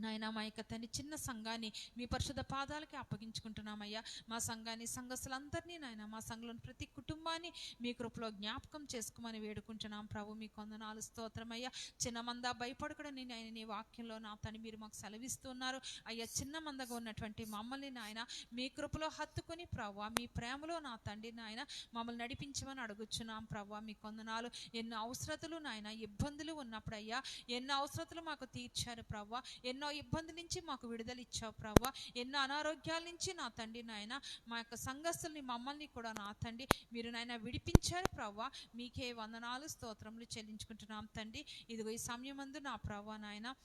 Speaker 4: నాయన మా యొక్క తండ్రి చిన్న సంఘాన్ని మీ పరిశుద్ధ పాదాలకి అప్పగించుకుంటున్నామయ్యా. మా సంఘాన్ని సంఘస్థులందరినీ నాయన మా సంఘంలోని ప్రతి కుటుంబాన్ని మీ కృపలో జ్ఞాపకం చేసుకోమని వేడుకుంటున్నాం ప్రభు. మీకు వందనాలు స్తోత్రమయ్యా. చిన్న మంద భయపడకడని ఆయన నీ వాక్యంలో నా తండ్రి మీరు మాకు సెలవిస్తున్నారు అయ్యా. చిన్న మందగా ఉన్నటువంటి మమ్మల్ని నాయన మీ కృపలో హత్తుకొని ప్రభు మీ ప్రేమలో నా తండ్రి నాయన మమ్మల్ని నడిపించమని అడుగుచున్నాం ప్రభు. మీకు వందనాలు. ఎన్నో అవసరతలు నాయన ఇబ్బందులు ఉన్నప్పుడు అయ్యా ఎన్నో అవసరతలు మాకు తీర్చారు ప్రభు. ఎన్నో ఇబ్బందుల నుంచి మాకు విడుదల ఇచ్చావు ప్రభా. ఎన్నో అనారోగ్యాల నుంచి నా తండ్రి నాయన మా యొక్క సంఘస్థుల్ని మమ్మల్ని కూడా నా తండ్రి మీరు నాయన విడిపించారు ప్రభా. మీకే వందనాలు స్తోత్రములు చెల్లించుకుంటున్నాం తండ్రి. ఇదిగో ఈ సమయమందు నా ప్రభా నాయన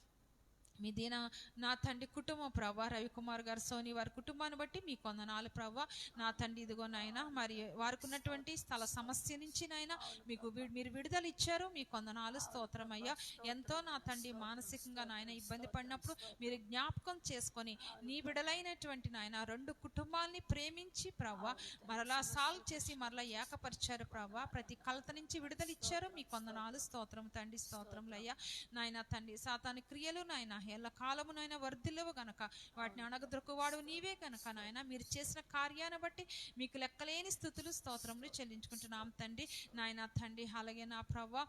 Speaker 4: మీ దీన నా తండ్రి కుటుంబం ప్రభా రవికుమార్ గారు సోని వారి కుటుంబాన్ని బట్టి మీకు వందనాలు ప్రభా. నా తండ్రి ఇదిగో నాయన మరి వారికి ఉన్నటువంటి స్థల సమస్య నుంచి నాయన మీకు మీరు విడుదల ఇచ్చారు. మీకు వందనాలు స్తోత్రం అయ్యా. ఎంతో నా తండ్రి మానసికంగా నాయన ఇబ్బంది పడినప్పుడు మీరు జ్ఞాపకం చేసుకొని నీ బిడలైనటువంటి నాయన రెండు కుటుంబాలని ప్రేమించి ప్రభా మరలా సాల్వ్ చేసి మరలా ఏకపరిచారు ప్రభా. ప్రతి కలత నుంచి విడుదల ఇచ్చారు. మీకు వందనాలు స్తోత్రం తండ్రి. స్తోత్రములు అయ్యా. నాయన తండ్రి సాతాను క్రియలు నాయన ఎల్ల కాలమునైనా వర్ధిల్లవు గనక వాటిని అణగద్రొక్కువాడు నీవే గనక నాయన మీరు చేసిన కార్యాన్ని బట్టి మీకు లెక్కలేని స్తుతులు స్తోత్రములు చెల్లించుకుంటున్నాం తండ్రి. నాయన తండ్రి అలాగే నా ప్రభా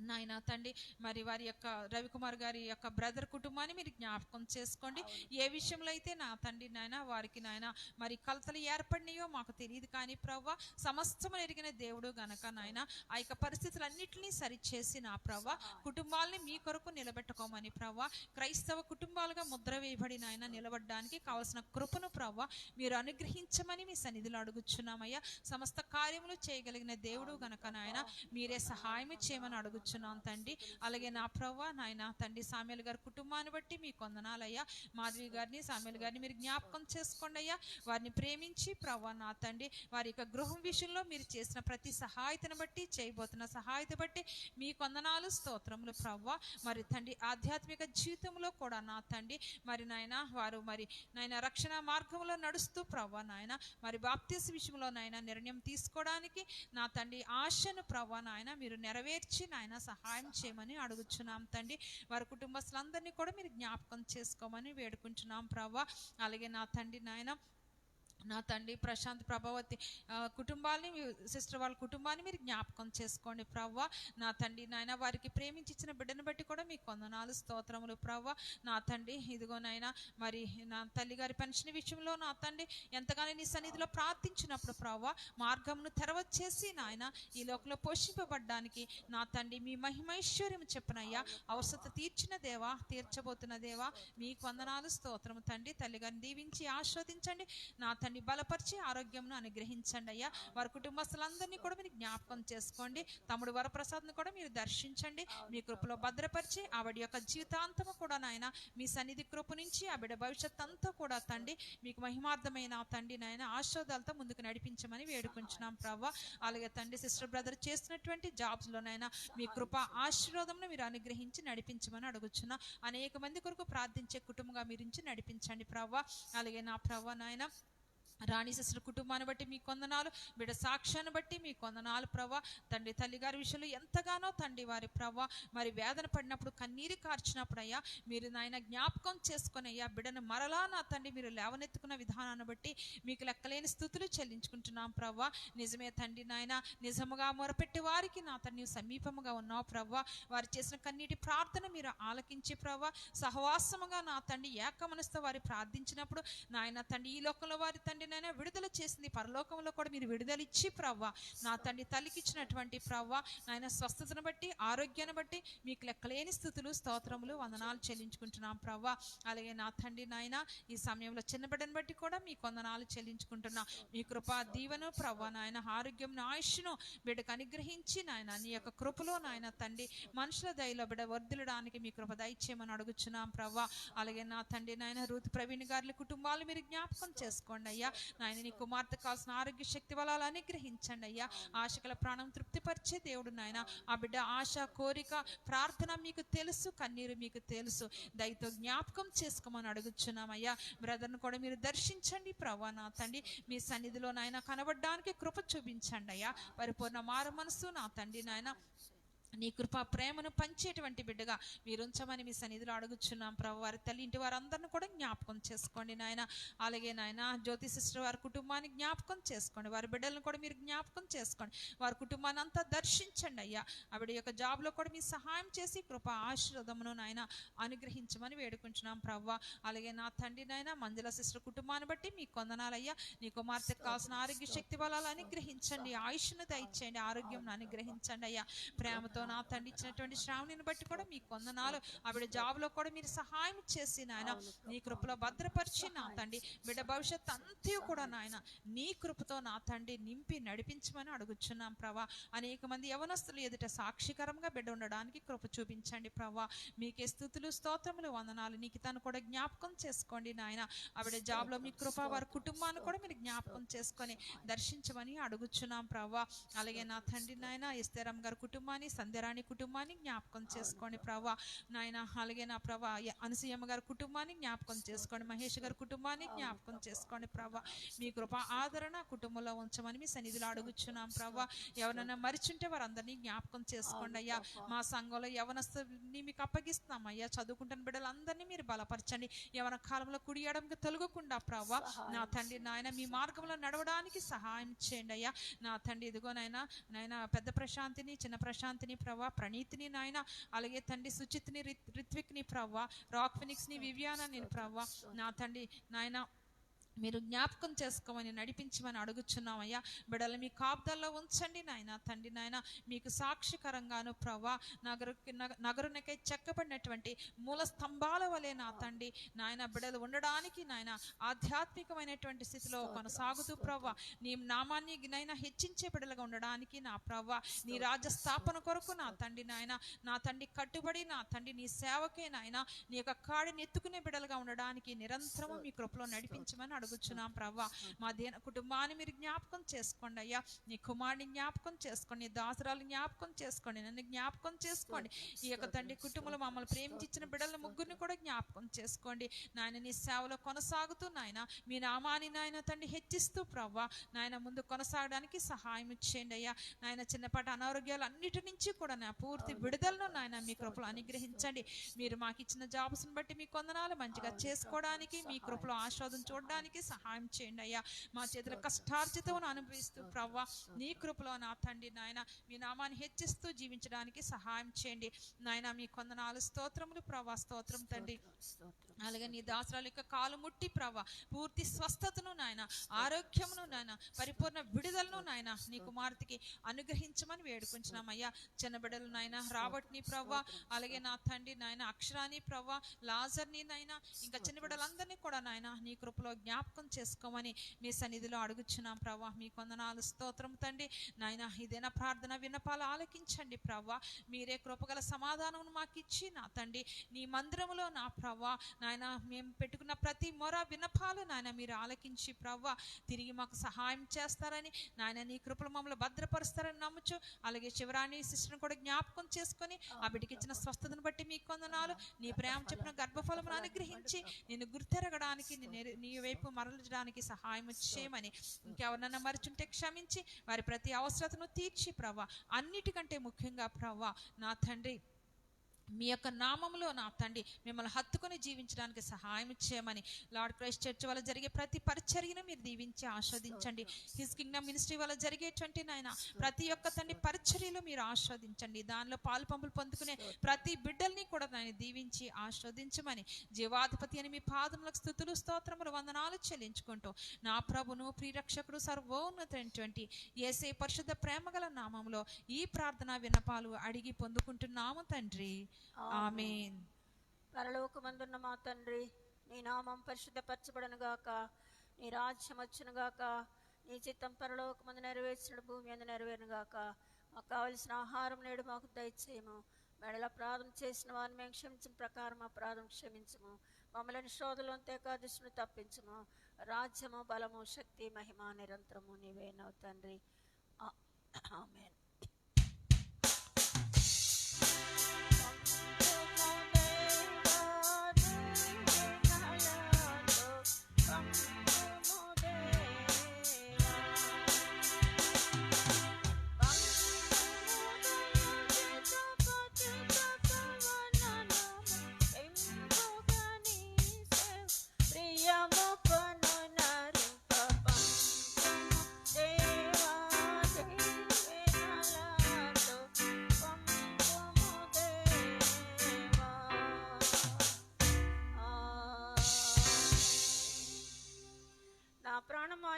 Speaker 4: నాయన తండ్రి మరి వారి యొక్క రవికుమార్ గారి యొక్క బ్రదర్ కుటుంబాన్ని మీరు జ్ఞాపకం చేసుకోండి. ఏ విషయంలో అయితే నా తండ్రి నాయన వారికి నాయన మరి కలతలు ఏర్పడినాయో మాకు తెలియదు కానీ ప్రవ్వా సమస్తము ఎరిగిన దేవుడు గనక నాయన ఆ యొక్క పరిస్థితులన్నింటినీ సరిచేసి నా ప్రవ్వా కుటుంబాలని మీ కొరకు నిలబెట్టుకోమని ప్రవ్వా క్రైస్తవ కుటుంబాలుగా ముద్ర వేయబడి నాయన నిలబడడానికి కావలసిన కృపను ప్రవ్వా మీరు అనుగ్రహించమని మీ సన్నిధిలో అడుగుచున్నామయ్యా. సమస్త కార్యములు చేయగలిగిన దేవుడు గనక నాయన మీరే సహాయం చేయమని అడుగుచున్నాం తండ్రి. అలాగే నా ప్రవ్వా నాయన తండ్రి సామ్యుల్ గారి కుటుంబాన్ని బట్టి మీకు వందనాలయ్యా. మాధవి గారిని సామ్యుల్ గారిని మీరు జ్ఞాపకం చేసుకోండి అయ్యా. వారిని ప్రేమించి ప్రవ్వా నా తండ్రి వారి యొక్క గృహం విషయంలో మీరు చేసిన ప్రతి సహాయతను బట్టి చేయబోతున్న సహాయత బట్టి మీకు వందనాలు స్తోత్రములు ప్రవ్వా. మరి తండ్రి ఆధ్యాత్మిక జీవితంలో కూడా నా తండ్రి మరి నాయన వారు మరి నాయన రక్షణ మార్గంలో నడుస్తూ ప్రవ్వా నాయన మరి బాప్తిస్ విషయంలో నాయన నిర్ణయం తీసుకోవడానికి నా తండ్రి ఆశను ప్రవ్వా నాయన మీరు నెరవేర్చి నాయన సహాయం చేయమని అడుగుచున్నాం తండ్రి. వారి కుటుంబస్తులందరినీ కూడా మీరు జ్ఞాపకం చేసుకోమని వేడుకుంటున్నాం ప్రవ్వా. అలాగే నా తండ్రి నాయన నా తండ్రి ప్రశాంత్ ప్రభావతి కుటుంబాన్ని సిస్టర్ వాళ్ళ కుటుంబాన్ని మీరు జ్ఞాపకం చేసుకోండి ప్రవ్వ. నా తండ్రి నాయన వారికి ప్రేమించి ఇచ్చిన బిడ్డను బట్టి కూడా మీకు వందనాలు స్తోత్రములు ప్రవ్వ. నా తండ్రి ఇదిగోనైనా మరి నా తల్లి గారి పెన్షన్ విషయంలో నా తండ్రి ఎంతగానో నీ సన్నిధిలో ప్రార్థించినప్పుడు ప్రవ్వ మార్గమును తెరవచ్చేసి నాయన ఈ లోకంలో పోషింపబడ్డానికి నా తండ్రి మీ మహిమైశ్వర్యం చెప్పనయ్యా అవసరత తీర్చిన దేవా, తీర్చబోతున్న దేవా మీకు వందనాలు స్తోత్రము తండ్రి. తల్లి గారిని దీవించి ఆస్వాదించండి నా తండ్రి, బలపరిచి ఆరోగ్యంను అనుగ్రహించండి అయ్యా. వారి కుటుంబస్తులందరినీ కూడా మీరు జ్ఞాపకం చేసుకోండి. తమ్ముడు వరప్రసాద్ను కూడా మీరు దర్శించండి, మీ కృపలో భద్రపరిచి ఆవిడ యొక్క జీవితాంతము కూడా నాయన మీ సన్నిధి కృప నుంచి ఆ బిడ్డ భవిష్యత్ అంతా కూడా తండ్రి మీకు మహిమార్థమైన తండ్రి నాయన ఆశీర్వాదాలతో ముందుకు నడిపించమని వేడుకుంటున్నాం ప్రవ్వ. అలాగే తండ్రి సిస్టర్ బ్రదర్ చేస్తున్నటువంటి జాబ్స్లోనైనా మీ కృప ఆశీర్వాదంను మీరు అనుగ్రహించి నడిపించమని అడుగుచున్నా. అనేక మంది కొరకు ప్రార్థించే కుటుంబంగా మీరు నడిపించండి ప్రవ్వ. అలాగే నా ప్రవ్వ నాయన రాణి సిస్టర్ కుటుంబాన్ని బట్టి మీ కొందనాలు, బిడ్డ సాక్ష్యాన్ని బట్టి మీ కొందనాలు ప్రవ్వ. తండ్రి తల్లి గారి విషయంలో ఎంతగానో తండ్రి వారి ప్రవ్వ మరి వేదన పడినప్పుడు కన్నీరు కార్చినప్పుడు అయ్యా మీరు నాయన జ్ఞాపకం చేసుకుని అయ్యా బిడ్డను మరలా నా తండ్రి మీరు లేవనెత్తుకున్న విధానాన్ని బట్టి మీకు లెక్కలేని స్థుతులు చెల్లించుకుంటున్నాం ప్రవ్వ. నిజమే తండ్రి నాయన నిజముగా మొరపెట్టి వారికి నా తండ్రి సమీపముగా ఉన్నావు ప్రవ్వ. వారు చేసిన కన్నీటి ప్రార్థన మీరు ఆలకించి ప్రవ్వ సహవాసముగా నా తండ్రి ఏక మనసుతో వారి ప్రార్థించినప్పుడు నాయన తండ్రి ఈ లోకంలో వారి తండ్రి నాయన విడుదల చేసింది పరలోకంలో కూడా మీరు విడుదల ఇచ్చి ప్రవ్వ నా తండ్రి తల్లికి ఇచ్చినటువంటి ప్రవ్వ నాయన స్వస్థతను బట్టి ఆరోగ్యాన్ని బట్టి మీకు లెక్కలేని స్థుతులు స్తోత్రములు వందనాలు చెల్లించుకుంటున్నాం ప్రవ్వ. అలాగే నా తండ్రి నాయన ఈ సమయంలో చిన్న బిడ్డను బట్టి కూడా మీకు వందనాలు చెల్లించుకుంటున్నా. మీ కృప దీవెను ప్రవ్వ నాయన ఆరోగ్యం ఆయుష్ను బిడ్డకు అనుగ్రహించి నాయన నీ యొక్క కృపలో నాయన తండ్రి మనుషుల దయలో బిడ్డ వర్ధిల్లడానికి మీ కృప దయచేయమని అడుగుచున్నాం ప్రవ్వ. అలాగే నా తండ్రి నాయన రూత్ ప్రవీణ్ గారి కుటుంబాలు మీరు జ్ఞాపకం చేసుకోండి అయ్యా. నాయన నీ కుమార్తె కావాల్సిన ఆరోగ్య శక్తి బలాలు అనుగ్రహించండి అయ్యా. ఆశకల ప్రాణం తృప్తిపరిచే దేవుడు నాయన ఆ బిడ్డ ఆశ కోరిక ప్రార్థన మీకు తెలుసు, కన్నీరు మీకు తెలుసు, దయతో జ్ఞాపకం చేసుకోమని అడుగుచున్నామయ్యా. బ్రదర్ను కూడా మీరు దర్శించండి ప్రభా నా తండ్రి మీ సన్నిధిలో నాయన కనబడడానికి కృప చూపించండి అయ్యా. పరిపూర్ణ మారు మనసు నా తండ్రి నాయన నీ కృప ప్రేమను పంచేటువంటి బిడ్డగా మీరు ఉంచమని మీ సన్నిధిలో అడుగుచున్నాం ప్రభు. వారి తల్లి ఇంటి వారందరిని కూడా జ్ఞాపకం చేసుకోండి నాయన. అలాగే నాయన జ్యోతి సిస్టర్ వారి కుటుంబాన్ని జ్ఞాపకం చేసుకోండి, వారి బిడ్డలను కూడా మీరు జ్ఞాపకం చేసుకోండి, వారి కుటుంబాన్ని అంతా దర్శించండి అయ్యా. ఆవిడ యొక్క జాబ్లో కూడా మీ సహాయం చేసి కృప ఆశీర్వాదమును నాయన అనుగ్రహించమని వేడుకుంటున్నాం ప్రభు. అలాగే నా తండ్రి నాయన మంజుల సిస్టర్ కుటుంబాన్ని బట్టి మీ కొందనాలయ్యా. నీ కుమార్తెకు కావాల్సిన ఆరోగ్య శక్తి బలాలు అనుగ్రహించండి, ఆయుష్ను దయచేయండి, ఆరోగ్యం అనుగ్రహించండి అయ్యా. ప్రేమతో నా తండ్రి ఇచ్చినటువంటి శ్రావణిని బట్టి కూడా మీ కొందనాలు ఆవిడ జాబ్లో కూడా మీరు సహాయం చేసి నాయన నీ కృపలో భద్రపరిచి నా తండ్రి బిడ్డ భవిష్యత్ అంతా కూడా నాయన నీ కృపతో నా తండ్రి నింపి నడిపించమని అడుగుచున్నాం ప్రభా. అనేక మంది యవనస్తులు ఎదుట సాక్షికరంగా బిడ్డ ఉండడానికి కృప చూపించండి ప్రభా. మీకే స్తుతులు స్తోత్రములు వందనాలు. నీకు తను కూడా జ్ఞాపకం చేసుకోండి నాయన. ఆవిడ జాబ్లో మీ కృప వారి కుటుంబాన్ని కూడా మీరు జ్ఞాపకం చేసుకొని దర్శించమని అడుగుచున్నాం ప్రభా. అలాగే నా తండ్రి నాయన ఎస్తేరామ్ గారి కుటుంబాన్ని సంధ్యరాణి కుటుంబాన్ని జ్ఞాపకం చేసుకోండి ప్రభా నాయన. అలాగే నా ప్రభా అనసూయమ్మ గారి కుటుంబాన్ని జ్ఞాపకం చేసుకోండి, మహేష్ గారి కుటుంబాన్ని జ్ఞాపకం చేసుకోండి ప్రభా. మీ కృప ఆదరణ కుటుంబంలో ఉంచమని మీ సన్నిధిలో అడుగుచున్నాం ప్రభా. ఎవరైనా మరిచుంటే వారందరినీ జ్ఞాపకం చేసుకోండి అయ్యా. మా సంఘంలో యవనస్తుని మీకు అప్పగిస్తున్నాం అయ్యా. చదువుకుంటున్న బిడ్డలందరినీ మీరు బలపరచండి. యవన కాలంలో కుడి ఎడమకి తొలగకుండా ప్రభా నా తండ్రి నాయన మీ మార్గంలో నడవడానికి సహాయం చేయండి అయ్యా. నా తండ్రి ఇదిగో నాయన పెద్ద ప్రశాంతిని చిన్న ప్రశాంతిని ప్రభా, ప్రణీతిని నాయన, అలాగే తండ్రి సుచిత్ని రిత్విక్ని ప్రభా, రాక్ ఫినిక్స్ని వివియానాని ప్రభా నా తండ్రి నాయన మీరు జ్ఞాపకం చేసుకోమని నడిపించమని అడుగుచున్నామయ్యా. బిడ్డలు మీ కాపుదల్లో ఉంచండి నాయన తండ్రి నాయన. మీకు సాక్షికరంగాను ప్రభా నగరునికై చెక్కబడినటువంటి మూల స్తంభాల వలె నా తండ్రి నాయన బిడ్డలు ఉండడానికి నాయన ఆధ్యాత్మికమైనటువంటి స్థితిలో కొనసాగుతూ ప్రభా నీ నామాన్ని నైనా హెచ్చించే బిడ్డలుగా ఉండడానికి నా ప్రభా నీ రాజ్య స్థాపన కొరకు నా తండ్రి నాయన నా తండ్రి కట్టుబడి నా తండ్రి నీ సేవకే నాయన నీ యొక్క కాడిని ఎత్తుకునే బిడ్డలుగా ఉండడానికి నిరంతరము మీ కృపలో నడిపించమని అడుగుచున్నాం ప్రభా. మా దేన కుటుంబాన్ని మీరు జ్ఞాపకం చేసుకోండి అయ్యా. నీ కుమారుని జ్ఞాపకం చేసుకోండి, నీ దాసరాలు జ్ఞాపకం చేసుకోండి, నన్ను జ్ఞాపకం చేసుకోండి. ఈ యొక్క తండ్రి కుటుంబంలో మమ్మల్ని ప్రేమించిన బిడ్డల ముగ్గురిని కూడా జ్ఞాపకం చేసుకోండి నాయన. నీ సేవలో కొనసాగుతూ నాయన మీ నామాన్ని నాయన తండ్రి హెచ్చిస్తూ ప్రభా నాయన ముందు కొనసాగడానికి సహాయం చేయండి అయ్యా. నాయన చిన్నపాటి అనారోగ్యాలు అన్నిటి నుంచి కూడా నా పూర్తి విడుదలను నాయన మీ కృపలో అనుగ్రహించండి. మీరు మాకు ఇచ్చిన జాబ్స్ని బట్టి మీ కొందనాలు మంచిగా చేసుకోవడానికి, మీ కృపలో ఆస్వాదం చూడడానికి జీవించడానికి సహాయం చేయండి అయ్యా. మా చేతుల కష్టార్జితమును అనుభవిస్తూ ప్రవ్వా నీ కృపలో నా తండ్రి నాయన మీ నామాన్ని హెచ్చిస్తూ జీవించడానికి సహాయం చేయండి నాయన. మీ కొందనాలు స్తోత్రములు ప్రవ్వా, స్తోత్రం తండ్రి. అలాగే నీ దాసరాల యొక్క కాలు ముట్టి ప్రవ్వా పూర్తి స్వస్థతను నాయన, ఆరోగ్యమును నాయన, పరిపూర్ణ విడుదలను నాయన నీ కుమార్తెకి అనుగ్రహించమని వేడుకుంటున్నామయ్యా. చిన్న బిడ్డలు నాయన రాబర్ట్ని ప్రవ్వా, అలాగే నా తండ్రి నాయన అక్షరాన్ని ప్రవ్వా, లాజర్ని నాయన, ఇంకా చిన్న బిడ్డలందరినీ కూడా నాయన నీ కృపలో జ్ఞాపకం చేసుకోమని మీ సన్నిధిలో అడుగుచున్నాం ప్రవ్వా. మీ కొందనాలు స్తోత్రం తండ్రి నాయన. ఇదేనా ప్రార్థన విన్నపాలు ఆలకించండి ప్రవ్వా. మీరే కృపగల సమాధానం మాకు ఇచ్చి నా తండ్రి నీ మందిరములో నా ప్రవ్వా నాయన మేము పెట్టుకున్న ప్రతి మొర విన్నపాలు నాయన మీరు ఆలకించి ప్రవ్వా తిరిగి మాకు సహాయం చేస్తారని నాయన నీ కృపలు మమ్మల్ని భద్రపరుస్తారని నమ్ముచు, అలాగే శివరాణి సిస్టర్ని కూడా జ్ఞాపకం చేసుకొని ఆ బిడ్డకి ఇచ్చిన స్వస్థతను బట్టి మీ కొందనాలు. నీ ప్రేమ చెప్పిన గర్భఫలమును అనుగ్రహించి నిన్ను గుర్తెరగడానికి నీ వైపు మరల్చడానికి సహాయం చేయమని, ఇంకెవరినన్నా మరిచుంటే క్షమించి వారి ప్రతి అవసరతను తీర్చి ప్రవ్వా. అన్నిటికంటే ముఖ్యంగా ప్రవ్వా నా తండ్రి మీ యొక్క నామంలో నా తండ్రి మిమ్మల్ని హత్తుకొని జీవించడానికి సహాయం చేయమని, లార్డ్ క్రైస్ట్ చర్చ్ వల్ల జరిగే ప్రతి పరిచర్యను మీరు దీవించి ఆస్వాదించండి. హిస్ కింగ్డమ్ మినిస్ట్రీ వల్ల జరిగేటువంటి నాయన ప్రతి ఒక్క తండ్రి పరిచర్యలు మీరు ఆస్వాదించండి. దానిలో పాలు పంపులు పొందుకునే ప్రతి బిడ్డల్ని కూడా దాన్ని దీవించి ఆస్వాదించమని, జీవాధిపతి అని మీ పాదములకు స్తుతులు స్తోత్రములు వందనాలు చెల్లించుకుంటూ నా ప్రభును ప్రియరక్షకుడు సర్వోన్నతమైనటువంటి యేసే పరిశుద్ధ ప్రేమగల నామంలో ఈ ప్రార్థన విన్నపాలు అడిగి పొందుకుంటున్నాము తండ్రి. ఆమేన్.
Speaker 2: పరలోకమందున్న మా తండ్రి, నీ నామం పరిశుద్ధపరచబడను గాక, నీ రాజ్యం వచ్చును గాక, నీ చిత్తం పరలోకమందు నెరవేర్చిన భూమి అందు నెరవేరును గాక. మాకు కావలసిన ఆహారం నేడు మాకు దయచేయము. మెడల అపరాధం చేసిన వారిని మేము క్షమించిన ప్రకారం అపరాధం క్షమించము. మమ్మల్ని శోధనలో దుష్టుని తప్పించము. రాజ్యము బలము శక్తి మహిమ నిరంతరము నీవేనవు తండ్రి. ఆమేన్.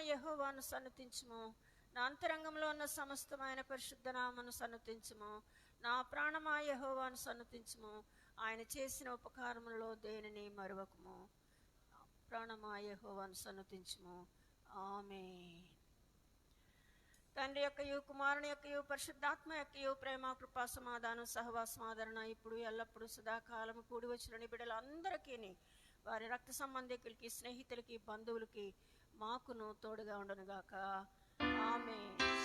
Speaker 2: యెహోవాను సన్నతించుము. నా అంతరంగంలో ఉన్న సమస్తమైన పరిశుద్ధ నామమును సన్నతించుము. నా ప్రాణమా యెహోవాను సన్నతించుము. ఆయన చేసిన ఉపకారములలో దేనిని మరువకుము. ప్రాణమా యెహోవాను సన్నతించుము. ఆమేన్. తండ్రి యొక్కయు కుమారుని యొక్కయు పరిశుద్ధాత్మ యొక్కయు ప్రేమ కృపా సమాధానం సహవాసమాదరణ ఇప్పుడు ఎల్లప్పుడూ సదాకాలము కూడి వచ్చిన బిడ్డలందరికీ, వారి రక్త సంబంధికులకి, స్నేహితులకి, బంధువులకి, మాకును తోడుగా ఉండనుగాక. ఆమేన్.